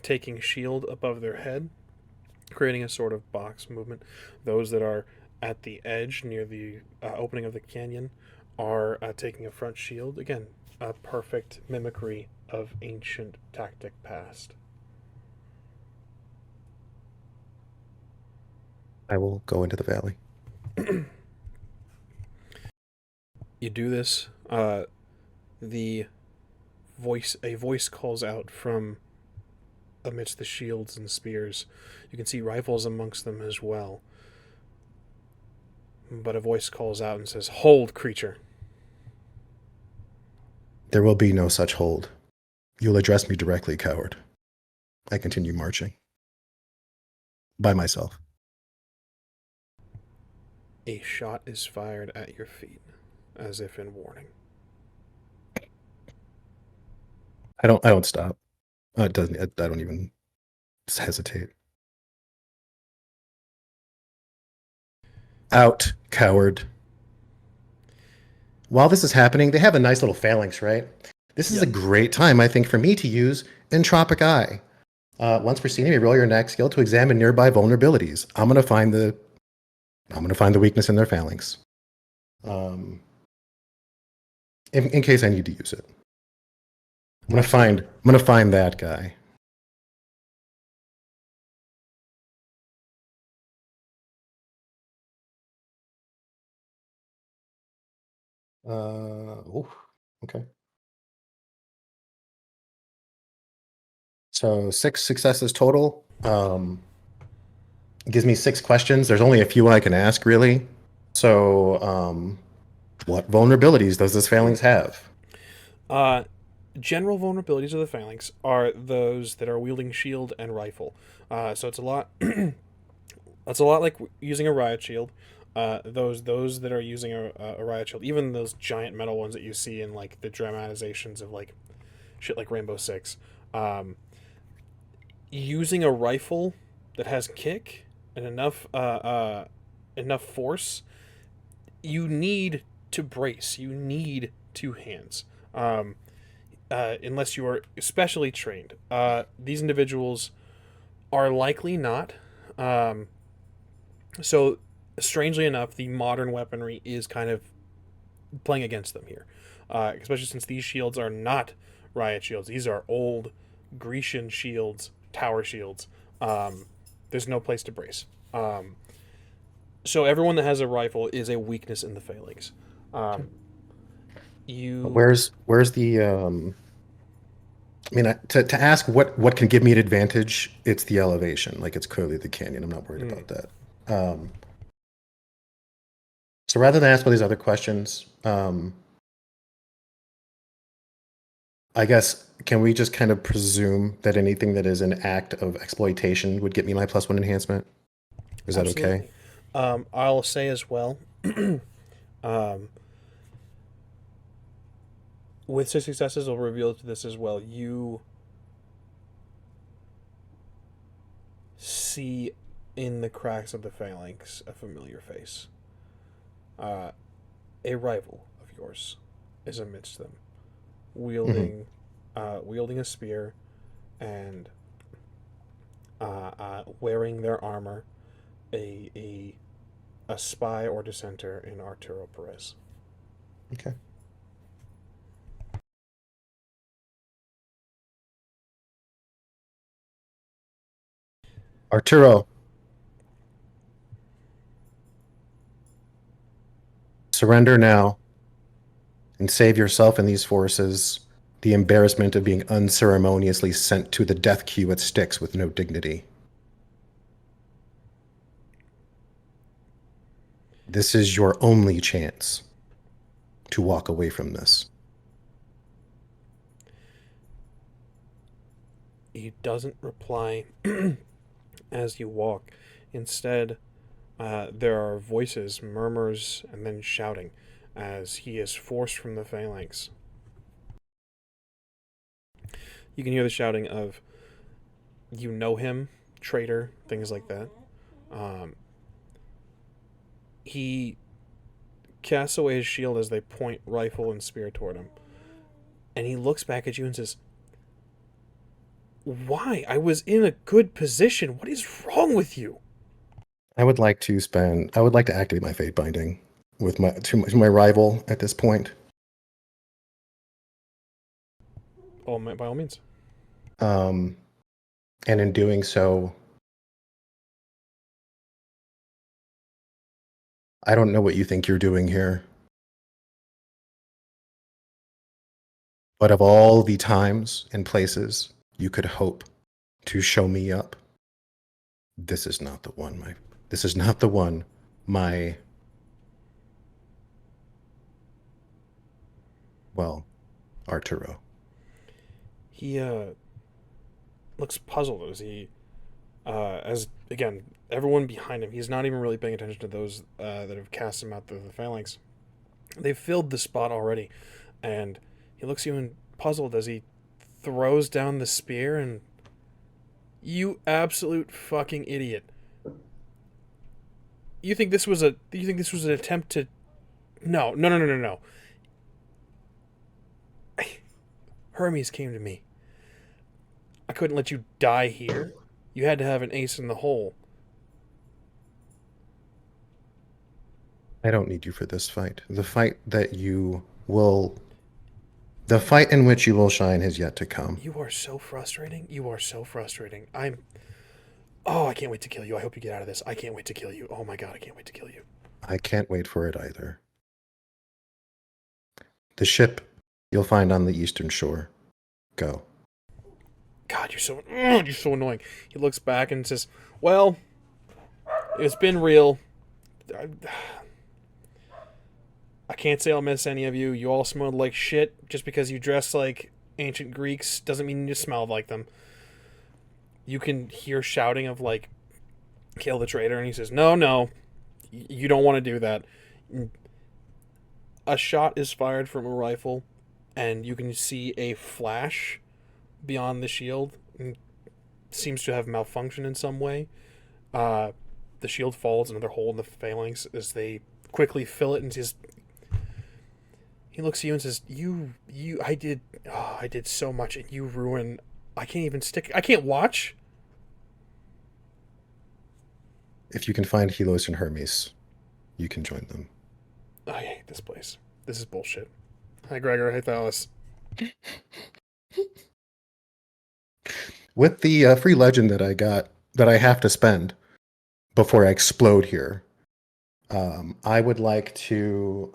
taking shield above their head, creating a sort of box movement. Those that are at the edge near the opening of the canyon are taking a front shield. Again, a perfect mimicry of ancient tactic past. I will go into the valley. You do this. A voice calls out from amidst the shields and spears. You can see rifles amongst them as well. But a voice calls out and says, "Hold, creature." There will be no such hold. You'll address me directly, coward. I continue marching. By myself. A shot is fired at your feet as if in warning. I don't stop. It doesn't. I don't even hesitate. Out, coward. While this is happening, they have a nice little phalanx, right? This is a great time, I think, for me to use Entropic Eye. Once proceeding, you roll your next skill to examine nearby vulnerabilities. I'm gonna find the weakness in their phalanx. In case I need to use it. I'm gonna find that guy. Okay. So 6 successes total. Gives me 6 questions. There's only a few I can ask, really. So, what vulnerabilities does this phalanx have? General vulnerabilities of the phalanx are those that are wielding shield and rifle. So it's a lot. That's a lot like using a riot shield. Those that are using a riot shield, even those giant metal ones that you see in like the dramatizations of like shit like Rainbow Six, using a rifle that has kick and enough force, you need to brace. You need 2 hands. Unless you are especially trained. These individuals are likely not. So, strangely enough, the modern weaponry is kind of playing against them here. Especially since these shields are not riot shields. These are old Grecian shields, tower shields. There's no place to brace. So everyone that has a rifle is a weakness in the phalanx. Where's the I mean, to ask what can give me an advantage, it's the elevation. Like, it's clearly the canyon. I'm not worried about that. So rather than ask all these other questions, I guess, can we just kind of presume that anything that is an act of exploitation would get me my +1 enhancement? Is that okay? I'll say as well, with 6 successes, I'll reveal to this as well. You see in the cracks of the phalanx a familiar face. A rival of yours is amidst them, wielding a spear and wearing their armor. A spy or dissenter in Arturo Perez. Okay. Arturo. Surrender now and save yourself and these forces the embarrassment of being unceremoniously sent to the death queue at Styx with no dignity. This is your only chance to walk away from this. He doesn't reply as you walk. Instead, there are voices, murmurs, and then shouting as he is forced from the phalanx. You can hear the shouting of, "You know him, traitor," things like that. He casts away his shield as they point rifle and spear toward him. And he looks back at you and says, "Why? I was in a good position. What is wrong with you?" I would like to activate my fate binding with to my rival at this point. By all means. And in doing so, I don't know what you think you're doing here. But of all the times and places you could hope to show me up, this is not the one, this is not the one, well, Arturo. He looks puzzled as again, everyone behind him, he's not even really paying attention to those that have cast him out the phalanx. They've filled the spot already, and he looks at you and puzzled as he throws down the spear. And you absolute fucking idiot! You think this was an attempt to? No, no, no, no, no, no. Hermes came to me. I couldn't let you die here. You had to have an ace in the hole. I don't need you for this fight. The fight in which you will shine has yet to come. You are so frustrating. Oh, I can't wait to kill you. I hope you get out of this. I can't wait to kill you. Oh my god, I can't wait to kill you. I can't wait for it either. The ship you'll find on the eastern shore. Go. God, you're so annoying. He looks back and says, "Well, it's been real. I can't say I'll miss any of you. You all smelled like shit. Just because you dress like ancient Greeks doesn't mean you smell like them." You can hear shouting of, like, kill the traitor, and he says, no, you don't want to do that. A shot is fired from a rifle, and you can see a flash beyond the shield. It seems to have malfunctioned in some way. The shield falls another hole in the phalanx as they quickly fill it, and says, he looks at you and says, I did so much, and you ruin. I can't watch. If you can find Helos and Hermes, you can join them. I hate this place. This is bullshit. Hi, Gregor. Hey, Thalis. With the free legend that I got, that I have to spend before I explode here, I would like to,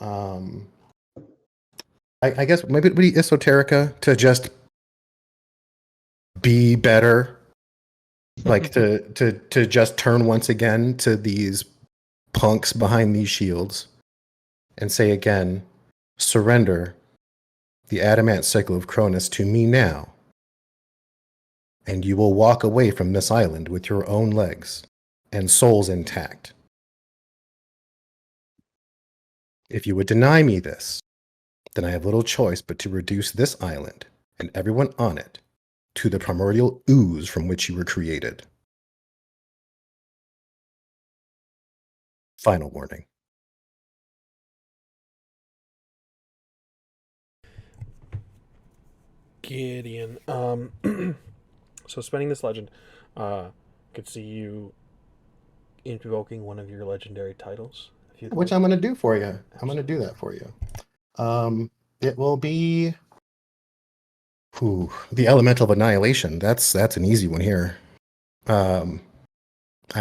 I guess maybe it would be Esoterica to just be better. Like to just turn once again to these punks behind these shields and say again, surrender the adamant sickle of Cronus to me now, and you will walk away from this island with your own legs and souls intact. If you would deny me this, then I have little choice but to reduce this island and everyone on it to the primordial ooze from which you were created. Final warning. Gideon. So spending this legend, could see you invoking one of your legendary titles. Which I'm going to do for you. I'm going to do that for you. It will be the Elemental of Annihilation. That's an easy one here. I'm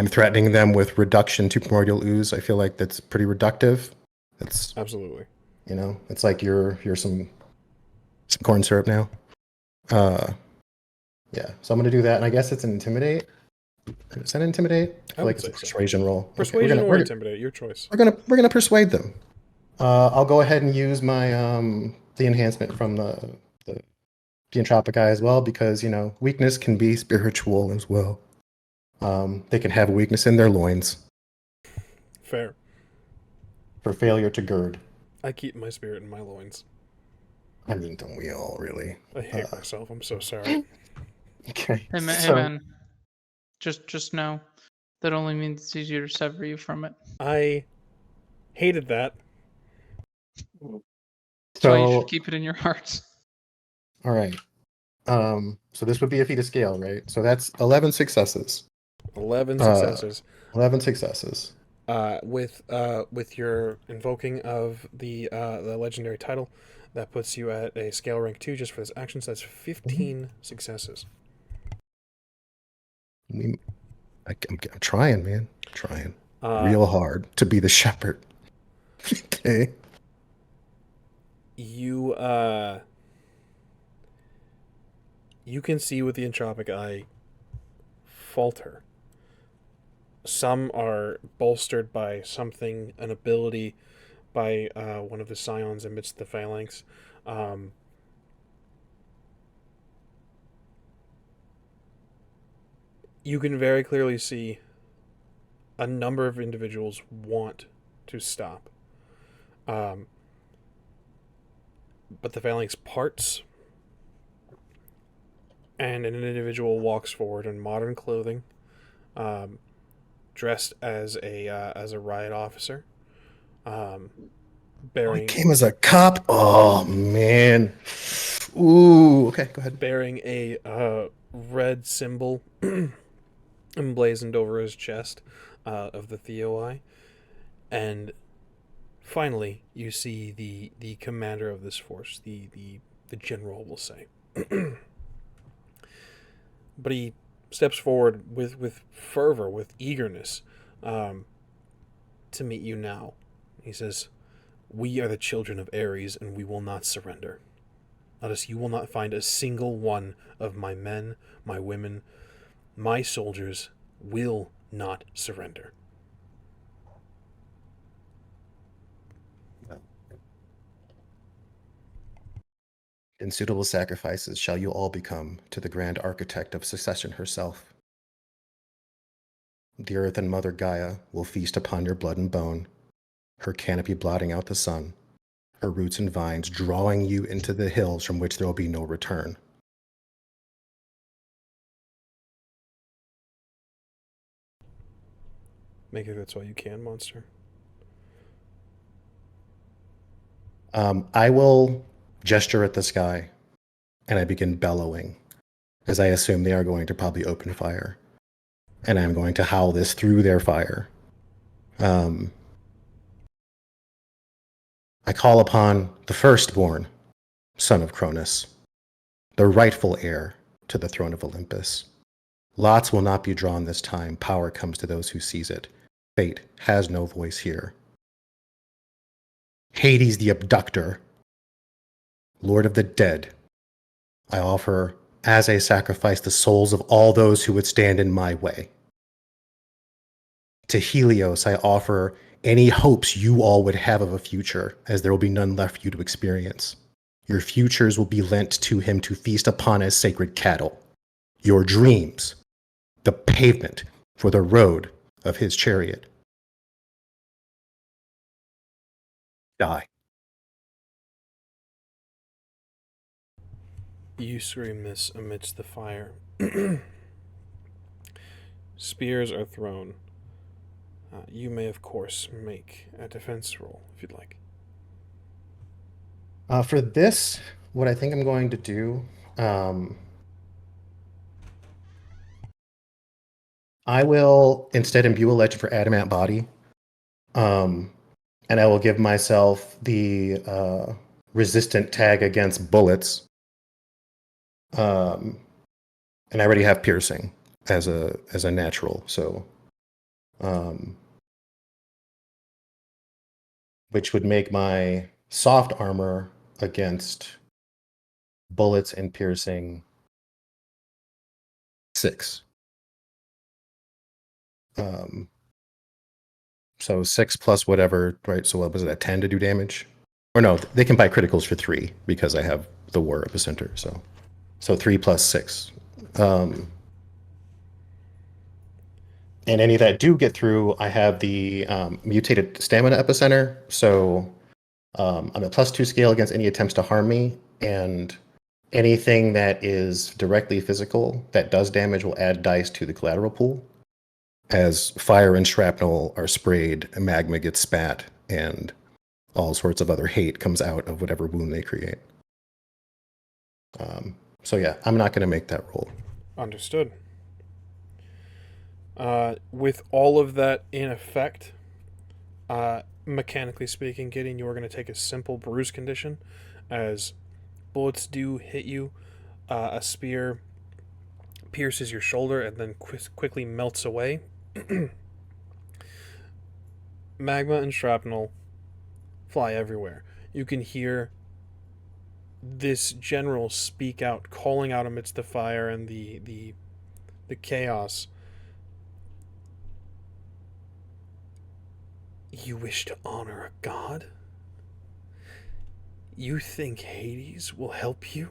threatening them with reduction to primordial ooze. I feel like that's pretty reductive. That's absolutely. It's like you're some corn syrup now. Yeah. So I'm gonna do that, and I guess it's an intimidate. Is that intimidate? I feel like it's a persuasion roll. Persuasion or intimidate, your choice. We're gonna persuade them. I'll go ahead and use my the enhancement from the entropic eye as well, because weakness can be spiritual as well. They can have a weakness in their loins. Fair. For failure to gird. I keep my spirit in my loins. I mean, don't we all really? I hate myself. I'm so sorry. Okay. Hey man. Just know that only means it's easier to sever you from it. I hated that. That's why you should keep it in your hearts. All right. So this would be a feat of scale, right? So that's 11 successes. 11 successes. 11 successes. With your invoking of the legendary title, that puts you at a scale rank 2 just for this action. So that's 15 successes. I'm trying, man. I'm trying real hard to be the shepherd. Okay. You can see with the entropic eye falter. Some are bolstered by something, an ability by one of the Scions amidst the phalanx. You can very clearly see a number of individuals want to stop. But the phalanx parts, and an individual walks forward in modern clothing, dressed as a riot officer, Oh, he bearing came as a cop. Oh man. Ooh. Okay, go ahead. bearing a red symbol emblazoned over his chest of the Theoi, and finally you see the commander of this force, the general, we'll say. But he steps forward with fervor, with eagerness, to meet you now. He says, "We are the children of Ares, and we will not surrender. Notice, you will not find a single one of my men, my women, my soldiers will not surrender." In suitable sacrifices shall you all become to the grand architect of succession herself. The earth and Mother Gaia will feast upon your blood and bone, her canopy blotting out the sun, her roots and vines drawing you into the hills from which there will be no return. Make it that's all you can, monster. I will gesture at the sky, and I begin bellowing, as I assume they are going to probably open fire. And I'm going to howl this through their fire. I call upon the firstborn son of Cronus, the rightful heir to the throne of Olympus. Lots will not be drawn this time. Power comes to those who seize it. Fate has no voice here. Hades the abductor, Lord of the dead, I offer as a sacrifice the souls of all those who would stand in my way. To Helios, I offer any hopes you all would have of a future, as there will be none left for you to experience. Your futures will be lent to him to feast upon as sacred cattle. Your dreams, the pavement for the road of his chariot. Die. You scream this amidst the fire. Spears are thrown. You may, of course, make a defense roll if you'd like. For this, what I think I'm going to do, I will instead imbue a legend for Adamant Body, and I will give myself the resistant tag against bullets. And I already have piercing as a natural, so which would make my soft armor against bullets and piercing 6. So 6 plus whatever, right? So what was it, a 10 to do damage? Or no, they can buy criticals for 3 because I have the War Epicenter. So 3 plus 6. And any that do get through, I have the mutated stamina epicenter. So I'm at +2 scale against any attempts to harm me, and anything that is directly physical that does damage will add dice to the collateral pool. As fire and shrapnel are sprayed, magma gets spat, and all sorts of other hate comes out of whatever wound they create. So yeah, I'm not going to make that roll. Understood. With all of that in effect, mechanically speaking, Gideon, you are going to take a simple bruise condition. As bullets do hit you, a spear pierces your shoulder and then quickly melts away. Magma and shrapnel fly everywhere. You can hear this general speak out, calling out amidst the fire and the chaos. You wish to honor a god? You think Hades will help you?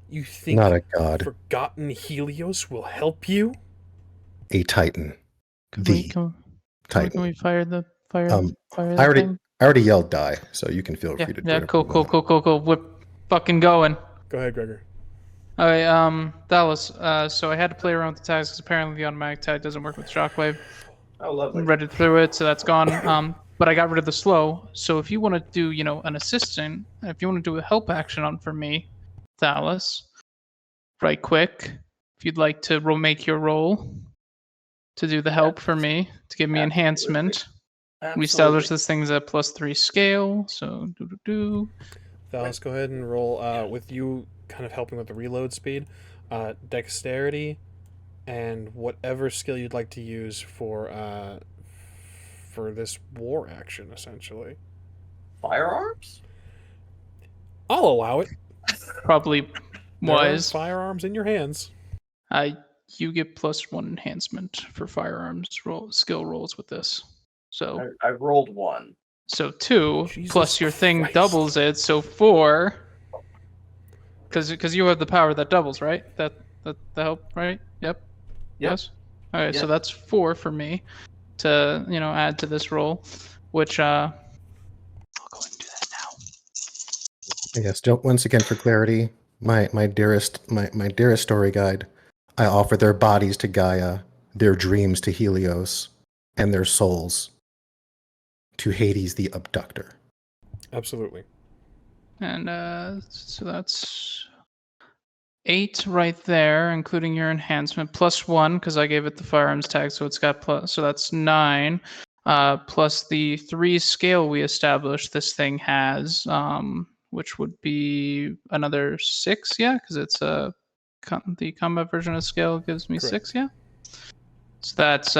You think Not a god, forgotten Helios will help you? a titan. Can The we Titan. fire the I thing? already I already yelled die, so you can feel Yeah, free to do yeah, whatever cool, you cool, want. cool, cool, cool. We're fucking going. Go ahead, Gregor. All right, Dallas. So I had to play around with the tags because apparently the automatic tag doesn't work with Shockwave. Oh, lovely. Read it through it, so that's gone. But I got rid of the slow. So if you want to do, an assistant, if you want to do a help action on for me, Thalis, right quick, if you'd like to make your roll to do the help for me, to give me enhancement. We established this thing's a +3 scale, so do. Thalis, go ahead and roll with you kind of helping with the reload speed, dexterity, and whatever skill you'd like to use for this war action, essentially. Firearms? I'll allow it. Probably There are wise. firearms in your hands. You get +1 enhancement for firearms skill rolls with this. So I rolled 1. So 2 Jesus plus your thing Christ. doubles it, so 4. Because you have the power that doubles, right? That the help, right? Yep. Yes. All right, so Yep. that's 4 for me to add to this roll, which I'll go ahead and do that now. Yes, once again for clarity, my dearest story guide, I offer their bodies to Gaia, their dreams to Helios, and their souls to Hades the abductor. Absolutely. And so that's 8 right there, including your enhancement, +1 because I gave it the firearms tag, so it's got plus. So that's 9, plus the 3 scale we established. This thing has, which would be another 6, yeah, because it's the combat version of scale gives me Correct. 6, yeah. So that's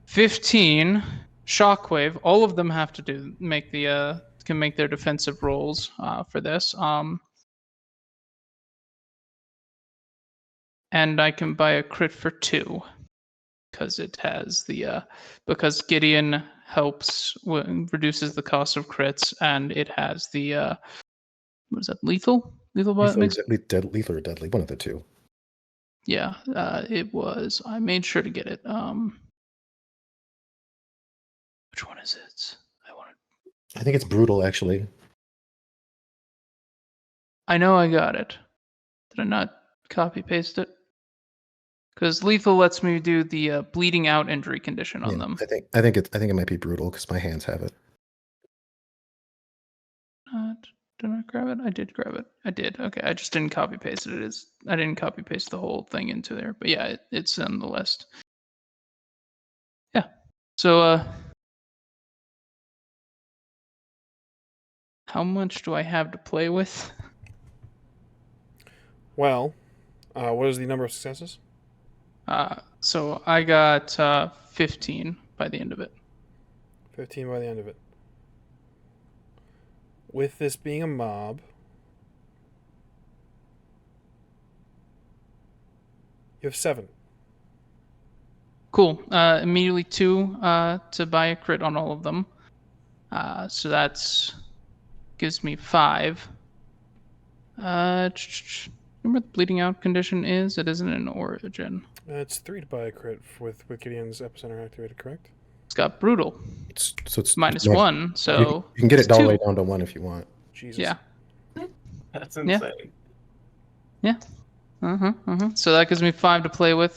15. Shockwave. All of them have to can make their defensive rolls for this. And I can buy a crit for 2 because it has because Gideon helps reduces the cost of crits, and it has the what is that, lethal mix? Lethal or deadly, one of the two. Yeah, it was. I made sure to get it. Which one is it? I think it's brutal, actually. I know I got it. Did I not copy paste it? Because lethal lets me do the bleeding out injury condition on them. I think it might be brutal because my hands have it. Did I grab it? I did grab it. I did. Okay, I just didn't copy paste it. I didn't copy paste the whole thing into there. But yeah, it's on the list. Yeah. So how much do I have to play with? Well, what is the number of successes? So I got 15 by the end of it. 15 by the end of it. With this being a mob, you have 7. Cool. Immediately 2 to buy a crit on all of them. So that's gives me 5. Remember what the bleeding out condition is? It isn't an origin. It's 3 to buy a crit with Gideon's epicenter activated, correct? It's got brutal. It's -1, so you can get it all the 2. way down to 1 if you want. Jesus. Yeah. That's insane. Yeah. So that gives me 5 to play with.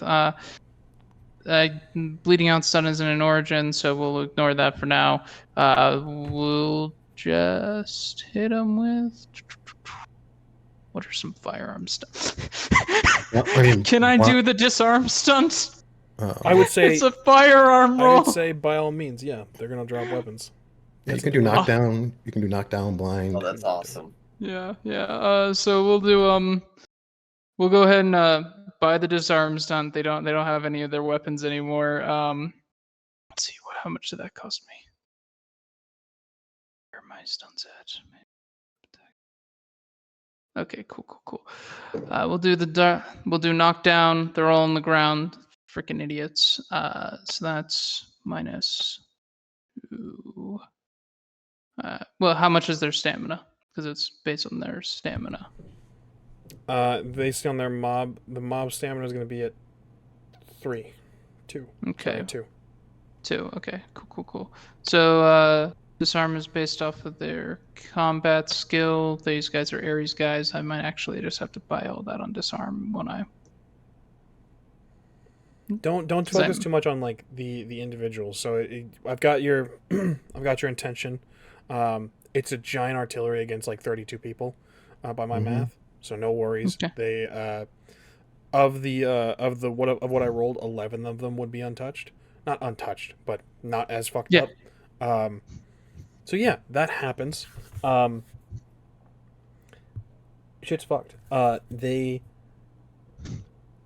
Bleeding out stun isn't an origin, so we'll ignore that for now. We'll just hit him with. What are some firearm stunts? Can I do the disarm stunt? I would say It's a firearm roll. I would say by all means, yeah, they're gonna drop weapons. Yeah, you can do knockdown. You can do knockdown, blind. Oh, that's awesome. Yeah. So we'll do we'll go ahead and buy the disarm stunt. They don't have any of their weapons anymore. Let's see how much did that cost me? Where are my stunts at? Okay, cool. We'll do knockdown. They're all on the ground. Freaking idiots. So that's -2. Well, how much is their stamina? Because it's based on their stamina. Based on their mob, the mob stamina is going to be at 2. Okay. Sorry, 2. 2. Okay. Cool. So Disarm is based off of their combat skill. These guys are Ares guys. I might actually just have to buy all that on disarm when I. Don't 'Cause focus I'm- too much on like the individuals. So I've got your I've got your intention. It's a giant artillery against like 32 people, by my Mhm. math. So no worries. Okay. They of what I rolled, 11 of them would be untouched. Not untouched, but not as fucked Yeah. up. So yeah, that happens. Shit's fucked. They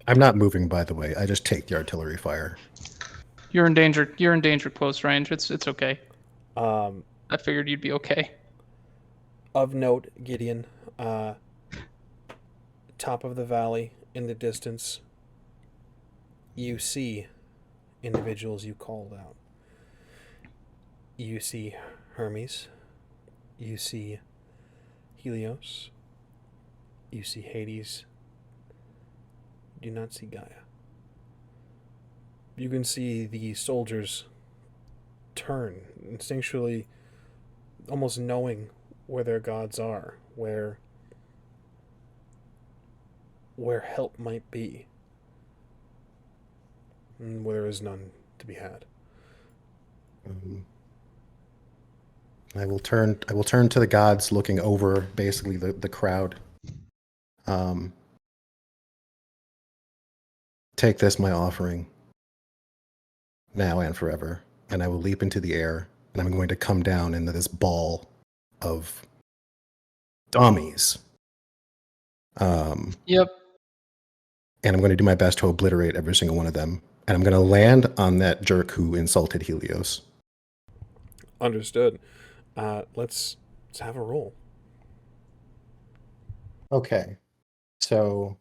I'm not moving, by the way. I just take the artillery fire. You're in danger. You're in danger close range. It's okay. um I figured you'd be okay. of note, Gideon, top of the valley in the distance, you see individuals you called out. You see Hermes. You see Helios. You see Hades. You do not see Gaia. You can see the soldiers turn, instinctually, almost knowing where their gods are, where help might be, and where there is none to be had. I will turn to the gods, looking over basically the crowd. Take this, my offering, now and forever, and I will leap into the air, and I'm going to come down into this ball of dummies. Yep. And I'm going to do my best to obliterate every single one of them. And I'm going to land on that jerk who insulted Helios. Understood. Let's have a roll. Okay. So,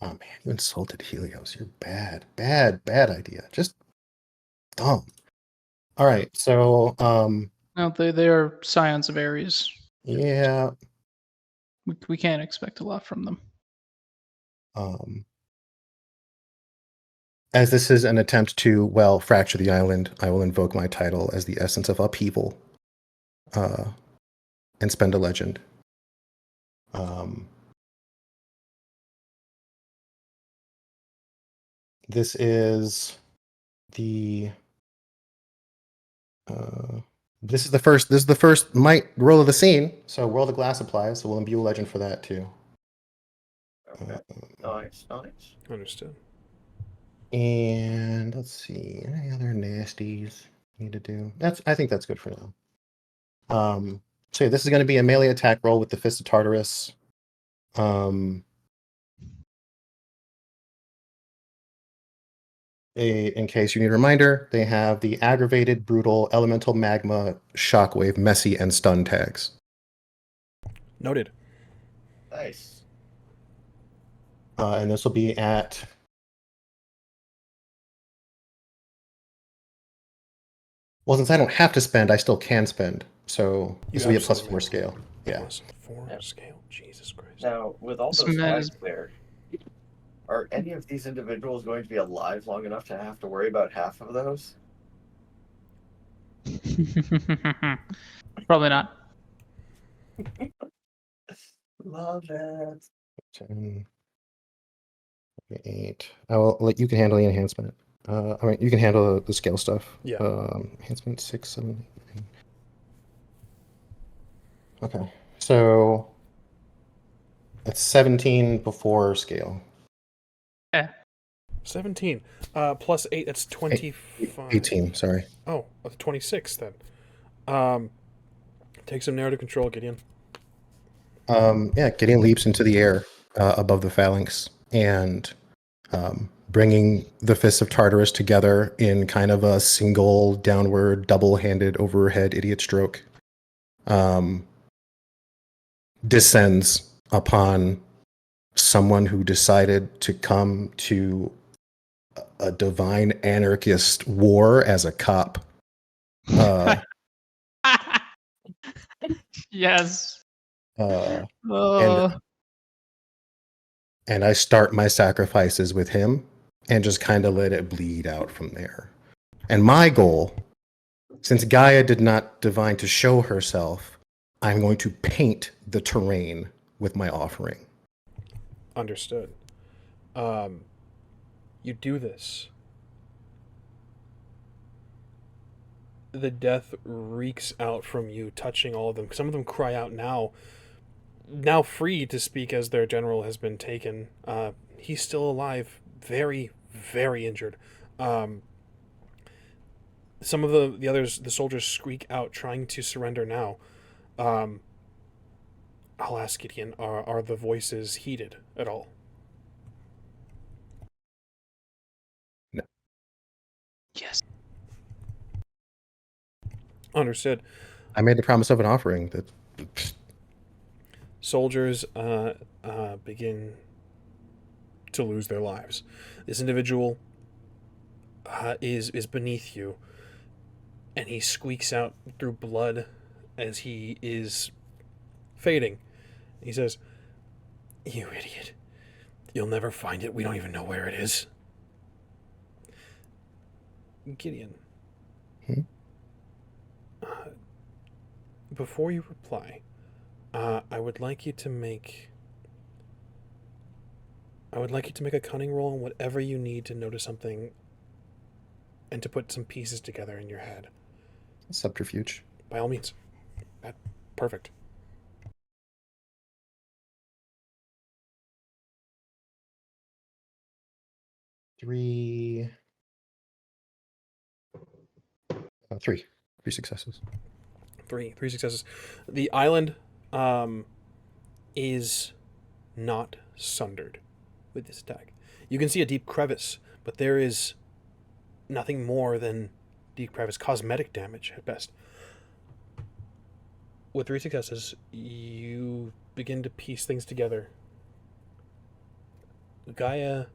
oh man, you insulted Helios. You're bad. Bad idea. Just dumb. All right. So, No, they are scions of Ares. yeah. We can't expect a lot from them. As this is an attempt to, well, fracture the island, I will invoke my title as the essence of upheaval, and spend a legend. This is the this is the first might roll of the scene. So World of Glass applies. So we'll imbue a legend for that too. Okay. Nice. Understood. And let's see, any other nasties need to do? I think that's good for now. So yeah, this is going to be a melee attack roll with the Fist of Tartarus. In case you need a reminder, they have the aggravated, brutal, elemental magma, shockwave, messy, and stun tags. Noted. Nice. And this will be at since I don't have to spend, I still can spend. So this will be a plus 4 scale. Yeah. Plus 4 Yeah. scale. Jesus Christ. Now, with all This those man guys is- there, are any of these individuals going to be alive long enough to have to worry about half of those? Probably not. Love it. 10, 8. I will let you can handle the enhancement. I mean, you can handle the scale stuff. Yeah. Enhancement 6, 7, 8, 9. Okay. So that's 17 before scale. Yeah. 17. Plus 8, that's 25. 18, sorry. Oh, that's 26 then. Take some narrative control, Gideon. Yeah, Gideon leaps into the air above the phalanx and bringing the Fists of Tartarus together in kind of a single downward, double-handed overhead idiot stroke. Descends upon someone who decided to come to a divine anarchist war as a cop. Yes. And Oh. I start my sacrifices with him and just kind of let it bleed out from there. And my goal Since Gaia did not divine to show herself, I'm going to paint the terrain with my offering. Understood. You do this. The death reeks out from you, touching all of them. Some of them cry out now free to speak as their general has been taken. He's still alive, very, very injured. Some of the others, the soldiers, squeak out, trying to surrender now. I'll ask Gideon, are the voices heated at all? No. Yes. Understood. I made the promise of an offering that. Soldiers begin to lose their lives. This individual is beneath you, and he squeaks out through blood as he is fading. He says, "You idiot. You'll never find it. We don't even know where it is." Gideon. Hmm? Before you reply, I would like you to make a cunning roll on whatever you need to notice something and to put some pieces together in your head. Subterfuge. By all means. Perfect. Three successes. Three successes. The island is not sundered with this attack. You can see a deep crevice, but there is nothing more than deep crevice, cosmetic damage at best. With 3 successes, you begin to piece things together. Gaia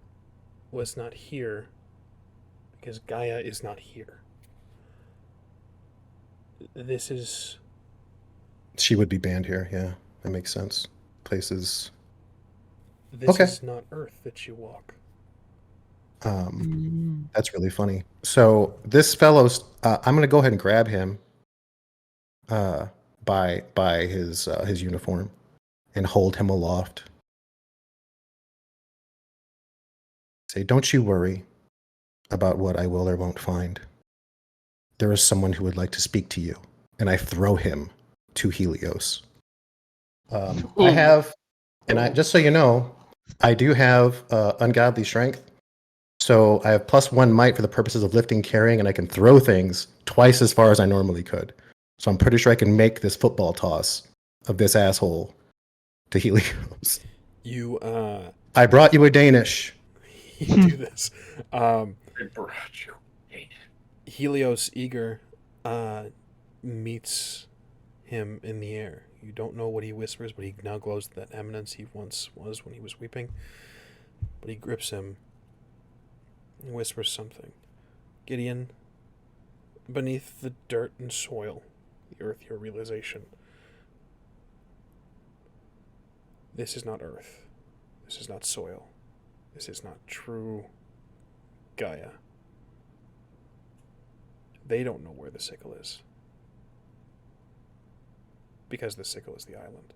was not here because Gaia is not here. This is... She would be banned here, yeah. That makes sense. Places. This Okay. is not Earth that you walk. That's really funny. So this fellow's, I'm going to go ahead and grab him by his uniform and hold him aloft. Say, don't you worry about what I will or won't find. There is someone who would like to speak to you. And I throw him to Helios. I have, and I just so you know, I do have ungodly strength. So I have +1 might for the purposes of lifting, carrying, and I can throw things twice as far as I normally could. So I'm pretty sure I can make this football toss of this asshole to Helios. You, I brought you a Danish. you do this. I brought you. Helios, eager, meets him in the air. You don't know what he whispers, but he now glows with that eminence he once was when he was weeping. But he grips him and whispers something. Gideon, beneath the dirt and soil, the earth, your realization. This is not earth. This is not soil. This is not true Gaia. They don't know where the sickle is. Because the sickle is the island.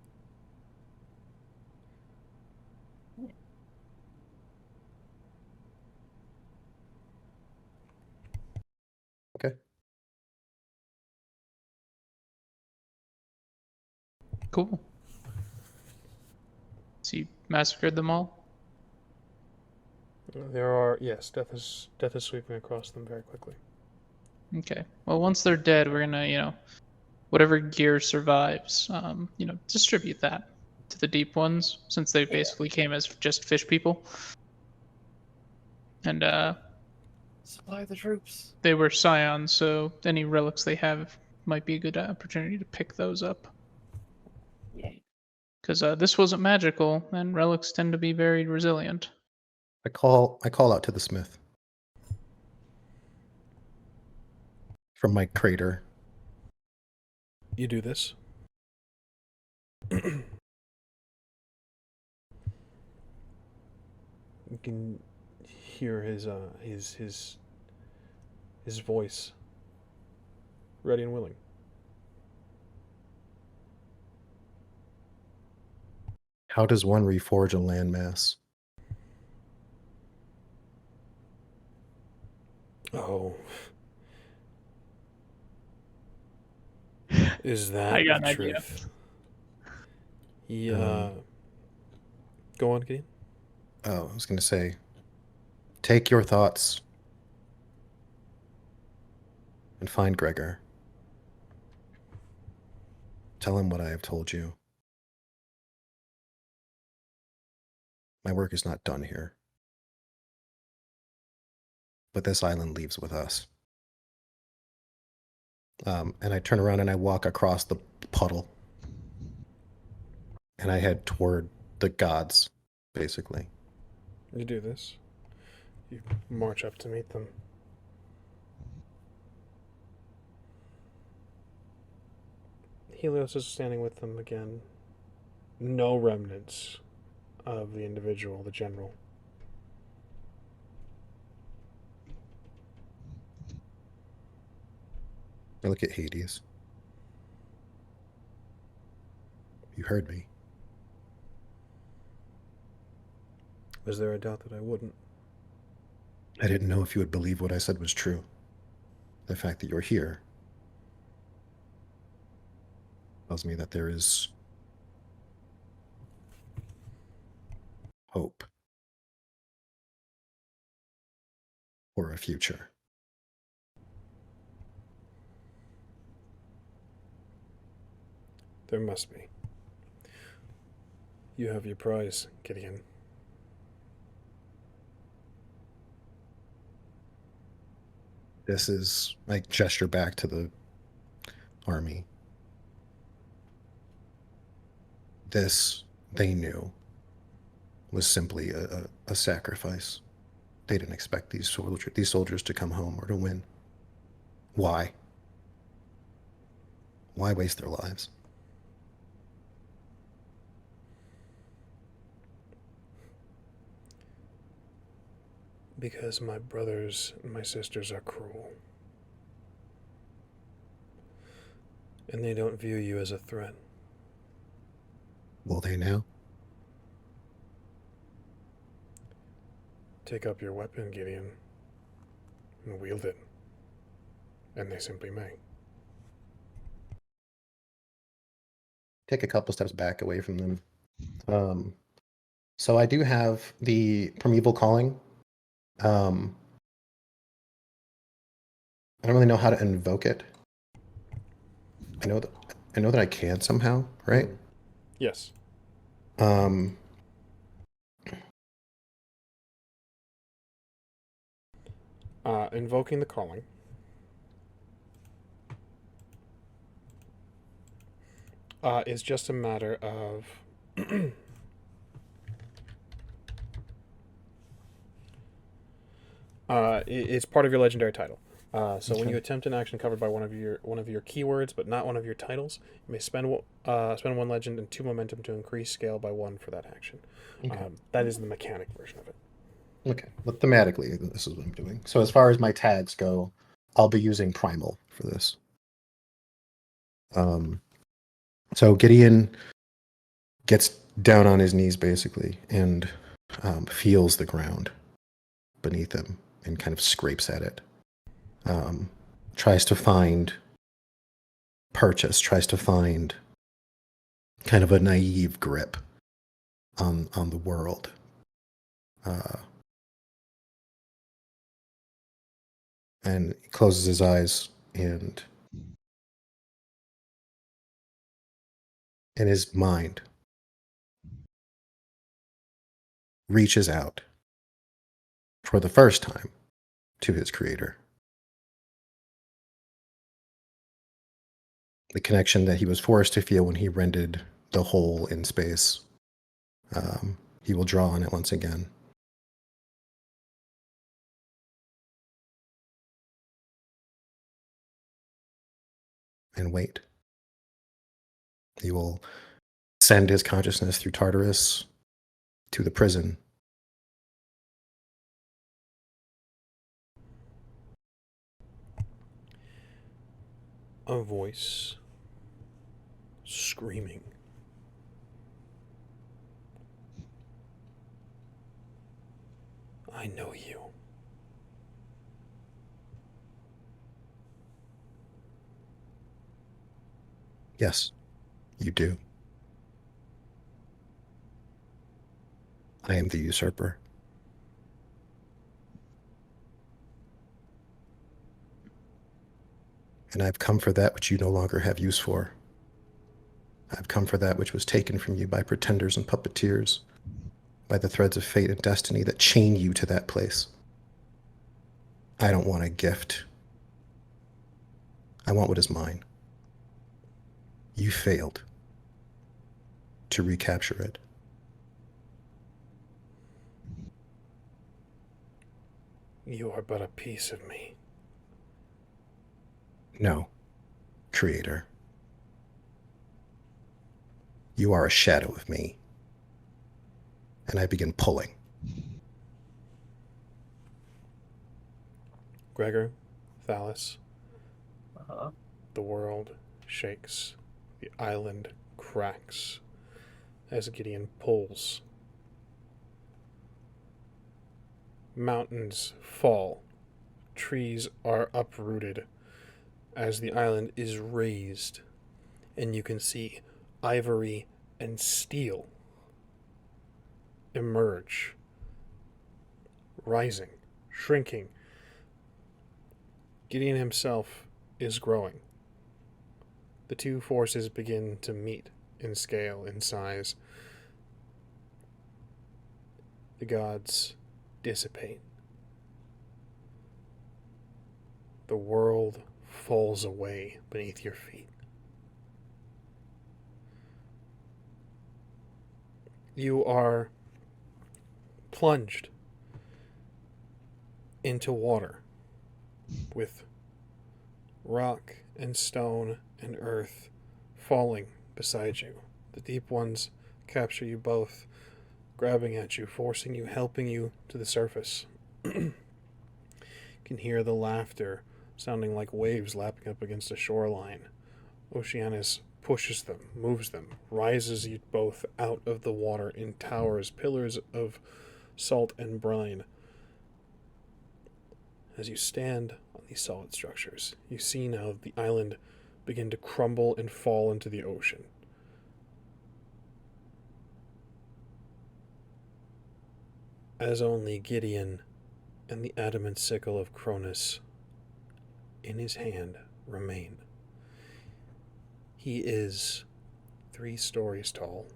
Okay. Cool. So you massacred them all? There are, yes, death is sweeping across them very quickly. Okay. Well, once they're dead, we're gonna, whatever gear survives, distribute that to the deep ones, since they basically came as just fish people. And Supply the troops. they were Scion, so any relics they have might be a good opportunity to pick those up. Yeah. Because this wasn't magical, and relics tend to be very resilient. I call out to the smith from my crater. You do this. You can hear his voice. ready and willing. How does one reforge a landmass? Oh. Is that I got the an idea. truth? Yeah. Go on, Gideon. Oh, I was going to say, take your thoughts and find Gregor. Tell him what I have told you. My work is not done here. But this island leaves with us. And I turn around and I walk across the puddle. And I head toward the gods, basically. You do this. You march up to meet them. Helios is standing with them again. No remnants of the individual, the general. I look at Hades. You heard me. Was there a doubt that I wouldn't? I didn't know if you would believe what I said was true. The fact that you're here tells me that there is hope for a future. There must be. You have your prize, Gideon. This is, I gesture back to the army. This, they knew, was simply a sacrifice. They didn't expect these soldiers to come home or to win. Why? Why waste their lives? Because my brothers and my sisters are cruel. And they don't view you as a threat. Will they now? Take up your weapon, Gideon, and wield it. And they simply may. Take a couple steps back away from them. So I do have the primeval calling. I don't really know how to invoke it. I know that I can somehow, right? Yes. Invoking the calling. Is just a matter of it's part of your legendary title. So when you attempt an action covered by one of your keywords, but not one of your titles, you may spend one legend and 2 momentum to increase scale by 1 for that action. Okay. That is the mechanic version of it. Okay, but thematically, this is what I'm doing. So as far as my tags go, I'll be using primal for this. So Gideon gets down on his knees basically and feels the ground beneath him and kind of scrapes at it. Tries to find purchase, tries to find kind of a naive grip on the world. And he closes his eyes and in his mind reaches out for the first time to his creator. The connection that he was forced to feel when he rendered the hole in space. He will draw on it once again. And wait. He will send his consciousness through Tartarus to the prison. a voice screaming. I know you. Yes, you do. I am the usurper. And I've come for that which you no longer have use for. I've come for that which was taken from you by pretenders and puppeteers, by the threads of fate and destiny that chain you to that place. I don't want a gift. I want what is mine. You failed to recapture it. You are but a piece of me. No, Creator. You are a shadow of me. And I begin pulling. Gregor, Thalis, Uh-huh. the world shakes. The island cracks as Gideon pulls. Mountains fall. Trees are uprooted as the island is raised. And you can see ivory and steel emerge, rising, shrinking. Gideon himself is growing. The two forces begin to meet in scale, in size. The gods dissipate. The world falls away beneath your feet. You are plunged into water with rock and stone and earth falling beside you. The deep ones capture you both, grabbing at you, forcing you, helping you to the surface. You can hear the laughter sounding like waves lapping up against a shoreline. Oceanus pushes them, moves them, rises you both out of the water in towers, pillars of salt and brine. As you stand on these solid structures, you see now the island begin to crumble and fall into the ocean. As only Gideon and the adamant sickle of Cronus in his hand remain. He is 3 stories tall.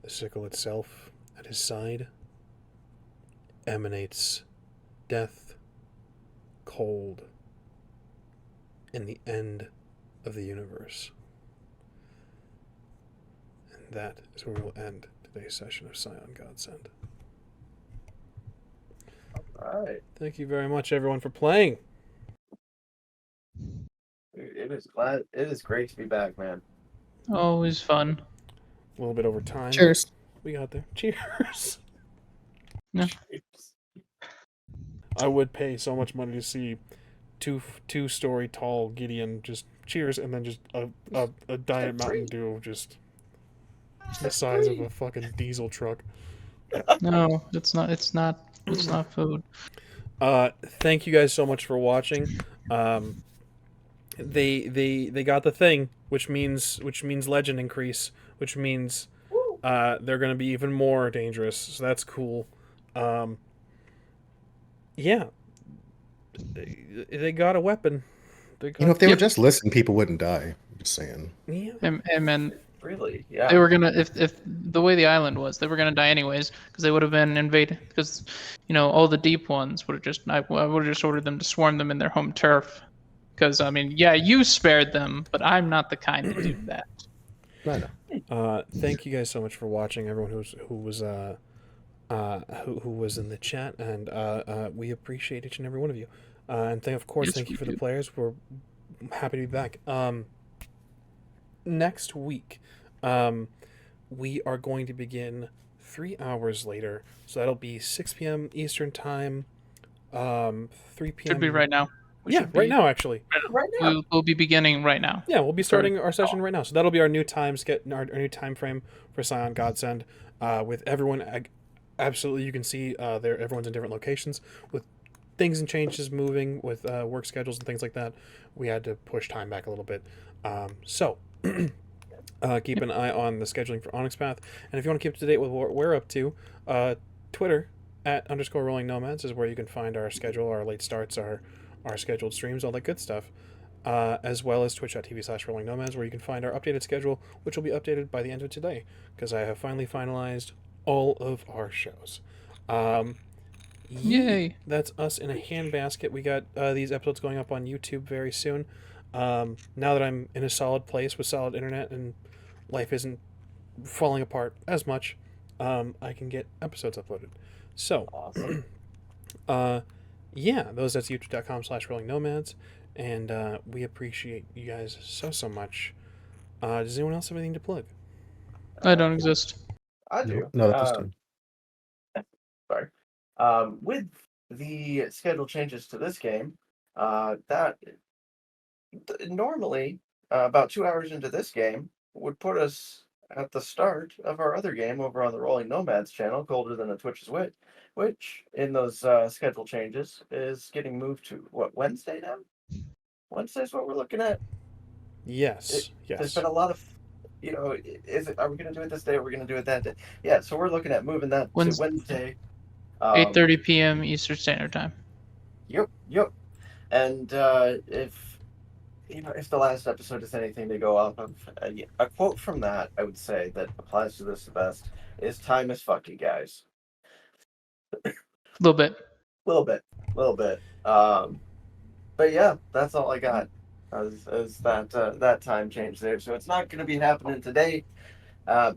The sickle itself at his side emanates death, cold, and the end of the universe. And that is where we will end today's session of Scion Godsend. All right. Thank you very much, everyone, for playing. It is great to be back, man. Always fun. A little bit over time. Cheers. But we got there. Cheers. Yeah. I would pay so much money to see two-story tall Gideon just cheers, and then just a Diet Mountain Dew just the size of a fucking diesel truck. No, it's not. It's not food. Thank you guys so much for watching. They got the thing, which means legend increase, which means they're gonna be even more dangerous. So that's cool. Yeah, they got a weapon. If they would just listen, people wouldn't die. I'm just saying. Yeah. And Really? Yeah. they were gonna, if the way the island was, they were gonna die anyways because they would have been invaded. Because all the deep ones would have just, I would have just ordered them to swarm them in their home turf. Because yeah, you spared them, but I'm not the kind to do that. I know. Thank you guys so much for watching, everyone who was in the chat, and we appreciate each and every one of you. And of course, Yes, thank you we for the do. players. We're happy to be back. Next week, we are going to begin 3 hours later, so that'll be 6 p.m. Eastern time, 3 p.m. Should be right now. We Yeah, should right be- now actually. Right now. We'll be beginning right now. Yeah, we'll be starting our session right now. So that'll be our new our new time frame for Scion Godsend. With everyone, absolutely, you can see there. Everyone's in different locations with things and changes moving with work schedules and things like that. We had to push time back a little bit. So keep an eye on the scheduling for Onyx Path, and if you want to keep up to date with what we're up to, Twitter @_Rolling Nomads is where you can find our schedule, our late starts, our scheduled streams, all that good stuff. As well as twitch.tv/Rolling Nomads, where you can find our updated schedule, which will be updated by the end of today, because I have finally finalized all of our shows. Yay! That's us in a handbasket. We got these episodes going up on YouTube very soon. Now that I'm in a solid place with solid internet and life isn't falling apart as much, I can get episodes uploaded. So, Awesome. yeah, that's youtube.com/Rolling Nomads. And we appreciate you guys so much. Does anyone else have anything to plug? I don't exist. I do. No, not this time. Sorry. With the schedule changes to this game, normally about 2 hours into this game would put us at the start of our other game over on the Rolling Nomads channel, Colder Than a Twitch's Wit, which in those schedule changes is getting moved to Wednesday now? Wednesday's what we're looking at. Yes. There's been a lot of, are we going to do it this day? Or are we going to do it that day? Yeah, so we're looking at moving that to Wednesday. 8:30 p.m. Eastern Standard Time. Yep. And if the last episode is anything to go off of, a quote from that, I would say that applies to this the best is "Time is fuck you guys." A little bit. Little bit. But yeah, that's all I got. As that time change there, so it's not going to be happening today,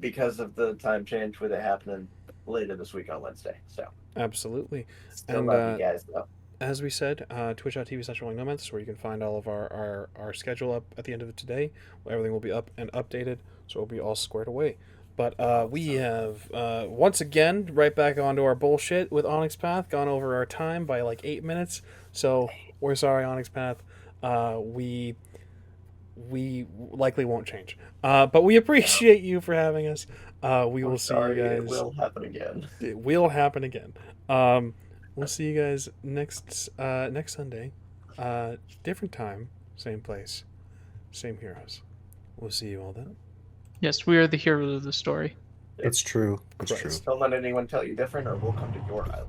because of the time change with it happening later this week on Wednesday. So absolutely. still And love you guys though. as we said, twitch.tv/Rolling Nomads, where you can find all of our schedule up at the end of today. Everything will be up and updated, so it'll be all squared away. But we have, once again, right back onto our bullshit with Onyx Path, gone over our time by like 8 minutes. So we're sorry, Onyx Path. We likely won't change. But we appreciate you for having us. We will see you guys. It will happen again. It will happen again. We'll see you guys next Sunday. Different time, same place, same heroes. We'll see you all then. Yes, we are the heroes of the story. It's true. It's Correct. true. Don't let anyone tell you different, or we'll come to your island.